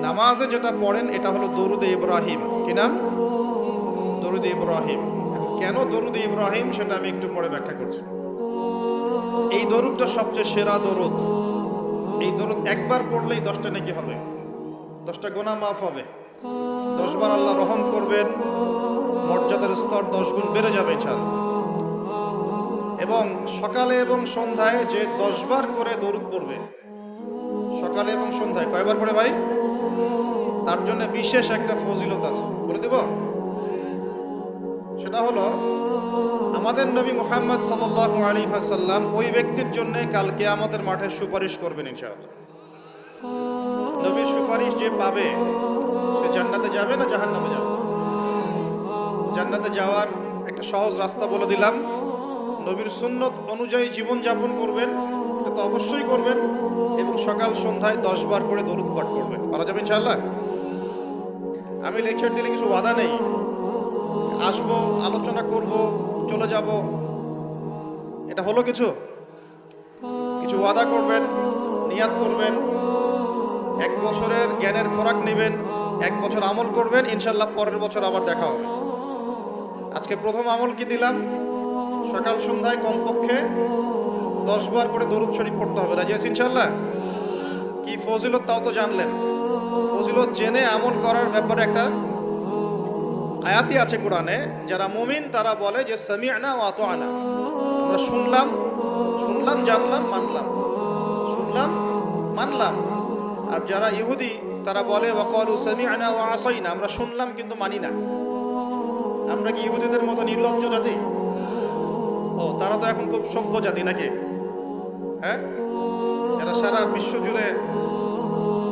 নামাজে যেটা পড়েন এটা হলো দরুদে ইব্রাহিম। কি নাম? দরুদে ইব্রাহিম। কেন দরুদে ইব্রাহিম সেটা আমি একটু পরে ব্যাখ্যা করছি। এই দরুদটা সবচেয়ে সেরা দরুদ। এই দরুদ একবার পড়লেই 10টা নেকি হবে, 10টা গুনাহ মাফ হবে, 10 বার আল্লাহ রহম করবেন, মর্যাদার স্তর 10 গুণ বেড়ে যাবে ইনশাআল্লাহ। এবং সকালে এবং সন্ধ্যায় যে 10 বার করে দরুদ পড়বে, সকালে এবং সন্ধ্যায় কয়বার পড়ে ভাই? তার জন্য বিশেষ একটা ফজিলত আছে, বলে দেব। সেটা হলো আমাদের নবী মুহাম্মদ সাল্লাল্লাহু আলাইহি ওয়াসাল্লাম ওই ব্যক্তির জন্য কাল কিয়ামতের মাঠে সুপারিশ করবেন ইনশাআল্লাহ। নবীর সুপারিশ যে পাবে সে জান্নাতে যাবে না জাহান্নামে যাবে? জান্নাতে যাওয়ার একটা সহজ রাস্তা বলে দিলাম। নবীর সুন্নত অনুযায়ী জীবন যাপন করবেন, এটা তো অবশ্যই করবেন, এবং সকাল সন্ধ্যায় 10 বার করে দরুদ পাঠ করবেন। পারা যাবে ইনশাআল্লাহ? আমি লেকচার দিলে কিছু ওয়াদা নেই, আসবো, আলোচনা করব, চলে যাব, এটা হলো কিছু? কিছু ওয়াদা করবেন, নিয়াত করবেন, 1 বছরের জ্ঞানের খোরাক নেবেন, 1 বছর আমল করবেন, ইনশাআল্লাহ পরের বছর আবার দেখা হবে। আজকে প্রথম আমল কি দিলাম? সকাল সন্ধ্যায় কমপক্ষে 10 বার করে দরুদ শরীফ পড়তে হবে। রাজি আছেন ইনশাআল্লাহ? কি ফজিলত তাও তো জানলেন। ফজিলত জেনে আমল করার ব্যাপারে একটা আয়াতই আছে কোরআনে। যারা মুমিন তারা বলে যে সামি'না ওয়া আতা'না, আমরা শুনলাম, জানলাম, মানলাম, শুনলাম, মানলাম। আর যারা ইহুদি তারা বলে ওয়াকালু সামি'না ওয়া আসাইনা, আমরা শুনলাম কিন্তু মানি না। আমরা কি ইহুদিদের মতো নির্লজ্জ জাতি? ও, তারা তো এখন খুব সভ্য জাতি নাকি? হ্যাঁ, এরা সারা বিশ্ব জুড়ে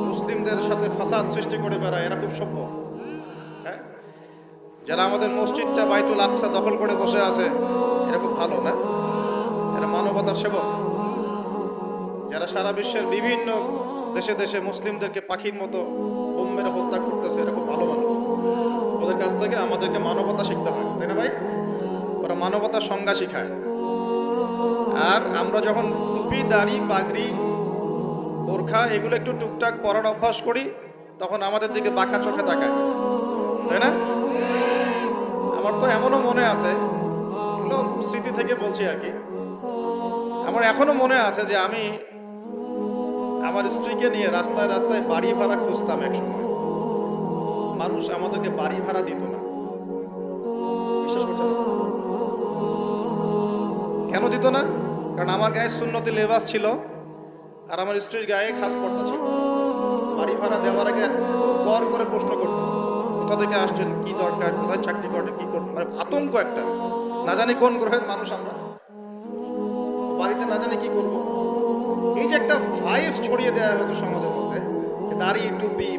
মুসলিমদের সাথে ফাসাদ সৃষ্টি করে বেড়ায়, এরা খুব সভ্য। হ্যাঁ, যারা আমাদের মসজিদটা বাইতুল আকসা দখল করে বসে আছে এরা খুব ভালো না? এরা মানবতার সেবক। যারা সারা বিশ্বের বিভিন্ন দেশে দেশে মুসলিমদেরকে পাখির মতো বোম মেরে হত্যা করতেছে এরা খুব ভালো মানুষ। ওদের কাছ থেকে আমাদেরকে মানবতা শিখতে হয়, তাই না ভাই? ওরা মানবতার সংজ্ঞা শিখায়। আর আমরা যখন টুপি, দাড়ি, পাগড়ি, বোরখা এগুলো একটু টুকটাক পরার অভ্যাস করি তখন আমাদের দিকে বাঁকা চোখে তাকায়, তাই না? আমার তো এমনও মনে আছে, এগুলো স্মৃতি থেকে বলছি আর কি, আমার এখনো মনে আছে যে আমি আমার স্ত্রীকে নিয়ে রাস্তায় রাস্তায় বাড়ি ভাড়া খুঁজতাম এক সময়। মানুষ আমাদেরকে বাড়ি ভাড়া দিত না। বিশ্বাস করছেন? কেন দিত না? কারণ আমার গায়ে সুন্নতি লেবাস ছিল আর আমার স্ত্রীর গায়ে খাস পর্দা ছিল। বাড়ি ভাড়া দেওয়ার আগে গড় করে প্রশ্ন করত, কোথা থেকে আসছেন, কি দরকার, কোথায় চাকরি করেন, কি করবেন, মানে আতঙ্ক একটা। না জানি কোন গ্রহের মানুষ আমরা, বাড়িতে না জানি কি করব। এই যে একটা ভাইব ছড়িয়ে দেওয়া হতো সমাজের মধ্যে, দাড়ি, টুপি,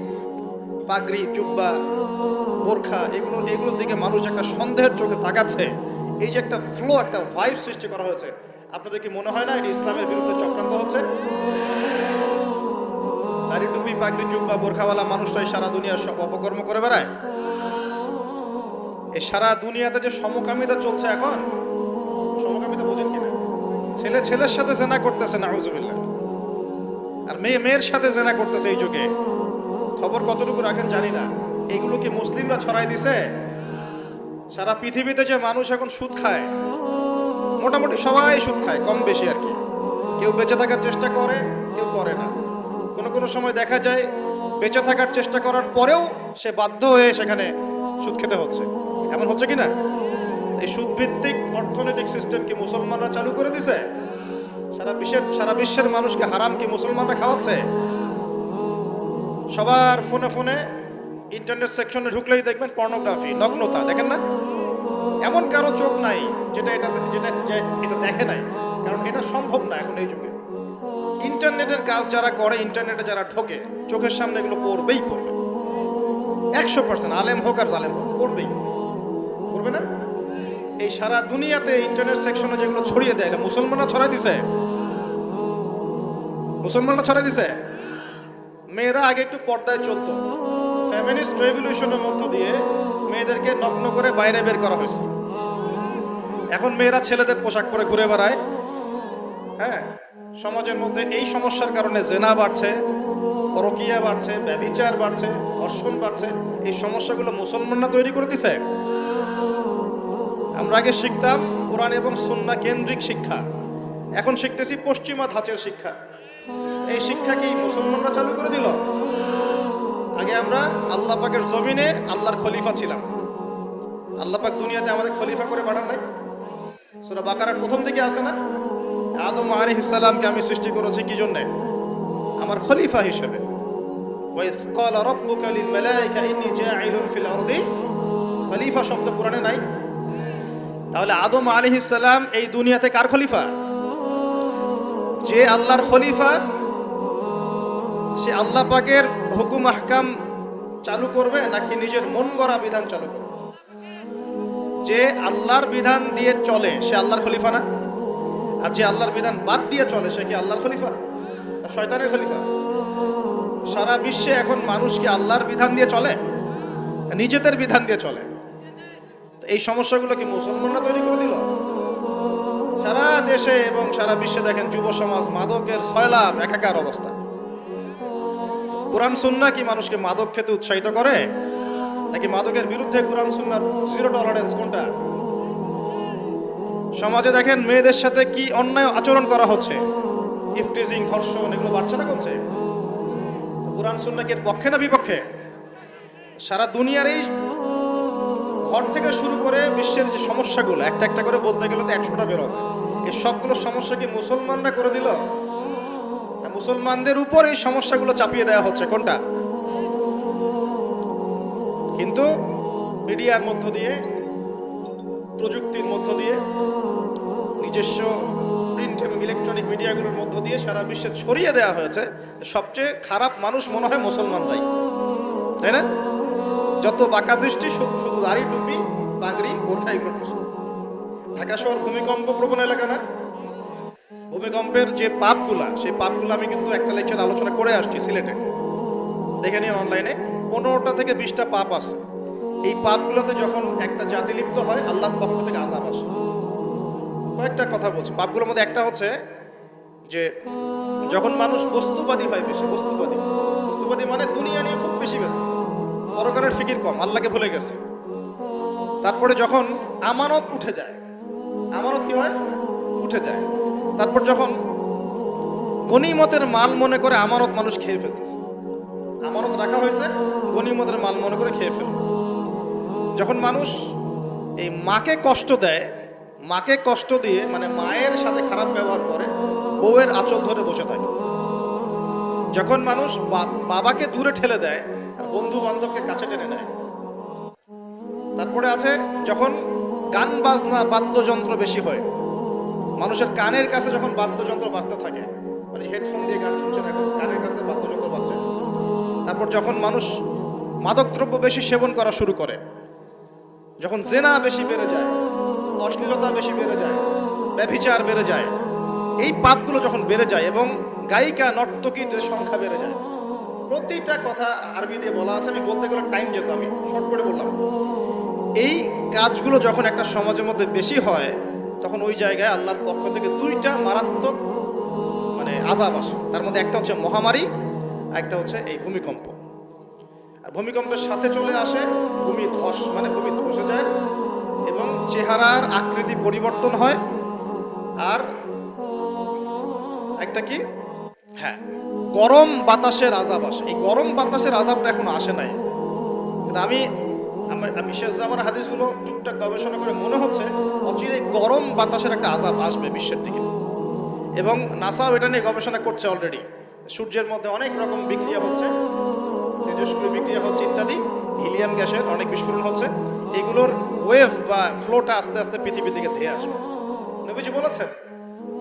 পাগড়ি, জুব্বা, বোরখা, এগুলোর দিকে মানুষ একটা সন্দেহের চোখে তাকাচ্ছে। এই যে একটা ফ্লো, একটা ভাইব সৃষ্টি করা হয়েছে, আপনাদের কি মনে হয় না এটা ইসলামের বিরুদ্ধে চক্রান্ত হচ্ছে? দাড়ি, টুপি, পাগড়ি, জুব্বা, বোরখাওয়ালা মানুষটাই সারা দুনিয়ার সব অপকর্ম করে বেড়ায়। এই সারা দুনিয়াতে যে সমকামিতা চলছে এখন, সমকামিতা বোঝেন কিনা? ছেলে ছেলের সাথে জেনা করতেছে, নাউজুবিল্লাহ, আর মেয়ে মেয়ের সাথে জেনা করতেছে এই যুগে। খবর কতটুকু রাখেন জানি না। এগুলো কি মুসলিমরা ছড়াই দিছে? সারা পৃথিবীতে যে মানুষ এখন সুদ খায়, মোটামুটি সবাই সুদ খায়, কম বেশি আর কি। কেউ বেঁচে থাকার চেষ্টা করে, কেউ করে না। কোনো সময় দেখা যায় বেঁচে থাকার চেষ্টা করার পরেও সে বাধ্য হয়ে সেখানে সুদ খেতে হচ্ছে। এমন হচ্ছে কি না? এই সুদভিত্তিক অর্থনৈতিক সিস্টেম কি মুসলমানরা চালু করে দিছে? সারা বিশ্বের মানুষকে হারাম কি মুসলমানরা খাওয়াচ্ছে? সবার ফোনে ফোনে ইন্টারনেট সেকশনে ঢুকলেই দেখবেন পর্নোগ্রাফি, নগ্নতা, দেখেন না? এমন কারো চোখ নাই যেটা দেখে নাই, কারণ এটা সম্ভব না এখন এই যুগে। ইন্টারনেটের কাজ যারা করে, ইন্টারনেটে যারা ঢোকে, চোখের সামনে এগুলো পড়বেই পড়বে। 100% আলেম হোক আর জালেম হোক, পড়বেই, পড়বে না? এই সারা দুনিয়াতে ইন্টারনেট সেকশনে যেগুলো ছড়িয়ে দেয়, মুসলমানরা ছড়াই দিছে। মুসলমানরা ছড়াই দিছে। মেয়েরা আগে একটু পর্দায় চলতো, ফেমিনিস্ট রেভলিউশনের মধ্য দিয়ে মেয়েদেরকে নগ্ন করে বাইরে বের করা হয়েছে। এখন মেয়েরা ছেলেদের পোশাক পরে ঘুরে বেড়ায়। হ্যাঁ, সমাজের মধ্যে এই সমস্যার কারণে জেনা বাড়ছে, পরকীয়া বাড়ছে, ব্যভিচার বাড়ছে, ধর্ষণ বাড়ছে। এই সমস্যাগুলো মুসলমানরা তৈরি করে দিছে। আমরা আগে শিখতাম কোরআন এবং সুন্নাহ কেন্দ্রিক শিক্ষা, এখন শিখতেছি পশ্চিমা ধাঁচের শিক্ষা। এই শিক্ষা কি মুসলমানরা চালু করে দিল? আগে আমরা আল্লাহ পাকের জমিনে আল্লাহর খলিফা ছিলাম। আল্লাহ পাক দুনিয়াতে আমাদের খলিফা করে পাঠান নাই? সূরা বাকারার প্রথম দিকে আছে না, আদম আলাইহিস সালামকে আমি সৃষ্টি করেছি কি জন্য? আমার খলিফা হিসেবে। ওয়াইজ ক্বালা রাব্বুকা লিল মালায়েকা ইন্নী জাঈলুন ফিল আরদি খলিফা শব্দ কোরআনে নাই। তাহলে আদম আলাইহিস সালাম এই দুনিয়াতে কার খলিফা? যে আল্লাহর খলিফা সে আল্লাহ পাকের হুকুম আহকাম চালু করবে নাকি নিজের মন গড়া বিধান চালু করবে? যে আল্লাহর বিধান দিয়ে চলে সে আল্লাহর খলিফা না? আর যে আল্লাহর বিধান বাদ দিয়ে চলে সে কি আল্লাহর খলিফা না শয়তানের খলিফা? সারা বিশ্বে এখন মানুষ কি আল্লাহর বিধান দিয়ে চলে, নিজেদের বিধান দিয়ে চলে? এই সমস্যাগুলো কি মুসলমানরা তৈরি করে দিল? সারা দেশে এবং সারা বিশ্বে দেখেন যুব সমাজ মাদকের সয়লাব, একাকার অবস্থা। কোরআন সুন্নাহ কি মানুষকে মাদক খেতে উৎসাহিত করে নাকি মাদকের বিরুদ্ধে কোরআন সুন্নাহর জিরো টলারেন্স কোনটা? সমাজে দেখেন মেয়েদের সাথে কি অন্যায় আচরণ করা হচ্ছে, ইফটিজিং, ধর্ষণ, এগুলো বাড়ছে না কমছে? কোরআন সুন্নাহ কি এর পক্ষে না বিপক্ষে? সারা দুনিয়ার এই ঘর থেকে শুরু করে বিশ্বের যে সমস্যাগুলো একটা একটা করে বলতে গেলে তো 100টা বের হবে। এই সবগুলো সমস্যা কি মুসলমানরা করে দিল? মুসলমানদের উপর এই সমস্যাগুলো চাপিয়ে দেওয়া হচ্ছে কোনটা? কিন্তু মিডিয়ার মধ্য দিয়ে, প্রযুক্তির মধ্য দিয়ে, নিজস্ব প্রিন্ট এবং ইলেকট্রনিক মিডিয়াগুলোর মধ্য দিয়ে সারা বিশ্বে ছড়িয়ে দেওয়া হয়েছে সবচেয়ে খারাপ মানুষ মনে হয় মুসলমানরাই, তাই না? যত বাঁকা দৃষ্টি শুধু দাড়ি, টুপি, পাগড়ি, বোরখা, এগুলো। ঢাকা শহর ভূমিকম্প প্রবণ এলাকা না? ভূমিকম্পের যে পাপগুলা, সেই পাপগুলো আমি কিন্তু একটা লেকচার আলোচনা করে আসছি সিলেটে, দেখে নিন অনলাইনে। 15টা থেকে 20টা পাপ আছে। এই পাপগুলোতে যখন একটা জাতি লিপ্ত হয় আল্লাহর পক্ষ থেকে আযাব আসে। কয়েকটা কথা বলছি। পাপগুলোর মধ্যে একটা হচ্ছে যে যখন মানুষ বস্তুবাদী হয়, বেশি বস্তুবাদী মানে দুনিয়া নিয়ে খুব বেশি ব্যস্ত, পরকালের ফিকির কম, আল্লাহকে ভুলে গেছে। তারপরে যখন আমানত উঠে যায়, আমানত কি হয়? উঠে যায়। তারপর যখন গনিমতের মাল মনে করে আমানত মানুষ খেয়ে ফেলতেছে, আমানত রাখা হয়েছে গনিমতের মাল মনে করে খেয়ে ফেলবে। যখন মানুষ এই মাকে কষ্ট দেয়, মাকে কষ্ট দিয়ে মানে মায়ের সাথে খারাপ ব্যবহার করে, বউয়ের আঁচল ধরে বসে থাকে। যখন মানুষ বাবাকে দূরে ঠেলে দেয় আর বন্ধু বান্ধবকে কাছে টেনে নেয়। তারপরে আছে যখন গান বাজনা, বাদ্যযন্ত্র বেশি হয়, মানুষের কানের কাছে যখন বাদ্যযন্ত্র বাজতে থাকে, মানে হেডফোন দিয়ে গান শুনছে না, কানের কাছে বাদ্যযন্ত্র বাজছে। তারপর যখন মানুষ মাদকদ্রব্য বেশি সেবন করা শুরু করে, যখন জেনা বেশি বেড়ে যায়, অশ্লীলতা বেশি বেড়ে যায়, ব্যভিচার বেড়ে যায়, এই পাপগুলো যখন বেড়ে যায় এবং গায়িকা নর্তকীদের সংখ্যা বেড়ে যায়। প্রতিটা কথা আরবি দিয়ে বলা আছে, আমি বলতে গেলে টাইম যেত, আমি শর্ট করে বললাম। এই কাজগুলো যখন একটা সমাজের মধ্যে বেশি হয় তখন ওই জায়গায় আল্লাহর পক্ষ থেকে 2টা মারাত্মক মানে আযাব আসে। তার মধ্যে একটা হচ্ছে মহামারী, আর একটা হচ্ছে এই ভূমিকম্প। আর ভূমিকম্পের সাথে চলে আসে ভূমিধস, মানে ভূমি ধসে যায় এবং চেহারার আকৃতি পরিবর্তন হয়। আর একটা কি, হ্যাঁ, গরম বাতাসের আযাব আসে। এই গরম বাতাসের আযাবটা এখনো আসে নাই, কিন্তু আমি শেষ জামানার হাদিসগুলো টুকটাক গবেষণা করে মনে হচ্ছে অচিরে গরম বাতাসের একটা আযাব আসবে বিশ্বের দিকে। এবং নাসাও এটা নিয়ে গবেষণা করছে অলরেডি। সূর্যের মধ্যে অনেক রকম বিক্রিয়া হচ্ছে, তেজস্ক্রিয় বিক্রিয়া হচ্ছে ইত্যাদি, হিলিয়াম গ্যাসের অনেক বিস্ফোরণ হচ্ছে। এগুলোর ওয়েভ বা ফ্লোটা আস্তে আস্তে পৃথিবীর দিকে ধেয়ে আসবে। নবীজি বলেছেন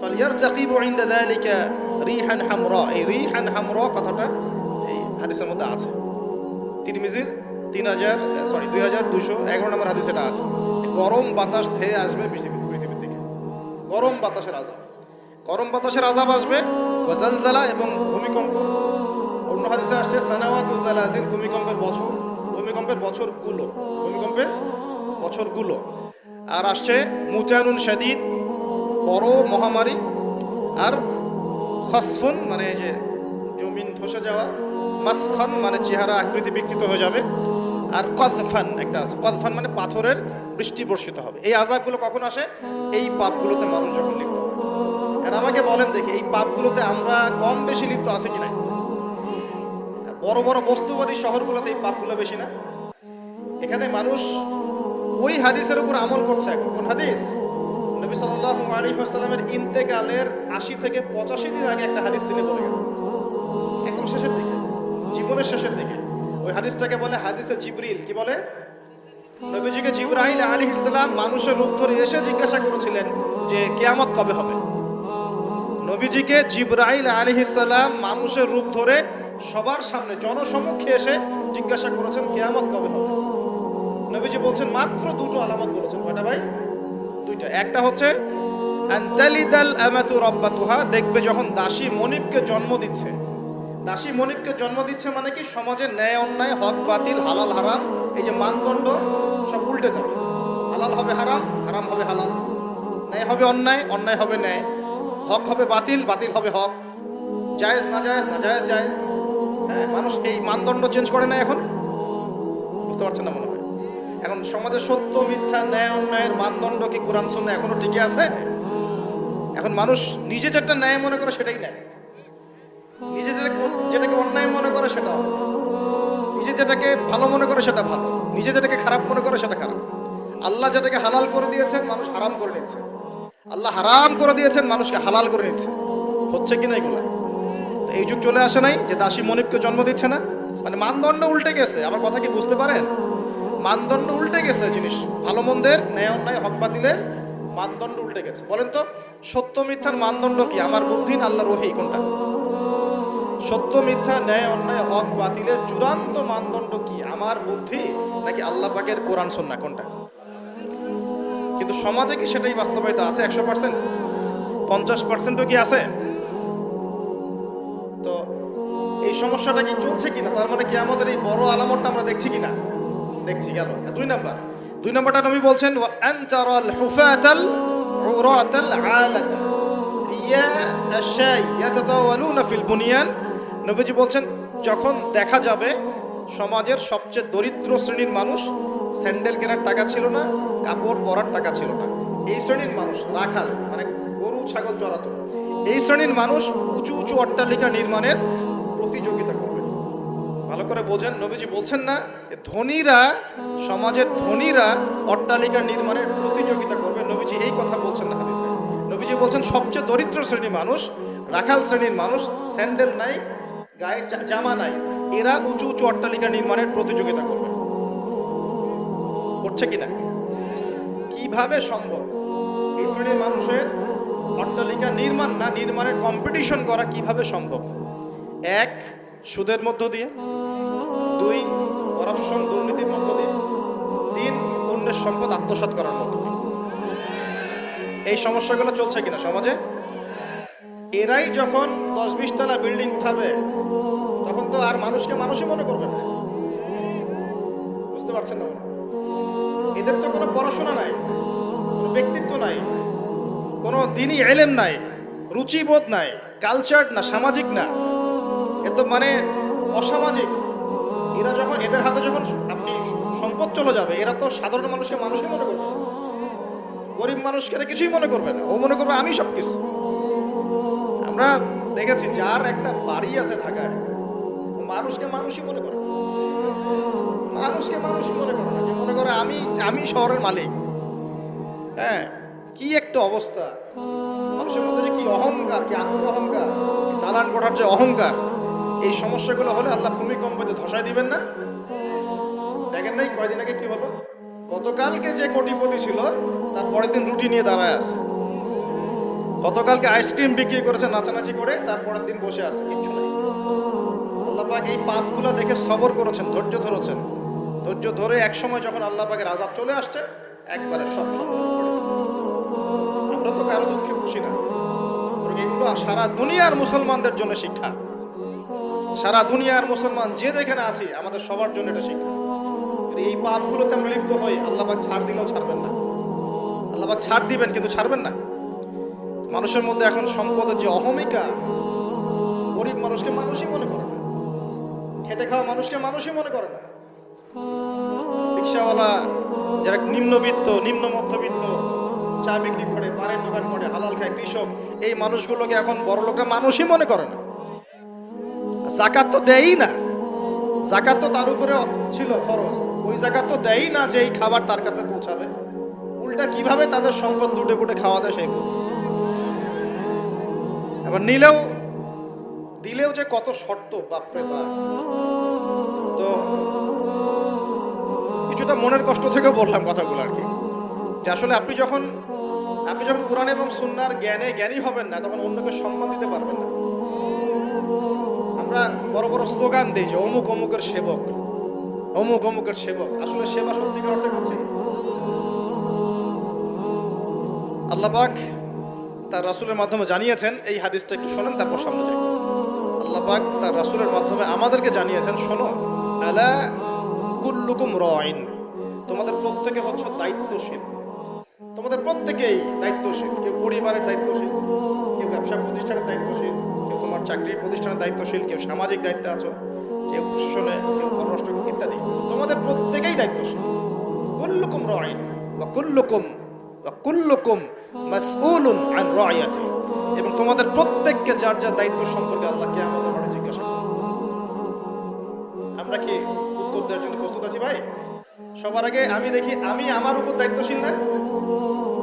ফালইয়ারতাকিবু ইনদা যালিকা রিহান হামরা। এই রিহান হামরা কথাটা এই হাদিসের মধ্যে আছে। তিরমিজির 2211 নম্বর হাদিস এটা আছে। গরম বাতাস ধেয়ে আসবে পৃথিবীর দিকে, গরম বাতাসের আযাব। গরম বাতাসের আযাব আসবে, ওয়াজালজালা এবং ভূমিকম্প। অন্য হাদিসে আসছে সানাওয়াতু জালাজিল, ভূমিকম্পের বছরগুলো। আর আসছে মুতানুন শাদীদ, বড় মহামারী। আর খসফুন মানে যে জমিন ধসে যাওয়া, মাসখান মানে চেহারা আকৃতি বিকৃত হয়ে যাবে, আর কযফান একটা আছে, কযফান মানে পাথরের বৃষ্টি বর্ষিত হবে। এই আযাবগুলো কখন আসে? এই পাপগুলোতে মানুষ যখন লিপ্ত হয়। আর আমাকে বলেন দেখি, এই পাপগুলোতে আমরা কম বেশি লিপ্ত আছে কিনা? বড় বড় বস্তুবাদী শহরগুলোতে এই পাপগুলো বেশি না? এখানে মানুষ ওই হাদিসের উপর আমল করছে। এখন কোন হাদিস? নবী সাল্লাল্লাহু আলাইহি ওয়াসাল্লামের ইন্তেকালের ৮০ থেকে ৮৫ দিন আগে একটা হাদিস তিনি বলে গেছেন, একদম শেষের দিকে, জীবনের শেষের দিকে। ওই হাদিসটাকে বলে হাদিসে জিবরিল। কি বলে? নবীজিকে জিবরাইল আলাইহিস সালাম মানুষের রূপ ধরে এসে জিজ্ঞাসা করেছিলেন যে কিয়ামত কবে হবে। নবীজিকে জিবরাইল আলাইহিস সালাম মানুষের রূপ ধরে সবার সামনে জনসমক্ষে এসে জিজ্ঞাসা করেছেন কিয়ামত কবে হবে। নবীজি বলছেন মাত্র দুটো আলামত বলেছেন। কয়টা ভাই? দুইটা। একটা হচ্ছে আনতালিদাল আমাতু রাব্বাতুহা, দেখবে যখন দাসী মনিবকে জন্ম দিচ্ছে। দাসী মনিবকে জন্ম দিচ্ছে মানে কি? সমাজের ন্যায় অন্যায়, হক বাতিল, হালাল হারাম, এই যে মানদণ্ড সব উল্টে যাবে। হালাল হবে হারাম, হারাম হবে হালাল, ন্যায় হবে অন্যায়, অন্যায় হবে ন্যায়, হক হবে বাতিল, বাতিল হবে হক, জায়েজ না জায়েজ, না জায়েজ জায়েজ। হ্যাঁ, মানুষ এই মানদণ্ড চেঞ্জ করে না এখন। বুঝতে পারছেন না মনে হয়? এখন সমাজে সত্য মিথ্যা, ন্যায় অন্যায়ের মানদণ্ড কি কোরআন সুন্নাহ এখনো টিকে আছে? এখন মানুষ নিজে যেটা ন্যায় মনে করে সেটাই ন্যায়, নিজে যেটাকে অন্যায় মনে করে সেটা, নিজে যেটাকে ভালো মনে করে সেটা ভালো, নিজে যেটাকে খারাপ মনে করে সেটা খারাপ। আল্লাহ যেটাকে হালাল করে দিয়েছেন মানুষ হারাম করে নিচ্ছে, আল্লাহ হারাম করে দিয়েছেন মানুষকে হালাল করে নিচ্ছে। হচ্ছে কি না এগুলা? তো এই যুগ চলে আসে নাই যে দাসী মনিবকে জন্ম দিচ্ছে না? মানে মানদণ্ড উল্টে গেছে। আমার কথা কি বুঝতে পারেন? মানদণ্ড উল্টে গেছে, জিনিস ভালো মন্দের, ন্যায় অন্যায়, হক বাতিলের মানদণ্ড উল্টে গেছে। বলেন তো সত্য মিথ্যার মানদণ্ড কি? আমার বুদ্ধি না আল্লাহর ওহী? কোনটা? সত্য মিথ্যা, ন্যায় অন্যায়, হক বাতিলের চূড়ান্ত মানদণ্ড কি? আমার বুদ্ধি নাকি আল্লাহ পাকের কোরআন সুন্নাহ? কোনটা? কিন্তু সমাজে কি সেটাই বাস্তবায়িত আছে 100%? 50%ও কি আছে? তো এই সমস্যাটা কি চলছে কিনা? তার মানে কি আমাদের এই বড় আলামতটা আমরা দেখছি কিনা? দেখছি। গেল দুই নম্বরটা নবী বলছেন ওয়া আনতারাল হুফাতাল উরাতাল আলাতা রিয়া আশাই ইয়াতাতাওয়ালুনা ফিল বুনিয়ান। নবীজি বলছেন যখন দেখা যাবে সমাজের সবচেয়ে দরিদ্র শ্রেণীর মানুষ, স্যান্ডেল কেনার টাকা ছিল না, কাপড় পরার টাকা ছিল না, এই শ্রেণীর মানুষ রাখাল মানে গরু ছাগল চড়াতো, এই শ্রেণীর মানুষ উঁচু উঁচু অট্টালিকা নির্মাণের প্রতিযোগিতা করবে। ভালো করে বোঝেন, নবীজি বলছেন না ধনীরা, সমাজের ধনীরা অট্টালিকা নির্মাণের প্রতিযোগিতা করবে। নবীজি এই কথা বলছেন না হাদিসে। নবীজি বলছেন সবচেয়ে দরিদ্র শ্রেণীর মানুষ, রাখাল শ্রেণীর মানুষ, স্যান্ডেল নাই, গায়ে জামা নাই, এরা উঁচু উঁচু অট্টালিকা নির্মাণের প্রতিযোগিতা করবে। করছে কিনা? কিভাবে সম্ভব এই শ্রেণীর মানুষের অট্টালিকা নির্মাণ না নির্মাণের কম্পিটিশন করা? কিভাবে সম্ভব? এক, সুদের মধ্য দিয়ে; দুই, করাপশন দুর্নীতির মধ্য দিয়ে; তিন, অন্যের সম্পদ আত্মসাৎ করার মধ্য দিয়ে। এই সমস্যাগুলো চলছে কিনা সমাজে? এরাই যখন 10-20 তলা বিল্ডিং উঠাবে তখন তো আর মানুষকে মানুষই মনে করবে না। বুঝতে পারছেন না? এদের তো কোনো পড়াশোনা নাই, কোনো ব্যক্তিত্ব নাই, কোনো দিনই এলেম নাই, রুচিবোধ নাই, কালচার না, সামাজিক না, এর তো মানে অসামাজিক। এরা যখন, এদের হাতে যখন আপনি সম্পদ চলে যাবে, এরা তো সাধারণ মানুষকে মানুষই মনে করবে, গরিব মানুষকে কিছুই মনে করবে না, ও মনে করবে আমি সব কিছু। আমরা দেখেছি যার একটা বাড়ি আছে ঢাকায়, মানুষকে মানুষই মনে করে, মানুষকে মানুষই মনে করে না, যে মনে করে আমি শহরের মালিক। হ্যাঁ, কি একটা অবস্থা মানুষের মধ্যে, যে কি অহংকার, কি আত্ম অহংকার, দালান কোঠার যে অহংকার। এই সমস্যাগুলো হলে আল্লাহ ভূমিকম্পতে ধসায় দিবেন না? দেখেন নাই কয়দিন আগে কি হলো? গতকালকে যে কোটিপতি ছিল তার পরের দিন রুটি নিয়ে দাঁড়ায় আছে, গতকালকে আইসক্রিম বিক্রি করেছে নাচানাচি করে, তারপরের দিন বসে আছে, কিচ্ছু নেই। আল্লাহ পাক এই পাপগুলো দেখে সবর করেছেন, ধৈর্য ধরেছেন। ধৈর্য ধরে এক সময় যখন আল্লাহ পাকের আযাব চলে আসছে, একবারে সব আমরা তো কারো দুঃখে খুশি না। এগুলো সারা দুনিয়ার মুসলমানদের জন্য শিক্ষা। সারা দুনিয়ার মুসলমান যে যেখানে আছি আমাদের সবার জন্য এটা শিক্ষা। এই পাপগুলোতে আমরা লিপ্ত হই, আল্লাহ পাক ছাড় দিলেও ছাড়বেন না। আল্লাহ পাক ছাড় দিবেন কিন্তু ছাড়বেন না। মানুষের মধ্যে এখন সম্পদের যে অহমিকা, গরিব মানুষকে মানুষই মনে করে না। খেটে খাওয়া মানুষকে মানুষই মনে করে না। রিক্সাওয়ালা, যারা নিম্নবিত্ত, নিম্ন মধ্যবিত্ত, চা বিক্রি করে, পানের দোকান করে, হালাল খায়, কৃষক, এই মানুষগুলোকে এখন বড় লোকরা মানুষই মনে করে না। যাকাত তো দেয়ই না, যাকাত তো তার উপরে ছিল ফরজ, ওই যাকাত তো দেয়ই না যে এই খাবার তার কাছে পৌঁছাবে। উল্টা কিভাবে তাদের সম্পদ লুটে পুটে খাওয়া যায় সেই বুদ্ধি। আবার দিলেও যে কত শর্ত, বাপরে বাপ। তো কিছুটা মনের কষ্ট থেকেও বললাম কথাগুলো আর কি, যে আসলে আপনি যখন কোরআন এবং সুন্নাহর জ্ঞানী হবেন না, তখন অন্যকে সম্মান দিতে পারবেন না। আমরা বড় বড় স্লোগান দিই যে অমুক অমুকের সেবক, অমুক অমুকের সেবক। আসলে সেবা সত্যিকার অর্থে করছি? আল্লাহ পাক তার রাসূলের মাধ্যমে জানিয়েছেন, এই হাদিসটা একটু শোনেন তারপর সামনে যাই। আল্লাহ পাক তার রাসূলের মাধ্যমে আমাদেরকে জানিয়েছেন, শোনো, আলা কুল্লুকুম রাইন, তোমাদের প্রত্যেকে হচ্ছে দায়িত্বশীল। তোমাদের প্রত্যেকেই দায়িত্বশীল। কেউ পরিবারের দায়িত্বশীল, কেউ ব্যবসা প্রতিষ্ঠানের দায়িত্বশীল, কেউ তোমার চাকরির প্রতিষ্ঠানের দায়িত্বশীল, কেউ সামাজিক দায়িত্বে আছো, কেউ প্রশাসনে, কেউ পররাষ্ট্র ইত্যাদি। তোমাদের প্রত্যেকেই দায়িত্বশীল। কুল্লুকুম রাইন ওয়া কুল্লুকুম মাসউলুন আন রাইয়াতি, এবং তোমাদের প্রত্যেককে যার যার দায়িত্ব সম্পর্কে আল্লাহ কিয়ামতের মাঠে জিজ্ঞাসা করবে। আমরা কি উত্তর দেওয়ার জন্য প্রস্তুত আছি ভাই? সবার আগে আমি দেখি, আমি আমার উপর দায়িত্বশীল না?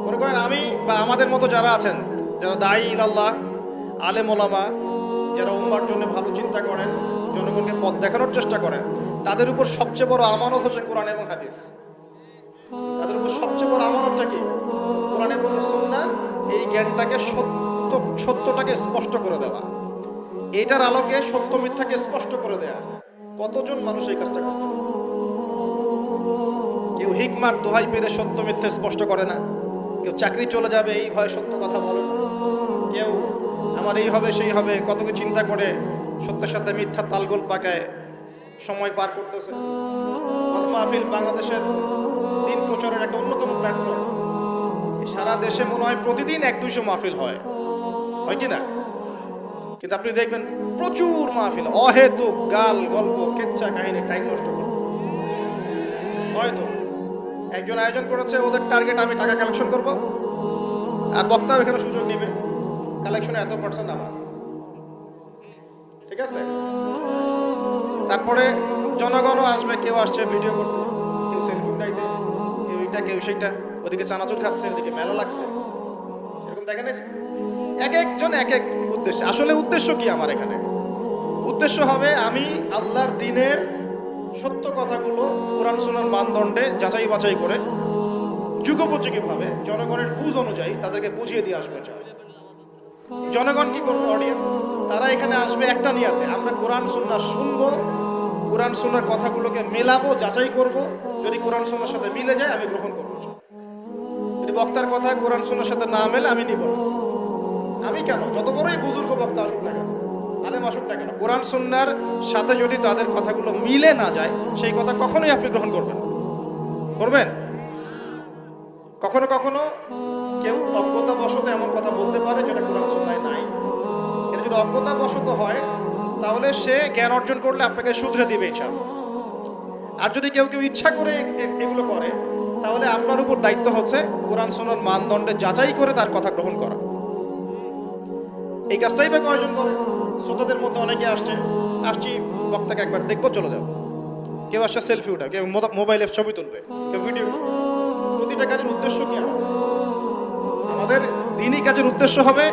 মনে করেন আমি বা আমাদের মতো যারা আছেন, যারা দায়ী ইলাল্লাহ, আলেম ওলামা, যারা উম্মার জন্য ভালো চিন্তা করেন, জনগণকে পথ দেখানোর চেষ্টা করেন, তাদের উপর সবচেয়ে বড় আমানত হচ্ছে কোরআন এবং হাদিস। তাদের উপর সবচেয়ে বড় আমানতটা কি? কোরআন এবং সুন্নাহ। এই জ্ঞানটাকে সত্যটাকে স্পষ্ট করে দেওয়া, এটার আলোকে সত্য মিথ্যাকে স্পষ্ট করে দেয়া। কতজন মানুষ এই কাজটা করতেছে? কেউ হিকমার দোহাই পেরে সত্য মিথ্যা স্পষ্ট করে না, কেউ চাকরি চলে যাবে এই ভয়ে সত্য কথা বলে না, কেউ আমার এই হবে সেই হবে কত কিছু চিন্তা করে সত্যের সাথে মিথ্যা তালগোল পাকায় সময় পার করতেছে। ওয়াজ মাহফিল বাংলাদেশের দিন প্রচারের একটা অন্যতম প্ল্যাটফর্ম। সারা দেশে মনে হয় প্রতিদিন 100-200 মাহফিল হয় কি না? কিন্তু আপনি দেখবেন প্রচুর মাহফিল, অহেতুক গাল গল্প, কেচ্ছা কাহিনী, টাইম নষ্ট করতে। হয়তো একজন আয়োজন করেছে, ওদের টার্গেট আমি টাকা কালেকশন করব, আর বক্তাও এখানে সুযোগ নেবে, কালেকশনে এত % আমার, ঠিক আছে? তারপরে জনগণও আসবে, কেউ আসছে ভিডিও করতে, কেউ সেলফি উঠাইতে, কেউ এটা কেউ সেটা, ওদিকে চানাচুর খাচ্ছে, ওদিকে মেলা লাগছে, এরকম দেখেন। এক একজন এক এক উদ্দেশ্য। আসলে উদ্দেশ্য কি আমার এখানে? উদ্দেশ্য হবে আমি আল্লাহর দ্বীনের সত্য কথাগুলো কোরআন সুন্নাহর মানদণ্ডে যাচাই বাছাই করে যুগোপযোগীভাবে জনগণের বুঝ অনুযায়ী তাদেরকে বুঝিয়ে দিয়ে আসবে। জনগণ কি করবে? অডিয়েন্স, তারা এখানে আসবে একটা নিয়াতে, আমরা কোরআন সুন্নাহ শুনবো, কোরআন সুন্নাহর কথাগুলোকে মেলাবো, যাচাই করব। যদি কোরআন সুন্নাহর সাথে মিলে যায় আমি গ্রহণ করবো, যদি বক্তার কথা কোরআন সুন্নাহর সাথে না মেলে আমি নিব না। আমি কেন, যত বড়ই বুজুর্গ বক্তা আসুক না কেন, আলেম আসুক না কেন, কোরআন সুন্নাহর সাথে যদি তাদের কথাগুলো মিলে না যায়, সেই কথা কখনোই আপনি গ্রহণ করবেন? কখনো কখনো কেউ অজ্ঞতাবশত এমন কথা বলতে পারে যেটা কোরআন সুন্নাহয় নাই। এটা যদি অজ্ঞতাবশত হয়, তাহলে সে জ্ঞান অর্জন করলে আপনাকে শুধরে দিবে ইনশাআল্লাহ। আর যদি কেউ ইচ্ছা করে এগুলো করে, তাহলে আপনার উপর দায়িত্ব হচ্ছে কোরআন সুন্নাহর মানদণ্ডে যাচাই করে তার কথা গ্রহণ করা। এই কাজটাই বা কয়জন করে? শ্রোতাদের মধ্যে অনেকে আসছি বক্তাকে একবার দেখবো, চলে যাবো। কেউ আসছে সেলফি উঠা, কেউ মোবাইলে ছবি তুলবে, কেউ ভিডিও। প্রতিটা কাজের উদ্দেশ্য কি? আমাদের দ্বীনি কাজের উদ্দেশ্য হবে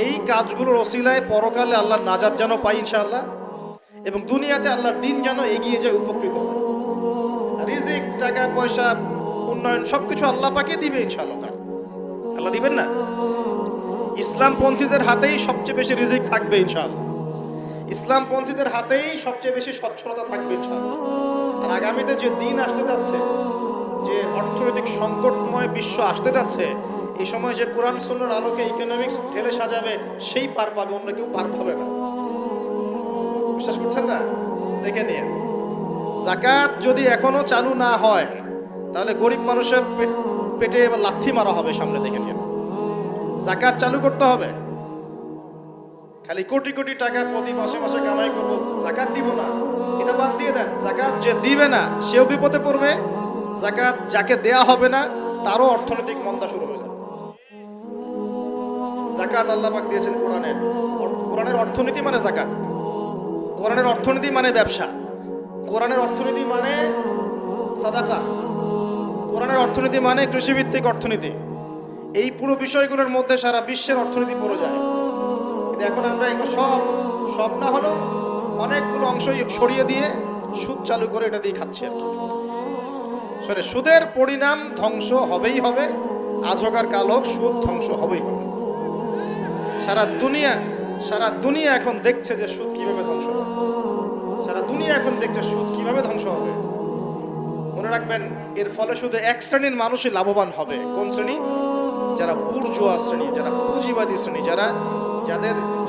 এই কাজগুলোর ওসিলায় পরকালে আল্লাহর নাজাত যেন পাই ইনশাআল্লাহ, এবং দুনিয়াতে আল্লাহর দ্বীন যেন এগিয়ে যায়, উপকৃত হয়। রিজিক, টাকা পয়সা, উন্নয়ন সবকিছু আল্লাহ পাকে দিবে ইনশাআল্লাহ। আল্লাহ দিবেন না? ইসলামপন্থীদের হাতেই সবচেয়ে বেশি রিজিক থাকবে ইনশাআল্লাহ। ইসলামপন্থীদের হাতেই সবচেয়ে বেশি সচ্ছলতা থাকবে ইনশাআল্লাহ। আর আগামীতে যে দিন আসতে যাচ্ছে, যে অর্থনৈতিক সংকটময় বিশ্ব আসতে যাচ্ছে, এই সময় যে কোরআন সুন্নাহর আলোকে ইকোনমিক্স ঢেলে সাজাবে, সেই পার পাবে, অন্য কেউ পার পাবে না। বিশ্বাস করছেন না? দেখে নিয়ে, যাকাত যদি এখনো চালু না হয়, তাহলে গরিব মানুষের পেটে এবার লাথি মারা হবে সামনে, দেখে নিয়ে। যাকাত চালু করতে হবে, খালি কোটি কোটি টাকা প্রতি মাসে মাসে কামাই করবো, যাকাত দিব না, এটা বাদ দিয়ে দেন। যাকাত যে দিবে না সেও বিপদে পড়বে, যাকাত যাকে দেয়া হবে না তারও অর্থনৈতিক মন্দা শুরু হয়ে যাবে। যাকাত আল্লাহ পাক দিয়েছেন কোরআনের অর্থনীতি মানে যাকাত, কোরআনের অর্থনীতি মানে ব্যবসা, কোরআনের অর্থনীতি মানে সাদাকা, কোরআনের অর্থনীতি মানে কৃষিভিত্তিক অর্থনীতি। এই পুরো বিষয়গুলোর মধ্যে সারা বিশ্বের অর্থনীতি পড়ে যায়। কিন্তু এখন আমরা এগুলো সব না হলেও অনেকগুলো অংশ সরিয়ে দিয়ে সুদ চালু করে এটা দিয়ে খাচ্ছি আর কি। সুদের পরিণাম ধ্বংস হবেই হবে, আজ হোক আর কাল হোক সুদ ধ্বংস হবেই হবে। সারা দুনিয়া এখন দেখছে যে সুদ কিভাবে ধ্বংস হবে, সারা দুনিয়া এখন দেখছে সুদ কিভাবে ধ্বংস হবে। মনে রাখবেন, এর ফলে শুধু এক শ্রেণীর মানুষই লাভবান হবে। কোন শ্রেণী? যারা বুর্জোয়া শ্রেণী, যারা পুঁজিবাদী শ্রেণী,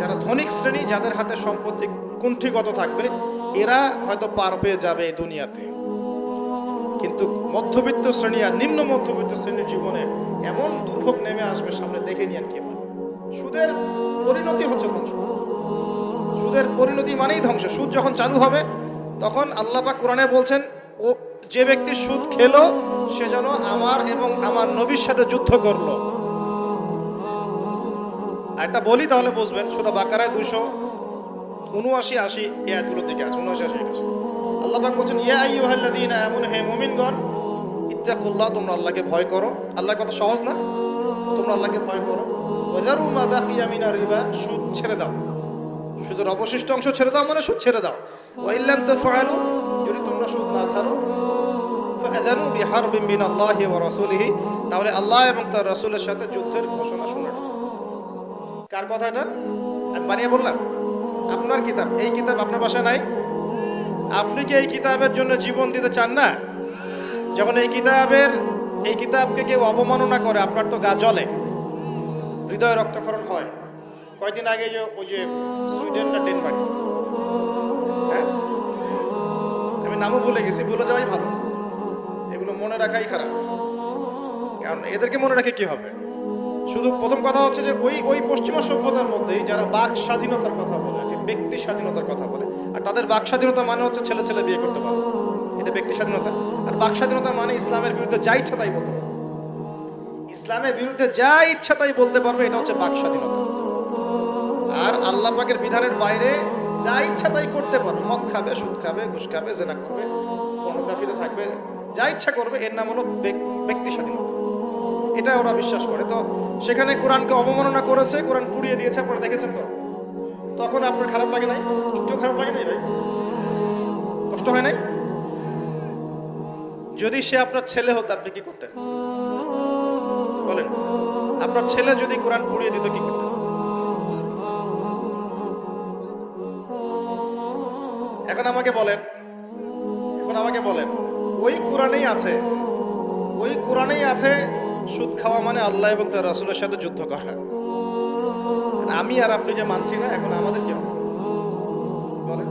যারা ধনিক শ্রেণী, যাদের হাতে সম্পত্তি কুণ্ঠিগত থাকবে, এরা হয়তো পার পেয়ে যাবে এই দুনিয়াতে। কিন্তু মধ্যবিত্ত শ্রেণী আর নিম্ন মধ্যবিত্ত শ্রেণীর জীবনে এমন দুর্ভোগ নেমে আসবে সামনে, দেখে নিন কি হবে। সুদের পরিণতি হচ্ছে ধ্বংস, সুদের পরিণতি মানেই ধ্বংস। সুদ যখন চালু হবে তখন আল্লাহ পাক কোরআনে বলছেন, ও যে ব্যক্তি সুদ খেলো সে যেন আমার এবং আমার নবীর সাথে যুদ্ধ করলো। একটা বলি তাহলে বুঝবেন, সূরা বাকারায় 279-80 এই আয়াতগুলোর দিকে আছে, 79-80। আল্লাহ পাক বলছেন, ইয়া আইয়ুহাল্লাযীনা আমানু, হে মুমিনগণ, ইত্তাকুল্লাহ, তোমরা আল্লাহকে ভয় করো। আল্লাহর কথা সহজ না? তোমরা আল্লাহকে ভয় করো। ওয়াযারু মা বাকিয়া মিনার রিবা, সুদ ছেড়ে দাও, সুদের অবশিষ্ট অংশ ছেড়ে দাও, মানে সুদ ছেড়ে দাও। ওয়া ইল্লাম তাফআলু, যদি তোমরা সুদ না ছাড়ো, ফাআযানু বিহারবিন মিনাল্লাহি ওয়া রাসূলিহি, তাহলে আল্লাহ এবং তার রাসূলের সাথে যুদ্ধের ঘোষণা শুনে নাও। কার কথা এটা? আমি বানিয়ে বললাম? আপনার কিতাব, এই কিতাব আপনার বাসায় নাই? আপনি কি এই কিতাবের জন্য জীবন দিতে চান না? যখন এই কিতাবকে কেউ অবমাননা করে, আপনার তো গা জ্বলে, হৃদয় রক্তক্ষরণ হয়। কয়েকদিন আগে ওই যে সুইডেন না ডেনমার্ক, হ্যাঁ, আমি নামও ভুলে গেছি, ভুলে যাওয়াই ভালো, এগুলো মনে রাখাই খারাপ, কারণ এদেরকে মনে রাখে কি হবে। শুধু প্রথম কথা হচ্ছে যে ওই পশ্চিমা সভ্যতার মধ্যেই যারা বাক স্বাধীনতার কথা বলে, ব্যক্তি স্বাধীনতার কথা বলে, আর তাদের বাক স্বাধীনতা মানে হচ্ছে ছেলে ছেলে বিয়ে করতে পারবে, এটা ব্যক্তি স্বাধীনতা। আর বাক স্বাধীনতা মানে ইসলামের বিরুদ্ধে যা ইচ্ছা তাই বলতে পারবে, ইসলামের বিরুদ্ধে যা ইচ্ছা তাই বলতে পারবে, এটা হচ্ছে বাক স্বাধীনতা। আর আল্লাহ পাকের বিধানের বাইরে যা ইচ্ছা তাই করতে পারবে, মদ খাবে, সুদ খাবে, ঘুষ খাবে, জেনা করবে, পর্নোগ্রাফিতে থাকবে, যা ইচ্ছা করবে, এর নাম হলো ব্যক্তি স্বাধীনতা। এটা ওরা বিশ্বাস করে। তো সেখানে কোরআনকে অবমাননা করেছে, কোরআন পুড়িয়ে দিয়েছে, আপনারা দেখেছেন তো। তখন আপনার খারাপ লাগে নাই? একটু খারাপ লাগে নাই ভাই? কষ্ট হয় নাই? যদি সে আপনার ছেলে হতো আপনি কি করতেন বলেন? আপনার ছেলে যদি কোরআন পুড়িয়ে দিত কি করতেন? এখন আমাকে বলেন, ওই কোরআনেই আছে সুদ খাওয়া মানে আল্লাহ এবং তার রাসূলের সাথে যুদ্ধ করা। আমি আর আপনি যে মানছি না, এখন আমাদের কি হবে বলেন?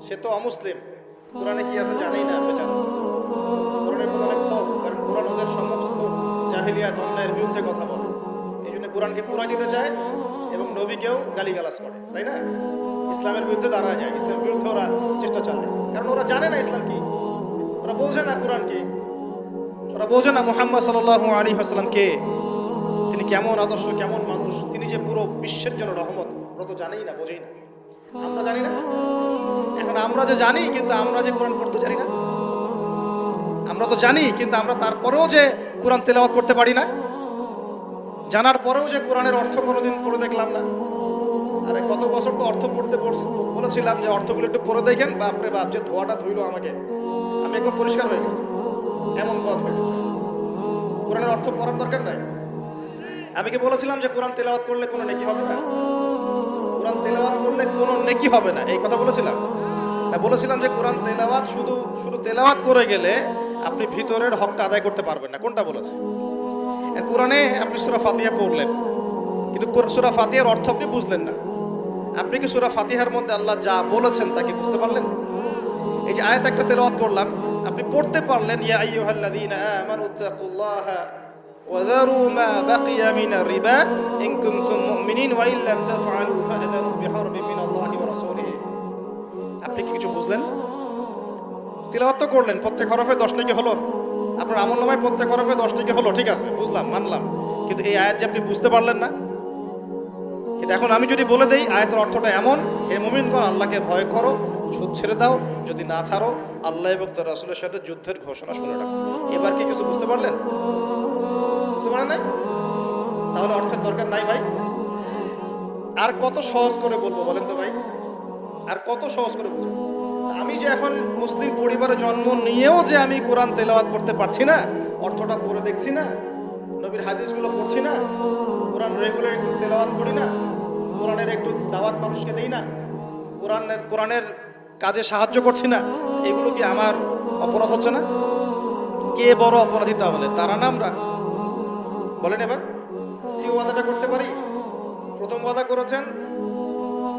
সে তো অমুসলিম, কোরআনে কি আছে জানেই না, বেচারা। কোরআনের প্রধান ক্ষোভ, কারণ কোরআন ওদের সমস্ত জাহিলিয়াত অন্যায়ের বিরুদ্ধে কথা বলে, এই জন্য কোরআনকে পুরাই দিতে চায় এবং নবীকেও গালিগালাজ করে, তাই না? ইসলামের বিরুদ্ধে দাঁড়ায় যায়, ইসলামের বিরুদ্ধে ওরা চেষ্টা চালায়, কারণ ওরা জানে না ইসলাম কি, ওরা বোঝে না কোরআন কি, ওরা বোঝে না মুহাম্মদ সাল্লাল্লাহু আলাইহি ওয়াসাল্লাম কে, তিনি কেমন আদর্শ, কেমন মানুষ, তিনি যে পুরো বিশ্বের জন্য রহমত, ওরা তো জানেই না, বোঝেই না। আমরা জানি না। এখন আমরা যে জানি, কিন্তু আমরা যে কোরআন পড়তে জানি না। আমরা তো জানি, কিন্তু আমরা তারপরেও যে কোরআন তেলাওয়াত করতে পারি না, জানার পরেও যে কোরআনের অর্থ কোনোদিন পড়ে দেখলাম না। আরে কত বছর তো অর্থ পড়তে বলেছিলাম যে অর্থগুলো একটু পড়ে দেখেন, বাপরে বাপ, যে ধোয়াটা ধুইলো আমাকে, আমি একদম পরিষ্কার হয়ে গেছি, এমন ধোয়া হয়ে গেছে। কোরআনের অর্থ পড়ার দরকার নাই। আমি কি বলেছিলাম যে কোরআন তেলাওয়াত করলে কোনো নেকি হবে না? কোরআন তেলাওয়াত করলে কোনো নেকি হবে না, এই কথা বলেছিলাম না? বলেছিলাম যে কোরআন তেলাওয়াত শুধু তেলাওয়াত করে গেলে আপনি ভিতরের হকটা আদায় করতে পারবেন না। কোনটা বলেছে? কোরআনে আপনি সূরা ফাতিহা পড়লেন, কিন্তু সূরা ফাতিহার অর্থ আপনি বুঝলেন না। আপনি কি সূরা ফাতিহার মধ্যে আল্লাহ যা বলেছেন তা কি বুঝতে পারলেন? এই যে আয়াত একটা তেলাওয়াত করলাম, আপনি পড়তে পারলেন, ইয়া আইয়ুহাল্লাযীনা আমানু তাকুল্লাহা وذروا ما بقي من الربا إن كنتم مؤمنين وإن لم تفعلوا فأذنوا بحرب من الله ورسوله। আপনি কি কিছু বুঝলেন? তিলাওয়াত তো করলেন, প্রত্যেক হরফে 10 নেকি হলো, আপনার আমলনামায় প্রত্যেক হরফে 10 নেকি হলো, ঠিক আছে, বুঝলাম, মানলাম। কিন্তু এই আয়াত যে আপনি বুঝতে পারলেন না। কিন্তু এখন আমি যদি বলে দেই আয়াতের অর্থটা এমন, হে মুমিনগণ আল্লাহকে ভয় করো, সুদ ছেড়ে দাও, যদি না ছাড়ো আল্লাহ এবং তার রাসূলের সাথে যুদ্ধের ঘোষণা শুনে রাখো। এবার কি কিছু বুঝতে পারলেন? বুঝতে পারেন নাই? তাহলে অর্থের দরকার নাই ভাই। আর কত সহজ করে বলবো বলেন তো ভাই, আর কত সহজ করে বুঝবো? আমি যে এখন মুসলিম পরিবারে জন্ম নিয়েও যে আমি কোরআন তেলাওয়াত করতে পারছি না, অর্থটা পড়ে দেখছি না, নবীর হাদিসগুলো পড়ছি না, কোরআন রেগুলার একটু তেলাওয়াত করি না, কোরআনের একটু দাওয়াত মানুষকে দেই না, কোরআনের কাজে সাহায্য করছি না, এগুলো কি আমার অপরাধ হচ্ছে না? কে বড় অপরাধী তাহলে, তারা না আমরা? বলেন এবার কি ওয়াদাটা করতে পারি? প্রথম ওয়াদা করেছেন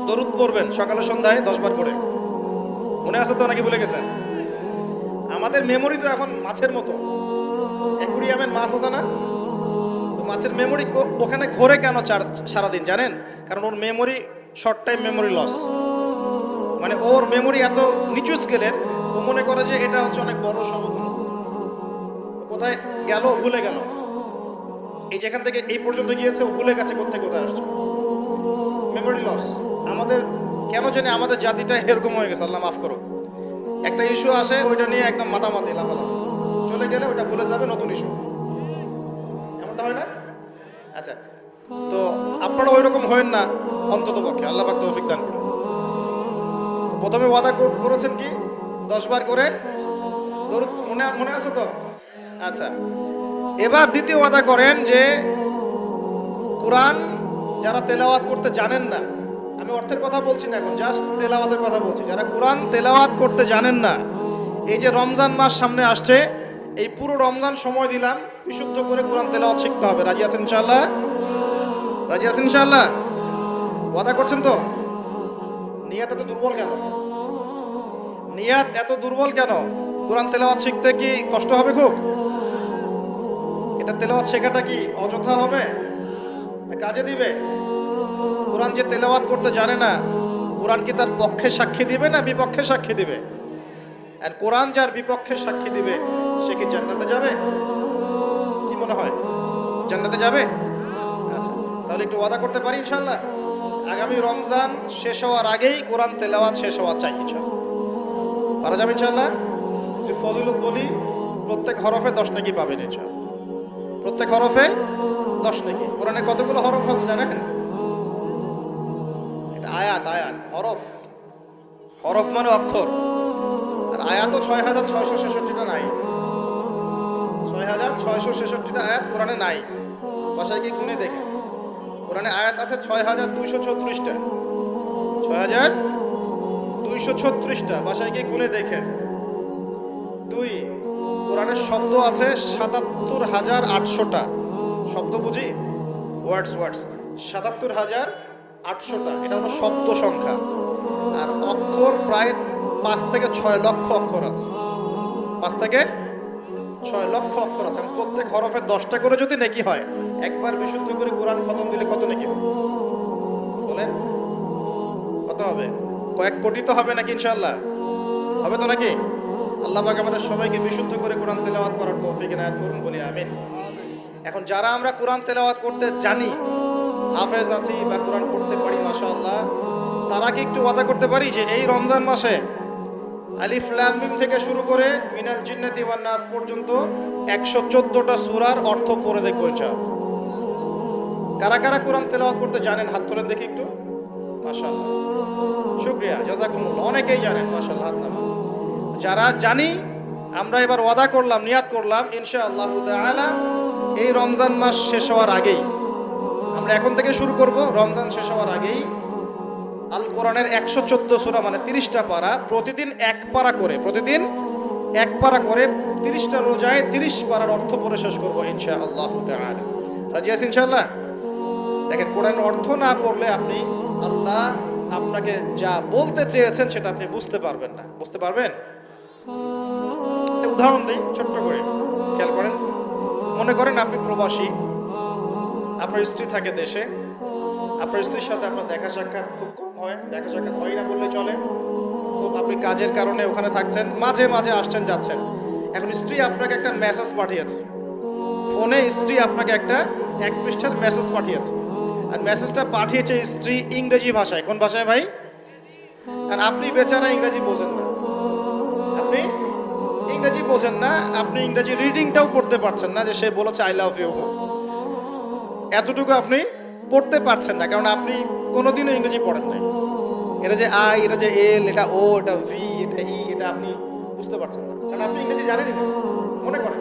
দরুদ পড়বেন সকালে সন্ধ্যায় 10 বার করে, মনে আছে তো নাকি ভুলে গেছেন? আমাদের মেমোরি তো এখন মাছের মতো, অ্যাকুরিয়ামের মাছ আছে না, মাছের মেমোরি ওখানে ঘোরে কেন সারাদিন জানেন? কারণ ওর memory short time memory loss, মানে ওর মেমোরি এত নিচু স্কেলের, ও মনে করে যে এটা হচ্ছে অনেক বড় সমগ্র, কোথায় গেল ভুলে গেল, এই যেখান থেকে এই পর্যন্ত গিয়েছে ও ভুলে গেছে কোথায় কোথায় আসছে, মেমোরি লস। আমাদের কেন জানি আমাদের জাতিটা এরকম হয়ে গেছে, আল্লাহ মাফ করো। একটা ইস্যু আসে ওইটা নিয়ে একদম মাতামাতি লাফালাফি, চলে গেলে ওইটা ভুলে যাবে, নতুন ইস্যু, এমনটা হয় না? আচ্ছা, তো আপনারা ওই রকম হয়েন না অন্তত পক্ষে, আল্লাহ পাক তৌফিক দান করুন। তো প্রথমে ওয়াদা করেছেন কি 10 বার করে দরুদ, মনে আছে তো? আচ্ছা, এবার দ্বিতীয় ওয়াদা করেন যে কোরআন যারা তেলাওয়াত করতে জানেন না, আমি অর্থের কথা বলছি না এখন, জাস্ট তেলাওয়াতের কথা বলছি, যারা কোরআন তেলাওয়াত করতে জানেন না, এই যে রমজান মাস সামনে আসছে, এই পুরো রমজান সময় দিলাম বিশুদ্ধ করে কোরআন তেলাওয়াত শিখতে হবে। রাজি আছেন ইনশাআল্লাহ? রাজি আছেন ইনশাআল্লাহ? ওয়াদা করছেন তো? নিয়াত এত দুর্বল কেন? নিয়াত এত দুর্বল কেন? কোরআন তেলাওয়াত শিখতে কি কষ্ট হবে খুব? এটা তেলাওয়াত শেখাটা কি অযথা হবে, কাজে দিবে? কোরআন যে তেলাওয়াত করতে জানে না, কোরআন কি তার পক্ষে সাক্ষী দিবে না বিপক্ষে সাক্ষী দিবে? আর কোরআন যার বিপক্ষে সাক্ষী দিবে সে কি জান্নাতে যাবে? কি মনে হয়, জান্নাতে যাবে? আচ্ছা, তাহলে একটু ওয়াদা করতে পারি ইনশাআল্লাহ আগামী রমজান শেষ হওয়ার আগেই কোরআন তেলাওয়াত শেষ হওয়া চাই ইনশাআল্লাহ। পারা যাবে ইনশাআল্লাহ? যদি ফজিলত বলি, প্রত্যেক হরফে 10 নেকি পাবেন ইনশাআল্লাহ, প্রত্যেক হরফে 10 নেকি। কোরআনে কতগুলো হরফ আছে জানেন? এটা আয়াত, আয়াত, হরফ, হরফ মানে অক্ষর, আর আয়াত 6666টা নাই, 6666টা আয়াত কোরআনে নাই। বাসায় কি গুনে দেখে, কোরআনে আয়াত আছে 6236টা, 6236টা, বাসায় কি গুনে দেখে। 2, কোরআনের শব্দ আছে 77,800টা, শব্দ বুঝি, ওয়ার্ডস 77,800টা, এটা হলো শব্দ সংখ্যা। আর অক্ষর প্রায় 5 থেকে 6 লক্ষ অক্ষর আছে, 5 থেকে 6 লক্ষ অক্ষর আছে। প্রত্যেক হরফে 10টা করে যদি নেকি হয়, একবার বিশুদ্ধ করে কোরআন খতম দিলে কত নেকি হবে বলেন? কত হবে? কয়েক কোটি তো হবে নাকি ইনশাআল্লাহ? হবে তো নাকি? আল্লাহ পাক আমাদের সবাইকে বিশুদ্ধ করে কোরআন তেলাওয়াত করার তৌফিক এনায়েত করুন, বলি আমিন। এখন যারা আমরা কোরআন তেলাওয়াত করতে জানি, হাফেজ আছি বা কোরআন পড়তে পারি মাশাআল্লাহ, তারা কি একটু ওয়াদা করতে পারি যে এই রমজান মাসে আলিফ লাম মিম থেকে শুরু করে মিনাল জিন্নাতি ওয়ান নাস পর্যন্ত 114টা সূরার অর্থ পড়ে দেখব ইনশাআল্লাহ? কারা কারা কোরআন তেলাওয়াত করতে জানেন হাত তোলেন দেখি একটু। মাশাআল্লাহ, শুকরিয়া, জাযাকুমুল্লাহ, অনেকেই জানেন মাশাআল্লাহ, হাত নামান। যারা জানি, আমরা এবার ওয়াদা করলাম, নিয়াত করলাম ইনশাআল্লাহ তাআলা এই রমজান মাস শেষ হওয়ার আগেই, আমরা এখন থেকে শুরু করব, রমজান শেষ হওয়ার আগেই আল কোরআনের 114 সূরা মানে 30টা পারা, প্রতিদিন 1 পারা করে, প্রতিদিন 1 পারা করে 30টা রোজায় 30 পারার অর্থ পড়ে শেষ করবো ইনশাআল্লাহ তাআলা। রাজি আছেন ইনশাআল্লাহ? দেখেন, কোরআনের অর্থ না পড়লে আপনি আল্লাহ আপনাকে যা বলতে চেয়েছেন সেটা আপনি বুঝতে পারবেন না। বুঝতে পারবেন? উদাহরণ দিই ছোট্ট করে, খেয়াল করেন। মনে করেন আপনি প্রবাসী, আপনার স্ত্রী থাকে দেশে, আপনার স্ত্রীর সাথে আপনার দেখা সাক্ষাৎ খুব কম হয়, দেখা সাক্ষাৎ হয় না বললে চলে। খুব আপনি কাজের কারণে ওখানে থাকছেন, মাঝে মাঝে আসছেন যাচ্ছেন। এখন স্ত্রী আপনাকে একটা মেসেজ পাঠিয়েছে ফোনে, স্ত্রী আপনাকে একটা 1 পৃষ্ঠার মেসেজ পাঠিয়েছে, আর মেসেজটা পাঠিয়েছে স্ত্রী ইংরেজি ভাষায়। কোন ভাষায় ভাই? আর আপনি বেচারা ইংরেজি বোঝেন না, আপনি ইংরেজি বোঝেন না, আপনি ইংরেজি রিডিংটাও করতে পারছেন না যে সে বলেছে আই লাভ ইউ, এতটুকু আপনি পড়তে পারছেন না, কারণ আপনি কোনোদিনও ইংরেজি পড়েন নাই। এটা যে আই, এটা যে এল, এটা ও, এটা ভি, এটা ই, এটা আপনি বুঝতে পারছেন না, কারণ আপনি ইংরেজি জানেনই না, মনে করেন।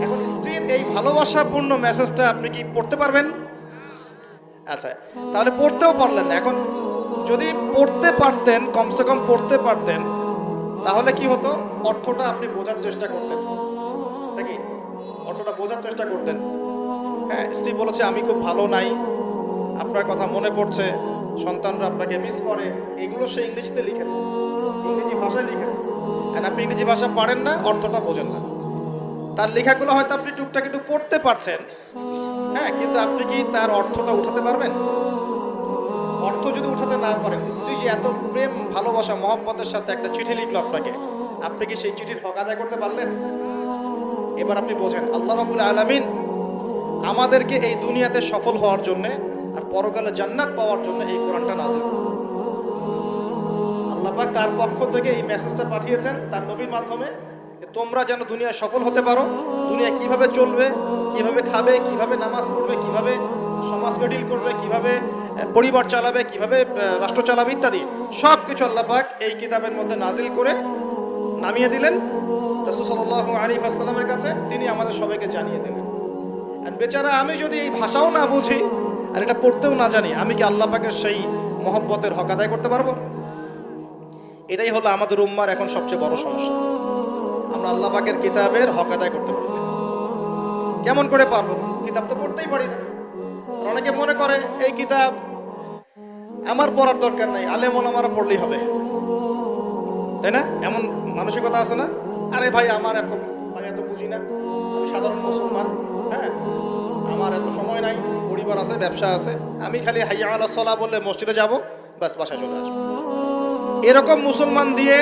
এখন স্ত্রীর এই ভালোবাসাপূর্ণ মেসেজটা আপনি কি পড়তে পারবেন? আচ্ছা, তাহলে পড়তেও পারলেন না। এখন যদি পড়তে পারতেন, কমসে কম পড়তে পারতেন, তাহলে কি হতো? অর্থটা আপনি বোঝার চেষ্টা করতেন, নাকি? অর্থটা বোঝার চেষ্টা করতেন। হ্যাঁ, স্ত্রী বলেছে আমি খুব ভালো নাই, আপনার কথা মনে পড়ছে, সন্তানরা আপনাকে মিস করে, এগুলো সে ইংরেজিতে লিখেছে, ইংরেজি ভাষায় লিখেছে। আর আপনি ইংরেজি ভাষা পারেন না, অর্থটা বোঝেন না। তার লেখাগুলো হয়তো আপনি টুকটাক একটু পড়তে পারছেন, হ্যাঁ, কিন্তু আপনি কি তার অর্থটা উঠাতে পারবেন? অর্থ যদি উঠাতে না পারেন, স্ত্রী যে এত প্রেম ভালোবাসা মহব্বতের সাথে একটা চিঠি লিখলো আপনাকে, আপনি কি সেই চিঠির হক আদায় করতে পারলেন? এবার আপনি বোঝেন, আল্লাহ রাব্বুল আলামিন আমাদেরকে এই দুনিয়াতে সফল হওয়ার জন্য আর পরকালে জান্নাত পাওয়ার জন্য এই কোরআনটা নাযিল করেছেন। আল্লাহ পাক তার পক্ষ থেকে এই মেসেজটা পাঠিয়েছেন তার নবীর মাধ্যমে, তোমরা যেন দুনিয়ায় সফল হতে পারো, দুনিয়া কিভাবে চলবে, কিভাবে খাবে, কিভাবে নামাজ পড়বে, কিভাবে সমাজকে ডিল করবে, কিভাবে পরিবার চালাবে, কিভাবে রাষ্ট্র চালাবে ইত্যাদি সব কিছু আল্লাহ পাক এই কিতাবের মধ্যে নাজিল করে নামিয়ে দিলেন রাসূল সাল্লাল্লাহু আলাইহি ওয়াসাল্লামের কাছে, তিনি আমাদের সবাইকে জানিয়ে দিলেন। আর বেচারা আমি যদি এই ভাষাও না বুঝি আর এটা পড়তেও না জানি, আমি কি আল্লাহ পাকের সেই মহব্বতের হক আদায় করতে পারবো? এটাই হলো আমাদের উম্মার এখন সবচেয়ে বড় সমস্যা। আমরা আল্লাহ পাকের কিতাবের হক আদায় করতে পারি না। কেমন করে পারবো? কিতাব তো পড়তেই পারি না। অনেকে মনে করে এই কিতাব আমার পড়ার দরকার নাই, আলেম ওলামারা পড়লেই হবে, তাই না? এমন মানসিকতা আছে না? আরে ভাই আমি এত বুঝি না, আমি সাধারণ মুসলমান, হ্যাঁ, আমার এত সময় নাই, পরিবার আছে, ব্যবসা আছে, আমি খালি হাইয়া আলা সালাহ বললে মসজিদে যাব, ব্যাস বাসায় চলে আসবো। এরকম মুসলমান দিয়ে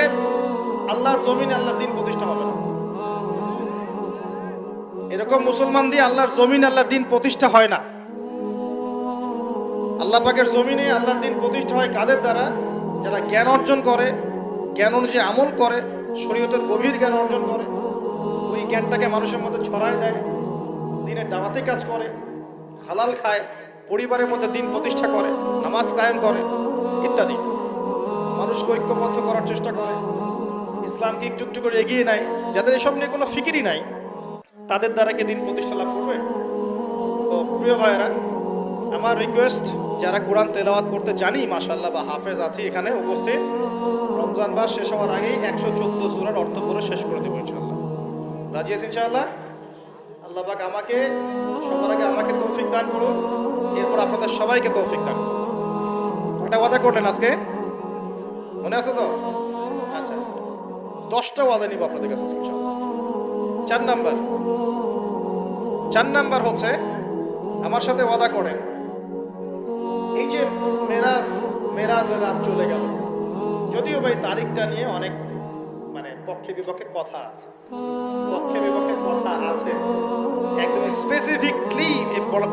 আল্লাহর জমিনে আল্লাহর দ্বীন প্রতিষ্ঠা হবে না। এরকম মুসলমান দিয়ে আল্লাহর জমিনে আল্লাহর দ্বীন প্রতিষ্ঠা হয় না। আল্লাহ পাকের জমিনে আল্লাহর দ্বীন প্রতিষ্ঠা হয় কাদের দ্বারা? যারা জ্ঞান অর্জন করে, জ্ঞান অনুযায়ী আমল করে, শরীয়তের গভীর জ্ঞান অর্জন করে, ওই জ্ঞানটাকে মানুষের মধ্যে ছড়ায় দেয়, দ্বীনের দাওয়াতে কাজ করে, হালাল খায়, পরিবারের মধ্যে দ্বীন প্রতিষ্ঠা করে, নামাজ কায়েম করে ইত্যাদি, মানুষকে ঐক্যবদ্ধ করার চেষ্টা করে, ইসলামকে একটু একটু করে এগিয়ে নেয়। যাদের এসব নিয়ে কোনো ফিকিরই নাই, তাদের দ্বারা কি দ্বীন প্রতিষ্ঠা লাভ করবে? তো প্রিয় ভাইয়েরা, আমার রিকোয়েস্ট, যারা কোরআন তেলাওয়াত করতে জানি মাশাআল্লাহ বা হাফেজ আছি এখানে উপস্থিত, রমজান মাস শেষ হওয়ার আগেই 114 সূরার অর্থ পড়ে শেষ করে দেবো ইনশাআল্লাহ। রাজি আছেন ইনশাআল্লাহ? আল্লাহ পাক আমাকে সবার আগে আমাকে তৌফিক দান করুন, এরপর আপনাদের সবাইকে তৌফিক দান করুন। কয়টা ওয়াদা করলেন আজকে? মনে আছে তো? আচ্ছা, 10টা ওয়াদা নিব আপনাদের কাছে ইনশাআল্লাহ। 4 নাম্বার হচ্ছে, আমার সাথে ওয়াদা করেন, এই যে মেরাজের রাত চলে গেল, যদিও ভাই তারিখটা নিয়ে অনেক পক্ষে বিপক্ষে কথা আছে, একদম স্পেসিফিকলি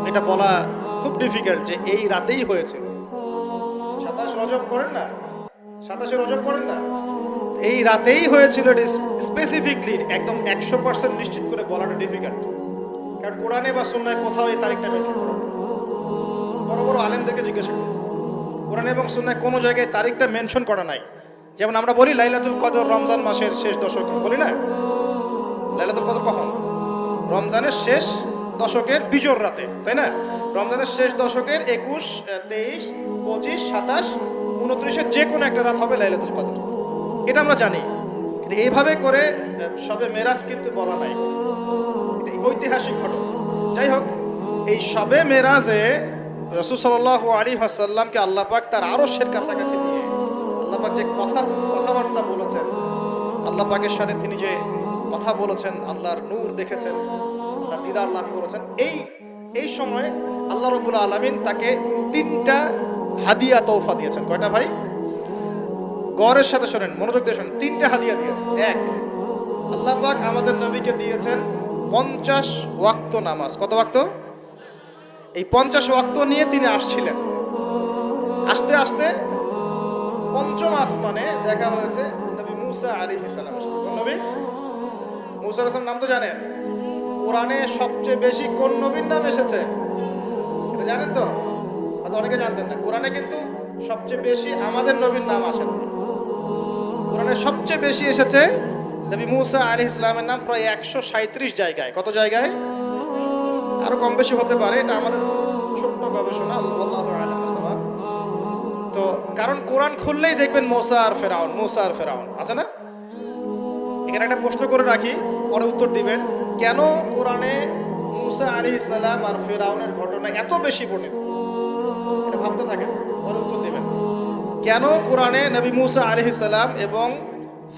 এটা বলা খুব ডিফিকাল্ট যে এই রাতেই হয়েছে। 27 রজব করেন না, 27 রজব করেন না, এই রাতেই হয়েছিল, এটা স্পেসিফিকলি একদম 100% নিশ্চিত করে বলাটা ডিফিকাল্ট, কারণ কোরআনে বা সুন্নায় কোথাও এই তারিখটা মেনশন করা নেই। বড় বড় আলেমদেরকে জিজ্ঞাসা করুন, কোরআন এবং সুন্নায় কোনো জায়গায় তারিখটা মেনশন করা নাই। যেমন আমরা বলি লাইলাতুল কদর রমজান মাসের শেষ দশকে, বলি না? লাইলাতুল কদর কখন? রমজানের শেষ দশকের বিজোর রাতে, তাই না? রমজানের শেষ দশকের 21, 23, 25, 27, 29 যে কোনো একটা রাত হবে লাইলাতুল কদর, এটা আমরা জানি। কিন্তু এইভাবে করে শবে মেরাজ কিন্তু বলা নাই, এটা ঐতিহাসিক ঘটনা। যাই হোক, এই শবে মেরাজে রাসূল সাল্লাল্লাহু আলাইহি ওয়াসাল্লামকে আল্লাহ পাক তার আরশের কাছাকাছি নিয়ে আল্লাহ পাক যে কথাবার্তা বলেছেন, আল্লাহ পাকের সাথে তিনি যে কথা বলেছেন, আল্লাহর নূর দেখেছেন, আল্লাহ দিদার লাভ করেছেন। এই সময় আল্লাহ রাব্বুল আলামিন তাকে 3টা হাদিয়া তৌফা দিয়েছেন। কয়টা ভাই? গৌরের সাথে শোনেন, মনোযোগ দিয়ে শোনেন। 3টা হাদিয়া দিয়েছেন। এক, আল্লাহ পাক আমাদের নবীকে দিয়েছেন 50 ওয়াক্ত নামাজ। কত ওয়াক্ত? এই 50 ওয়াক্ত নিয়ে তিনি আসছিলেন। আস্তে আস্তে পঞ্চম আসমানে দেখা হয়েছে নবী মুসা আলাইহিস সালাম। কোন নবী? মুসা আলাইহিস সালাম নাম তো জানেন। কোরআনে সবচেয়ে বেশি কোন নবীর নাম এসেছে এটা জানেন তো? হয়তো অনেকে জানতেন না। কোরআনে কিন্তু সবচেয়ে বেশি আমাদের নবীর নাম আসে না। কোরআনে সবচেয়ে বেশি এসেছে নবী মুসা আলাইহিস সালামের নাম, প্রায় 137 জায়গায়। কত জায়গায়? আরো কম বেশি হতে পারে, এটা আমাদের ছোট্ট গবেষণা, আল্লাহু আ'লাম বিসওয়াব। তো কারণ কোরআন খুললেই দেখবেন মুসা আর ফেরাউন, মুসা আর ফেরাউন আছে না? এখানে একটা প্রশ্ন করে রাখি, পরে উত্তর দিবেন। কেন কোরআনে মুসা আলাইহিস সালাম আর ফেরাউনের ঘটনা এত বেশি বর্ণিত হয়েছে? এটা ভাবতে থাকেন, পরে উত্তর দিবেন। কেন কোরআনে নবী মুসা আলাইহিস সালাম এবং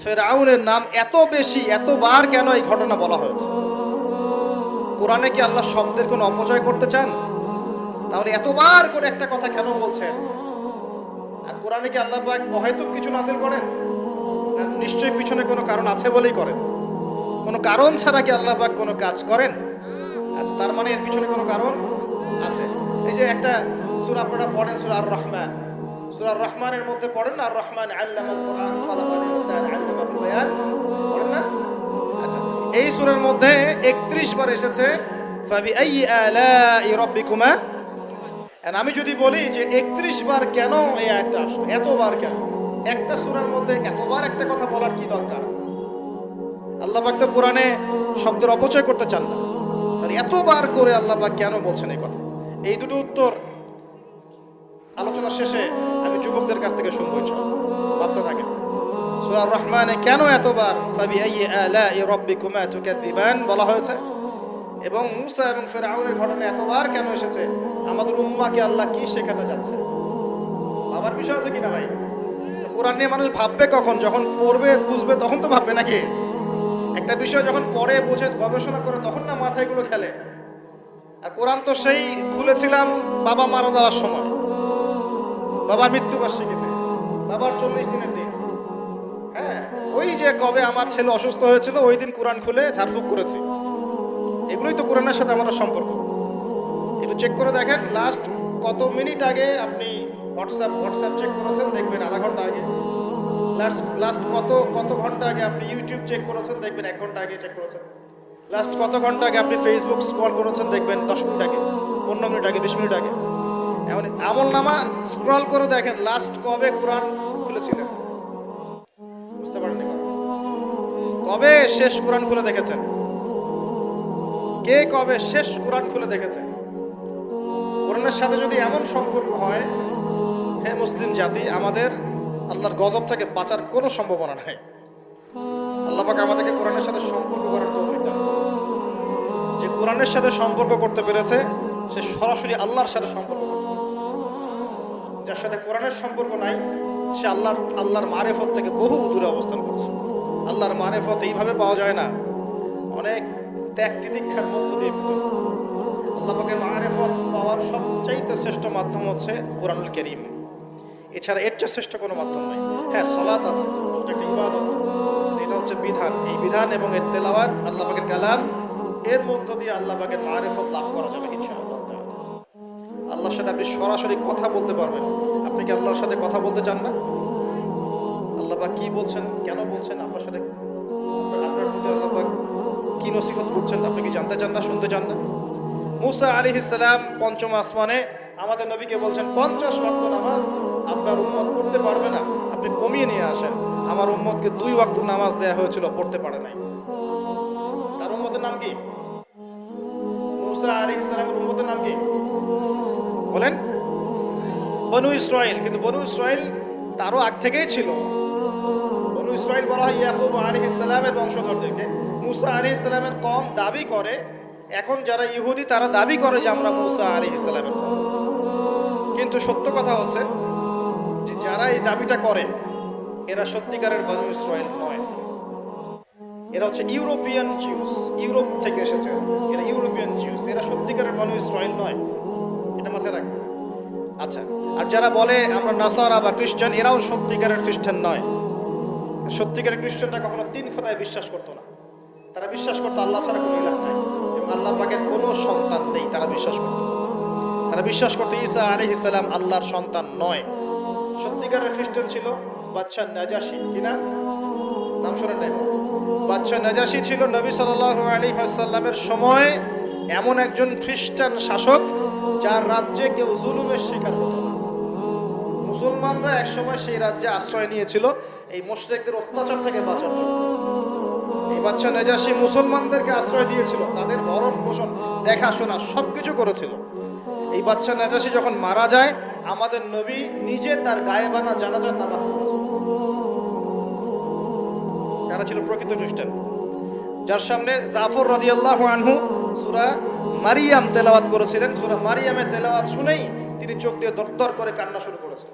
ফেরাউনের নাম এত বেশি, এতবার কেন এই ঘটনা বলা হয়েছে? কোরআনে কি আল্লাহ শব্দের কোনো অপচয় করতে চান? তাহলে এতবার করে একটা কথা কেন বলছেন? আর কোরআনে কি আল্লাহ পাক অহেতুক কিছু নাযিল করেন? নিশ্চয়ই পিছনে কোনো কারণ আছে বলেই করেন। কোনো কারণ ছাড়া কি আল্লাহ পাক কোনো কাজ করেন? আচ্ছা, তার মানে এর পিছনে কোনো কারণ আছে। এই যে একটা সূরা আপনারা পড়েন, সূরা আর রহমান। সূরা আর রহমানের মধ্যে পড়েন না, আর রহমান আল্লামাল কোরআন খালাকাল ইনসান আল্লামাহুল বায়ান, পড়েন না? আচ্ছা, এই সূরার মধ্যে 31 বার এসেছে ফাবিআইয়ি আলাই রাব্বিকুমা। আমি যদি বলি যে 31 বার কেন এই আয়াতটা আসলো, এতবার কেন? একটা সূরার মধ্যে এতবার একটা কথা বলার কি দরকার? আল্লাহ পাক তো কোরআনে শব্দের অপচয় করতে চান না, তাহলে এতবার করে আল্লাহ পাক কেন বলছেন এই কথা? এই দুটো উত্তর আলোচনা শেষে আমি যুবকদের কাছ থেকে শুনবো ইনশাআল্লাহ। ভাবতে থাকেন, সূরা আর রহমানে কেন এতবার ফাবিআইয়ি আলাই রাব্বিকুমা তুকাযযিবান বলা হয়েছে, এবং মুসা এবং ফিরআউনের ঘটনা এতবার কেন এসেছে? আমাদের উম্মাহকে আল্লাহ কি শেখাতে যাচ্ছে? ভাবার বিষয় আছে কিনা ভাই? কোরআন নিয়ে মানুষ ভাববে কখন? যখন পড়বে, বুঝবে, তখন তো ভাববে নাকি? একটা বিষয় যখন পড়ে, বোঝে, গবেষণা করে, তখন না মাথায় গুলো খেলে। আর কোরআন তো সেই খুলেছিলাম বাবা মারা যাওয়ার সময়, বাবার মৃত্যুবার্ষিকীতে, বাবার 40 দিনের দিন। হ্যাঁ, ওই যে কবে আমার ছেলে অসুস্থ হয়েছিল, ওই দিন কোরআন খুলে ঝাড়ফুঁক করেছি। এগুলোই তো কোরআনের সাথে আমাদের সম্পর্ক। একটু চেক করে দেখেন, লাস্ট কত মিনিট আগে আপনি হোয়াটসঅ্যাপ চেক করেছেন, দেখবেন আধা ঘন্টা আগে। লাস্ট কত ঘন্টা আগে আপনি ইউটিউব চেক করেছেন, দেখবেন 1 ঘন্টা আগে চেক করেছেন। লাস্ট কত ঘন্টা আগে আপনি ফেসবুক স্ক্রল করেছেন, দেখবেন 10 মিনিট আগে, 15 মিনিট আগে, 20 মিনিট আগে। এমন আমল নামা স্ক্রল করে দেখেন লাস্ট কবে কোরআন খুলেছিলেন। বুঝতে পারেননি কথা? কবে শেষ কোরআন খুলে দেখেছেন? কে কবে শেষ কোরআন খুলে দেখেছে? কোরআনের সাথে যদি এমন সম্পর্ক হয়, হে মুসলিম জাতি, আমাদের আল্লাহর গজব থেকে বাঁচার কোনো সম্ভাবনা নাই। আল্লাহ পাক আমাদেরকে কোরআনের সাথে সম্পর্ক করার তৌফিক দান করুন। যে কোরআনের সাথে সম্পর্ক করতে পেরেছে, সে সরাসরি আল্লাহর সাথে সম্পর্ক করতে পেরেছে। যার সাথে কোরআনের সম্পর্ক নাই, সে আল্লাহর মারেফত থেকে বহু দূরে অবস্থান করছে। আল্লাহর মারেফত এইভাবে পাওয়া যায় না, অনেক ত্যাগ তিতিক্ষার মধ্য দিয়ে। আল্লাহ পাকের মারেফত পাওয়ার সবচাইতে শ্রেষ্ঠ মাধ্যম হচ্ছে কোরআনুল কারীম। এছাড়া এর চেয়ে শ্রেষ্ঠ কোনো মাধ্যম নেই। হ্যাঁ, সালাত আছে, সেটা একটা ইবাদত, এটা হচ্ছে বিধান। এই বিধান এবং এর তেলাওয়াত, আল্লাহ পাকের কালাম, এর মধ্য দিয়ে আল্লাহ পাকের মারেফত লাভ করা যাবে ইনশাআল্লাহ তাআলা। আল্লাহর সাথে আপনি সরাসরি কথা বলতে পারবেন। আপনি কি আল্লাহর সাথে কথা বলতে চান না? আল্লাহ পাক কি বলছেন, কেন বলছেন, আপনার সাথে, আপনার প্রতি আল্লাহ পাক কি নসিহত করছেন, আপনি কি জানতে চান না, শুনতে চান না? মুসা আলাইহিস সালাম পঞ্চম আসমানে আমাদের নবীকে বলছেন 50 ওয়াক্ত নামাজ আপনার উম্মত পড়তে পারবে না, আপনি কমিয়ে নিয়ে আসেন। আমার উম্মতকে 2 ওয়াক্ত নামাজ দেয়া হয়েছিল, পড়তে পারে নাই। তার উম্মতের নাম কি? মুসা আলাইহিস সালামের উম্মতের নাম কি বলেন? বনু ইসরাইল। কিন্তু বনু ইসরাইল তারও আগ থেকেই ছিল। বনু ইসরাইল বলা হয় ইয়াকুব আলাইহিস সালামের বংশধরদেরকে। মুসা আলাইহিস সালামের কওম দাবি করে, এখন যারা ইহুদি তারা দাবি করে যে আমরা মুসা আলাইহিস সালামের কওম। কিন্তু সত্য কথা হচ্ছে যে যারা এই দাবিটা করে এরা সত্যিকারের বনু ইসরাইল নয়। এরা হচ্ছে ইউরোপিয়ান জিউস, ইউরোপ থেকে এসেছে, এরা ইউরোপিয়ান জিউস, এরা সত্যিকারের বনু ইসরাইল নয়, এটা মাথায় রাখবে। আচ্ছা, আর যারা বলে আমরা নাসারা বা খ্রিস্টান, এরাও সত্যিকারের খ্রিস্টান নয়। সত্যিকারের খ্রিস্টানরা কখনো 3 খোদায় বিশ্বাস করতো না। তারা বিশ্বাস করতো আল্লাহ ছাড়া কোনো ইলাহ নাই এবং আল্লাহ পাকের কোনো সন্তান নেই, তারা বিশ্বাস করতো। তারা বিশ্বাস করতো ঈসা আলাইহিস সালাম আল্লাহর সন্তান নয়। সত্যিকারের খ্রিস্টান ছিল বাদশা নাজাশী, কি না নাম শোনেন নাই? বাদশা নাজাশী ছিল নবী সাল্লাল্লাহু আলাইহি ওয়াসাল্লামের সময় এমন একজন খ্রিস্টান শাসক যার রাজ্যে কেউ জুলুমের শিকার হতো না। মুসলমানরা একসময় সেই রাজ্যে আশ্রয় নিয়েছিল এই মুশরিকদের অত্যাচার থেকে বাঁচার জন্য। এই বাদশা নাজাশী মুসলমানদেরকে আশ্রয় দিয়েছিল, তাদের ভরণ পোষণ দেখাশোনা সবকিছু করেছিল। এই বাদশা নাজাশী যখন মারা যায়, আমাদের নবী নিজে তার গায়েবানা জানাজার নামাজ পড়েছেন। যারা ছিল প্রকৃত খ্রিস্টান, যার সামনে জাফর রাদিয়াল্লাহু আনহু সূরা মারিয়াম তেলাওয়াত করেছিলেন, সূরা মারিয়ামের তেলাওয়াত শুনেই তিনি চোখ দিয়ে দরদর করে কান্না শুরু করেছেন।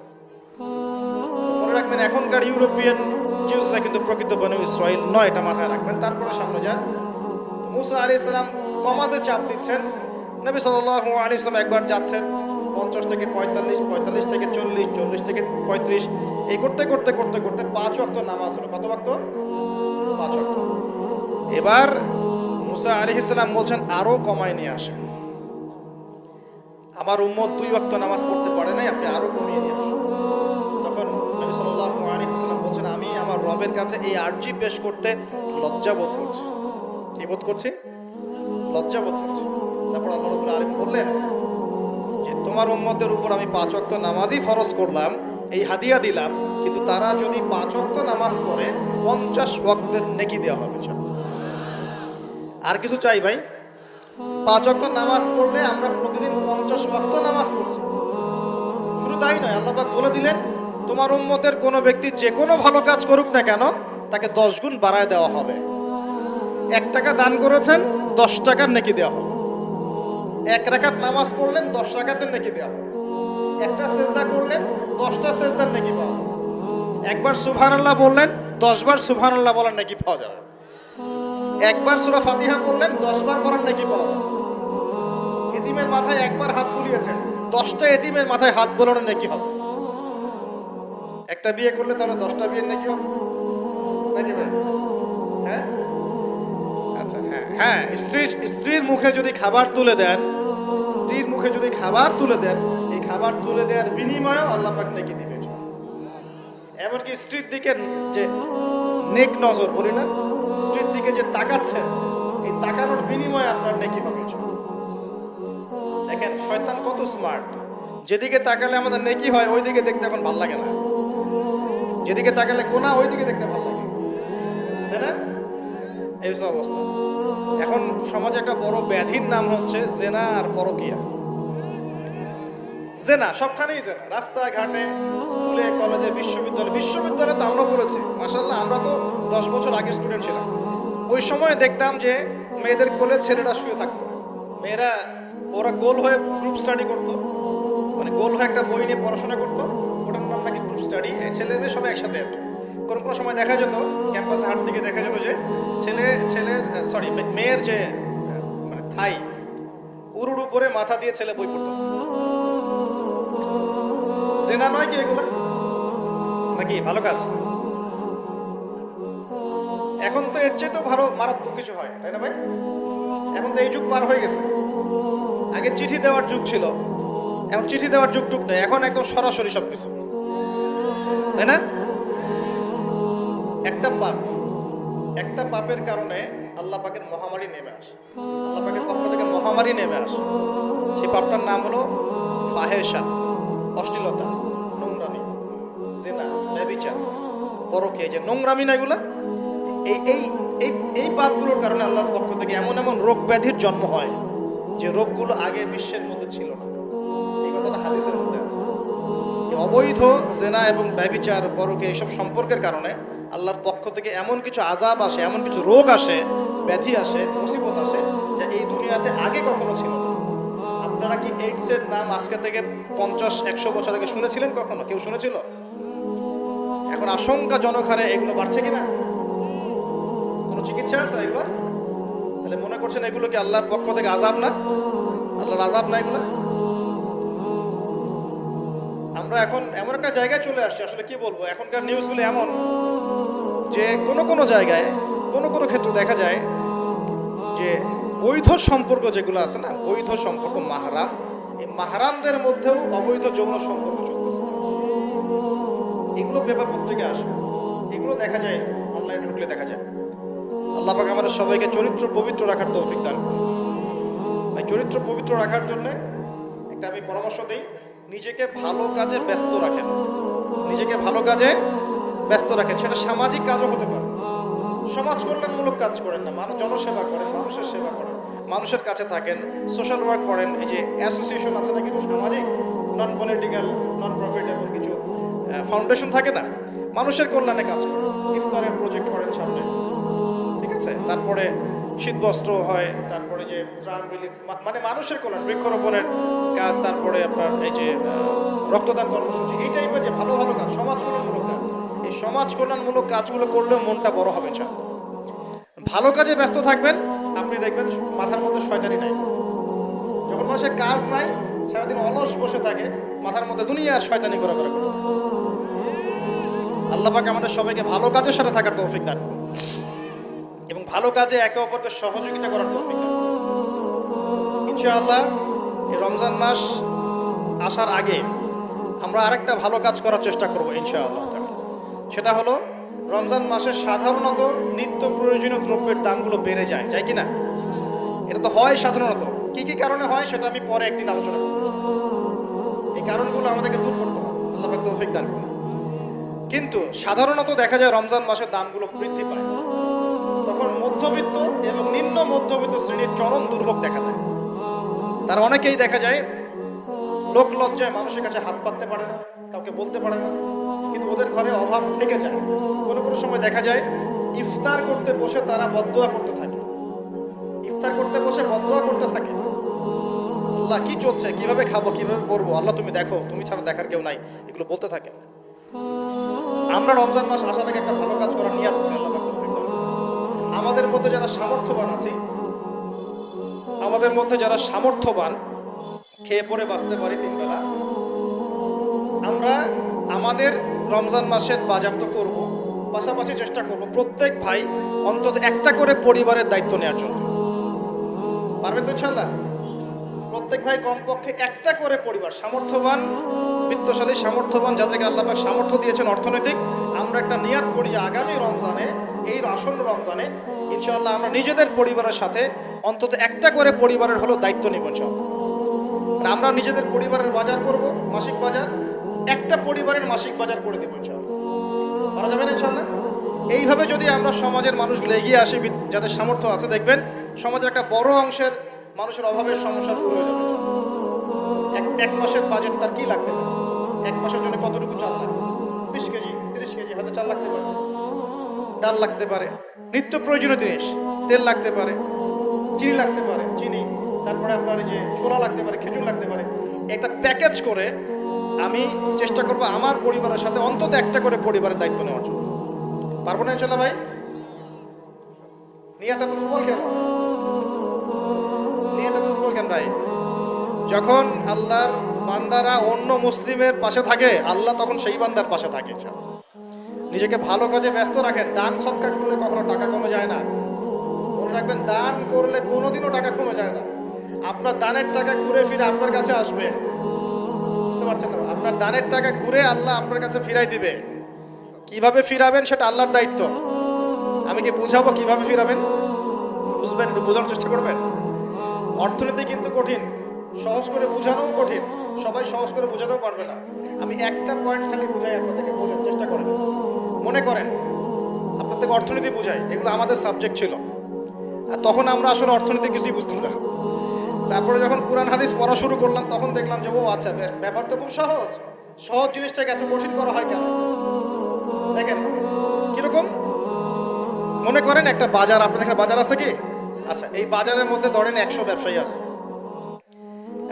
মনে রাখবেন, এখনকার ইউরোপিয়ান জিউসরা কিন্তু প্রকৃত বনু ইসরাইল নয়, এটা মাথায় রাখবেন। তারপরে সামনে যান। মুসা আলাইহিস সালাম কমাতে চাপ দিচ্ছেন, নবী সাল্লাল্লাহু আলাইহি ওয়াসাল্লাম একবার যাচ্ছেন 50 থেকে 45, 45 থেকে 40, 40 থেকে 35, এই করতে করতে করতে করতে 5 ওয়াক্ত নামাজ হলো। কত ওয়াক্ত? 5 ওয়াক্ত। এবার মুসা আলাইহিস সালাম বলছেন আরো কমায় নিয়ে আসেন, আমার উম্মত 2 ওয়াক্ত নামাজ পড়তে পারে নাই, আপনি আরো কমিয়ে নিয়ে আসেন। তখন নবী সাল্লাল্লাহু আলাইহি ওয়াসাল্লাম বলছেন আমি আমার রবের কাছে এই আরজি পেশ করতে লজ্জা বোধ করছি। কি বোধ করছি? লজ্জা বোধ করছি। তারপর আল্লাহ রাব্বুল আলামিন বললেন যে তোমার উম্মতের উপর আমি 5 ওয়াক্ত নামাজই ফরজ করলাম, এই হাদিয়া দিলাম, কিন্তু তারা যদি 5 ওয়াক্ত নামাজ পড়ে 50 ওয়াক্তের নেকি দেওয়া হবে। আর কিছু চাই ভাই? 5 ওয়াক্ত নামাজ পড়লে আমরা প্রতিদিন 50 ওয়াক্ত নামাজ পড়ছি। শুধু তাই নয়, আল্লাহ পাক বলে দিলেন তোমার উম্মতের কোনো ব্যক্তি যে কোনো ভালো কাজ করুক না কেন তাকে 10 গুণ বাড়ায় দেওয়া হবে। 1 টাকা দান করেছেন 10 টাকার নেকি দেওয়া হবে। 1 রাকাত নামাজ পড়লেন 10 রাকাতের নেকি দেওয়া হবে। একটা সেজদা করলেন 10টা সেজদার নেকি পাওয়া যাবে। একবার সুবহানাল্লাহ বললেন 10 বার সুবহানাল্লাহ বলার নেকি পাওয়া যাবে। একবার সূরা ফাতিহা পড়লেন 10 বার পড়ার নেকি পাওয়া যাবে। এতিমের মাথায় একবার হাত বুলিয়েছেন 10টা এতিমের মাথায় হাত বোলানোর নেকি হবে। একটা বিয়ে করলে তাহলে 10টা বিয়ের নেকি হবে নাকি ভাই? হ্যাঁ, আচ্ছা, হ্যাঁ, স্ত্রীর মুখে যদি খাবার তুলে দেন, স্ত্রীর মুখে যদি খাবার তুলে দেন, এই খাবার তুলে দেওয়ার বিনিময়ে আল্লাহ পাক নেকি দিবেন। এমনকি স্ত্রীর দিকে যে নেক নজর বলি না, স্ত্রীর দিকে যে তাকাচ্ছেন, এই তাকানোর বিনিময়ে আপনার নেকি হবে। দেখেন শয়তান কত স্মার্ট, যেদিকে তাকালে আমাদের নেকি হয় ওই দিকে দেখতে এখন ভালো লাগে না, যেদিকে তাকালে গুনাহ ওই দিকে দেখতে ভালো লাগে, তাই না? এই অবস্থা। এখন সমাজে একটা বড় ব্যাধির নাম হচ্ছে জেনা আর পরকিয়া। জেনা সবখানেই জেনা, রাস্তাঘাটে, স্কুলে, কলেজে, বিশ্ববিদ্যালয়ে তো আমরা পড়েছি মাশাআল্লাহ। আমরা তো 10 বছর আগের স্টুডেন্ট ছিলাম। ওই সময় দেখতাম যে মেয়েদের কোলে ছেলেরা শুয়ে থাকতো, মেয়েরা ওরা গোল হয়ে গ্রুপ স্টাডি করতো, মানে গোল হয়ে একটা বই নিয়ে পড়াশোনা করতো, ওটার নাম নাকি গ্রুপ স্টাডি। ছেলে মেয়ে সবাই একসাথে আর কি। কোনো সময় দেখা যেত ক্যাম্পাসে হাট থেকে দেখা যেত যে মেয়ের যে মানে থাই উরুর উপরে মাথা দিয়ে ছেলে বই পড়তেছে। জেনা নয় কি এগুলা? নাকি ভালো কাজ? এখন তো এর চেয়ে তো ভালো মারাত্মক কিছু হয়, তাই না ভাই? এখন তো এই যুগ পার হয়ে গেছে। আগে চিঠি দেওয়ার যুগ ছিল, এখন চিঠি দেওয়ার যুগ নেই, এখন একদম সরাসরি সবকিছু, তাই না? একটা পাপের কারণে আল্লাহ পাকের মহামারী নেমে আসে, আল্লাহ পাকের পক্ষ থেকে মহামারী নেমে আসে। সেই পাপটার নাম হলো ফাহেশা, অশ্লীলতা, নোংরামি, জিনা, ব্যভিচার, পরকীয়া। যে নোংরামি না এগুলা, এই পাপগুলোর কারণে আল্লাহর পক্ষ থেকে এমন রোগ ব্যাধির জন্ম হয় যে রোগগুলো আগে বিশ্বের মধ্যে ছিল না। এই কথাটা হাদিসের মধ্যে আছে। অবৈধ জেনা এবং ব্যভিচার, পরকীয়া এইসব সম্পর্কের কারণে আল্লাহর পক্ষ থেকে এমন কিছু আযাব আসে, এমন কিছু রোগ আসে, ব্যাধি আসে, মুসিবত আসে যা এই দুনিয়াতে আগে কখনো ছিল না। আপনারা কি এইডসের নাম আজকে থেকে 50-100 বছর আগে শুনেছিলেন কখনো? কেউ শুনেছিল? এখন আশঙ্কাজনক হারে এগুলো বাড়ছে কিনা? কোনো চিকিৎসা ইচ্ছা আছে এগুলো? তাহলে মনে করছেন এগুলো কি আল্লাহর পক্ষ থেকে আযাব না? আল্লাহর আযাব না এগুলো? আমরা এখন এমন একটা জায়গায় চলে আসছি, আসলে কি বলবো, এখনকার নিউজগুলো এমন যে কোনো জায়গায় কোনো ক্ষেত্রে দেখা যায় যে বৈধ সম্পর্ক যেগুলো আছে না, বৈধ সম্পর্ক মাহরাম, এই মাহরামদের মধ্যেও অবৈধ যৌন সম্পর্ক চলতেছে। এগুলো পেপার পত্রিকায় আসে, এগুলো দেখা যায়, অনলাইনে ঢুকলে দেখা যায়। আল্লাহ পাক আমাদের সবাইকে চরিত্র পবিত্র রাখার তৌফিক দান করুন। ভাই, চরিত্র পবিত্র রাখার জন্য একটা আমি পরামর্শ দিই, নিজেকে ভালো কাজে ব্যস্ত রাখেন। নিজেকে ভালো কাজে ব্যস্ত রাখেন, সেটা সামাজিক কাজও হতে পারে। সমাজ কল্যাণমূলক কাজ করেন না, মানুষ জনসেবা করেন, মানুষের সেবা করেন, মানুষের কাছে থাকেন, সোশ্যাল ওয়ার্ক করেন। এই যে অ্যাসোসিয়েশন আছে না কিছু সামাজিক, নন পলিটিক্যাল, নন প্রফিটেবল কিছু ফাউন্ডেশন থাকে না, মানুষের কল্যাণে কাজ করেন, ইফতারের প্রজেক্ট করেন সামনে, ঠিক আছে? তারপরে শীতবস্ত্র হয়, তারপরে যে ত্রাণ রিলিফ, মানে মানুষের কল্যাণ, বৃক্ষরোপণের কাজ, তারপরে আপনার এই যে রক্তদান কর্মসূচি, এই টাইপের যে ভালো ভালো কাজ, সমাজ কল্যাণমূলক কাজ, এই সমাজ কল্যাণমূলক কাজগুলো করলে মনটা বড় হবে ইনশাআল্লাহ। ভালো কাজে ব্যস্ত থাকবেন, আপনি দেখবেন মাথার মধ্যে শয়তানি নাই। যখন মানুষের কাজ নাই, সারাদিন অলস বসে থাকে, মাথার মধ্যে দুনিয়ার শয়তানি করা করে। আল্লাহ পাক আমাদের সবাইকে ভালো কাজের সাথে থাকার তৌফিক দান করুন এবং ভালো কাজে একে অপরকে সহযোগিতা করার তৌফিক দান করুন। ইনশাআল্লাহ এই রমজান মাস আসার আগে আমরা আরেকটা ভালো কাজ করার চেষ্টা করব ইনশাআল্লাহ। সেটা হলো, রমজান মাসে সাধারণত নিত্য প্রয়োজনীয় দ্রব্যের দামগুলো বেড়ে যায়, তাই কি না? এটা তো হয় সাধারণত। কি কি কারণে হয় সেটা আমি পরে একদিন আলোচনা করব। এই কারণগুলো আমাদেরকে দূর করতে হবে, আল্লাহ পাক তৌফিক দান করুন। কিন্তু সাধারণত দেখা যায় রমজান মাসে দামগুলো বৃদ্ধি পায়, তখন মধ্যবিত্ত এবং নিম্ন মধ্যবিত্ত শ্রেণীর চরম দুর্ভোগ দেখা দেয়। তারা অনেকেই দেখা যায় লোক লজ্জায় মানুষের কাছে হাত পাততে পারে না, কাউকে বলতে পারে না, কিন্তু ওদের ঘরে অভাব থেকে যায়। কোনো সময় দেখা যায় ইফতার করতে বসে তারা বদদোয়া করতে থাকে, ইফতার করতে বসে বদদোয়া করতে থাকে, আল্লাহ কি চলছে, কিভাবে খাবো, কিভাবে পড়বো, আল্লাহ তুমি দেখো, তুমি ছাড়া দেখার কেউ নাই, এগুলো বলতে থাকে। আমরা রমজান মাস আসার আগে একটা ভালো কাজ করার নিয়াত করি, আল্লাহ পাক তৌফিক দান করুন। আমাদের মধ্যে যারা সামর্থ্যবান আছি, আমাদের মধ্যে যারা সামর্থ্যবান, খেয়ে পরে বাঁচতে পারি তিন বেলা, আমরা আমাদের রমজান মাসের বাজার তো করবো, পাশাপাশি চেষ্টা করব প্রত্যেক ভাই অন্তত একটা করে পরিবারের দায়িত্ব নেওয়ার জন্য। পারবেন তো ইনশাআল্লাহ? প্রত্যেক ভাই কমপক্ষে একটা করে পরিবার, সামর্থ্যবান, বিত্তশালী, সামর্থ্যবান, যাদেরকে আল্লাহ পাক সামর্থ্য দিয়েছেন অর্থনৈতিক, আমরা একটা নিয়াত করি যে আগামী রমজানে, এই আসন্ন রমজানে ইনশাআল্লাহ আমরা নিজেদের পরিবারের সাথে অন্তত একটা করে পরিবারের হলো দায়িত্ব নেব ইনশাআল্লাহ। আমরা নিজেদের পরিবারের বাজার করব, মাসিক বাজার, একটা পরিবারের মাসিক বাজার করে দেবো ইনশাআল্লাহ। পারা যাবে না ইনশাআল্লাহ? এইভাবে যদি আমরা সমাজের মানুষগুলো এগিয়ে আসি, যাদের সামর্থ্য আছে, দেখবেন সমাজের একটা বড় অংশের মানুষের অভাবের সমস্যা দূর হয়ে যাবে। এক মাসের বাজেট তার কি লাগতে পারে, এক মাসের জন্য কতটুকু চাল লাগবে, 20 কেজি 30 কেজি হয়তো চাল লাগতে পারে, ডাল লাগতে পারে, নিত্য প্রয়োজনীয় জিনিস, তেল লাগতে পারে, চিনি লাগতে পারে, চিনি, তারপরে আপনার এই যে ছোলা লাগতে পারে, খেজুর লাগতে পারে। একটা প্যাকেজ করে আমি চেষ্টা করব আমার পরিবারের সাথে অন্তত একটা করে পরিবারের দায়িত্ব নেওয়ার জন্য। পারবো না ইনশাআল্লাহ ভাই? নিয়ত এত দুর্বল কেন? নিয়ত এত দুর্বল কেন ভাই? যখন আল্লাহর বান্দারা অন্য মুসলিমের পাশে থাকে, আল্লাহ তখন সেই বান্দার পাশে থাকে ইনশাআল্লাহ। নিজেকে ভালো কাজে ব্যস্ত রাখেন। দান সৎকার করলে কখনো টাকা কমে যায় না, মনে রাখবেন। দান করলে কোনোদিনও টাকা কমে যায় না। আপনার দানের টাকা ঘুরে ফিরে আপনার কাছে আসবে, বুঝতে পারছেন না? আপনার দানের টাকা ঘুরে আল্লাহ আপনার কাছে ফিরাই দিবে। কিভাবে ফিরাবেন সেটা আল্লাহর দায়িত্ব। আমি কি বুঝাবো কিভাবে ফিরাবেন? বুঝবেন, একটু বোঝানোর চেষ্টা করবেন। অর্থনীতি কিন্তু কঠিন, সহজ করে বোঝানোও কঠিন, সবাই সহজ করে বোঝাতেও পারবে না। আমি একটা পয়েন্ট খালি বুঝাই, আপনাদেরকে বোঝার চেষ্টা করেন। মনে করেন আপনাদেরকে অর্থনীতি বুঝাই, এগুলো আমাদের সাবজেক্ট ছিল, আর তখন আমরা আসলে অর্থনীতি কিছুই বুঝতাম না। তারপরে যখন কোরআন হাদিস পড়া শুরু করলাম, তখন দেখলাম যে ও আচ্ছা, ব্যাপার তো খুব সহজ। সহজ জিনিসটাকে এত কঠিন করা হয় কেন? দেখেন কিরকম। মনে করেন একটা বাজার, আপনাদের এখানে বাজার আছে কি? আচ্ছা, এই বাজারের মধ্যে ধরেন 100 ব্যবসায়ী আছে,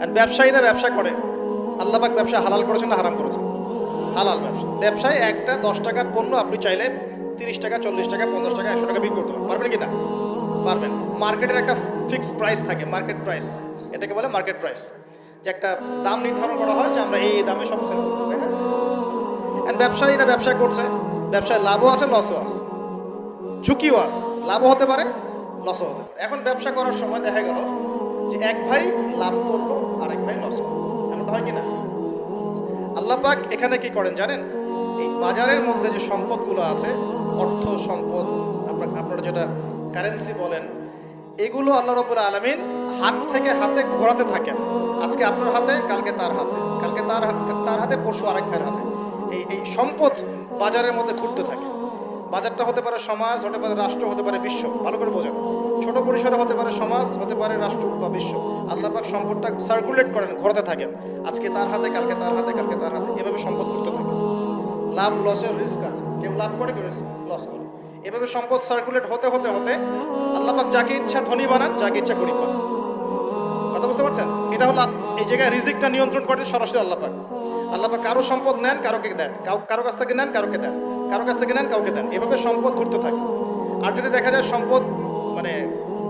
আর ব্যবসায়ীরা ব্যবসা করে। আল্লাহ পাক ব্যবসা হালাল করেছেন না হারাম করেছেন? হালাল ব্যবসা। ব্যবসায় একটা 10 টাকার পণ্য আপনি চাইলে 30 টাকা, 40 টাকা, 50 টাকা, 100 টাকা বিক্রি করতে পারবেন কি না? পারবেন। মার্কেটের একটা ফিক্সড প্রাইস থাকে, মার্কেট প্রাইস, এটাকে বলে মার্কেট প্রাইস, যে একটা দাম নির্ধারণ করা হয় যে আমরা এই দামে সব সেল করবো, তাই না? ব্যবসায়ীরা ব্যবসা করছে, ব্যবসায় লাভও আছে, লসও আছে, ঝুঁকিও আছে, লাভও হতে পারে, লসও হতে পারে। এখন ব্যবসা করার সময় দেখা গেল যে এক ভাই লাভ করলো, আরেক ভাই লস করলো, এমনটা হয় কি না? আল্লাহ পাক এখানে কি করেন জানেন? এই বাজারের মধ্যে যে সম্পদগুলো আছে, অর্থ সম্পদ, আপনারা যেটা কারেন্সি বলেন, এগুলো আল্লাহ রাব্বুল আলামিন হাত থেকে হাতে ঘোরাতে থাকেন। আজকে আপনার হাতে, কালকে তার হাতে, কালকে তার হাতে, পরশু আরেক ভাইয়ের হাতে। এই সম্পদ বাজারের মধ্যে ঘুরতে থাকে। বাজারটা হতে পারে সমাজ, হতে পারে রাষ্ট্র, হতে পারে বিশ্ব। ভালো করে বোঝেন, ছোট পরিসরে হতে পারে সমাজ, হতে পারে রাষ্ট্র বা বিশ্ব। আল্লাহ পাক সম্পদটা সার্কুলেট করেন, ঘোরাতে থাকেন। আজকে তার হাতে, কালকে তার হাতে, কালকে তার হাতে, এভাবে সম্পদ ঘুরতে থাকে। লাভ লসের রিস্ক আছে, কেউ লাভ করে, কেউ লস করে। এভাবে সম্পদ সার্কুলেট হতে হতে হতে আল্লাহ পাক যাকে ইচ্ছা ধনী বানান, যাকে ইচ্ছা গরিব বানান। কথা বুঝতে পারছেন? এটা হলো এই জায়গায় রিজিকটা নিয়ন্ত্রণ করেন সরাসরি আল্লাহ পাক। আল্লাহ পাক কারো সম্পদ নেন, কারোকে দেন, কারো কাছ থেকে নেন, কারোকে দেন, কারো কাছ থেকে নেন, কাউকে দেন। এভাবে সম্পদ ঘুরতে থাকে। আর যদি দেখা যায় সম্পদ মানে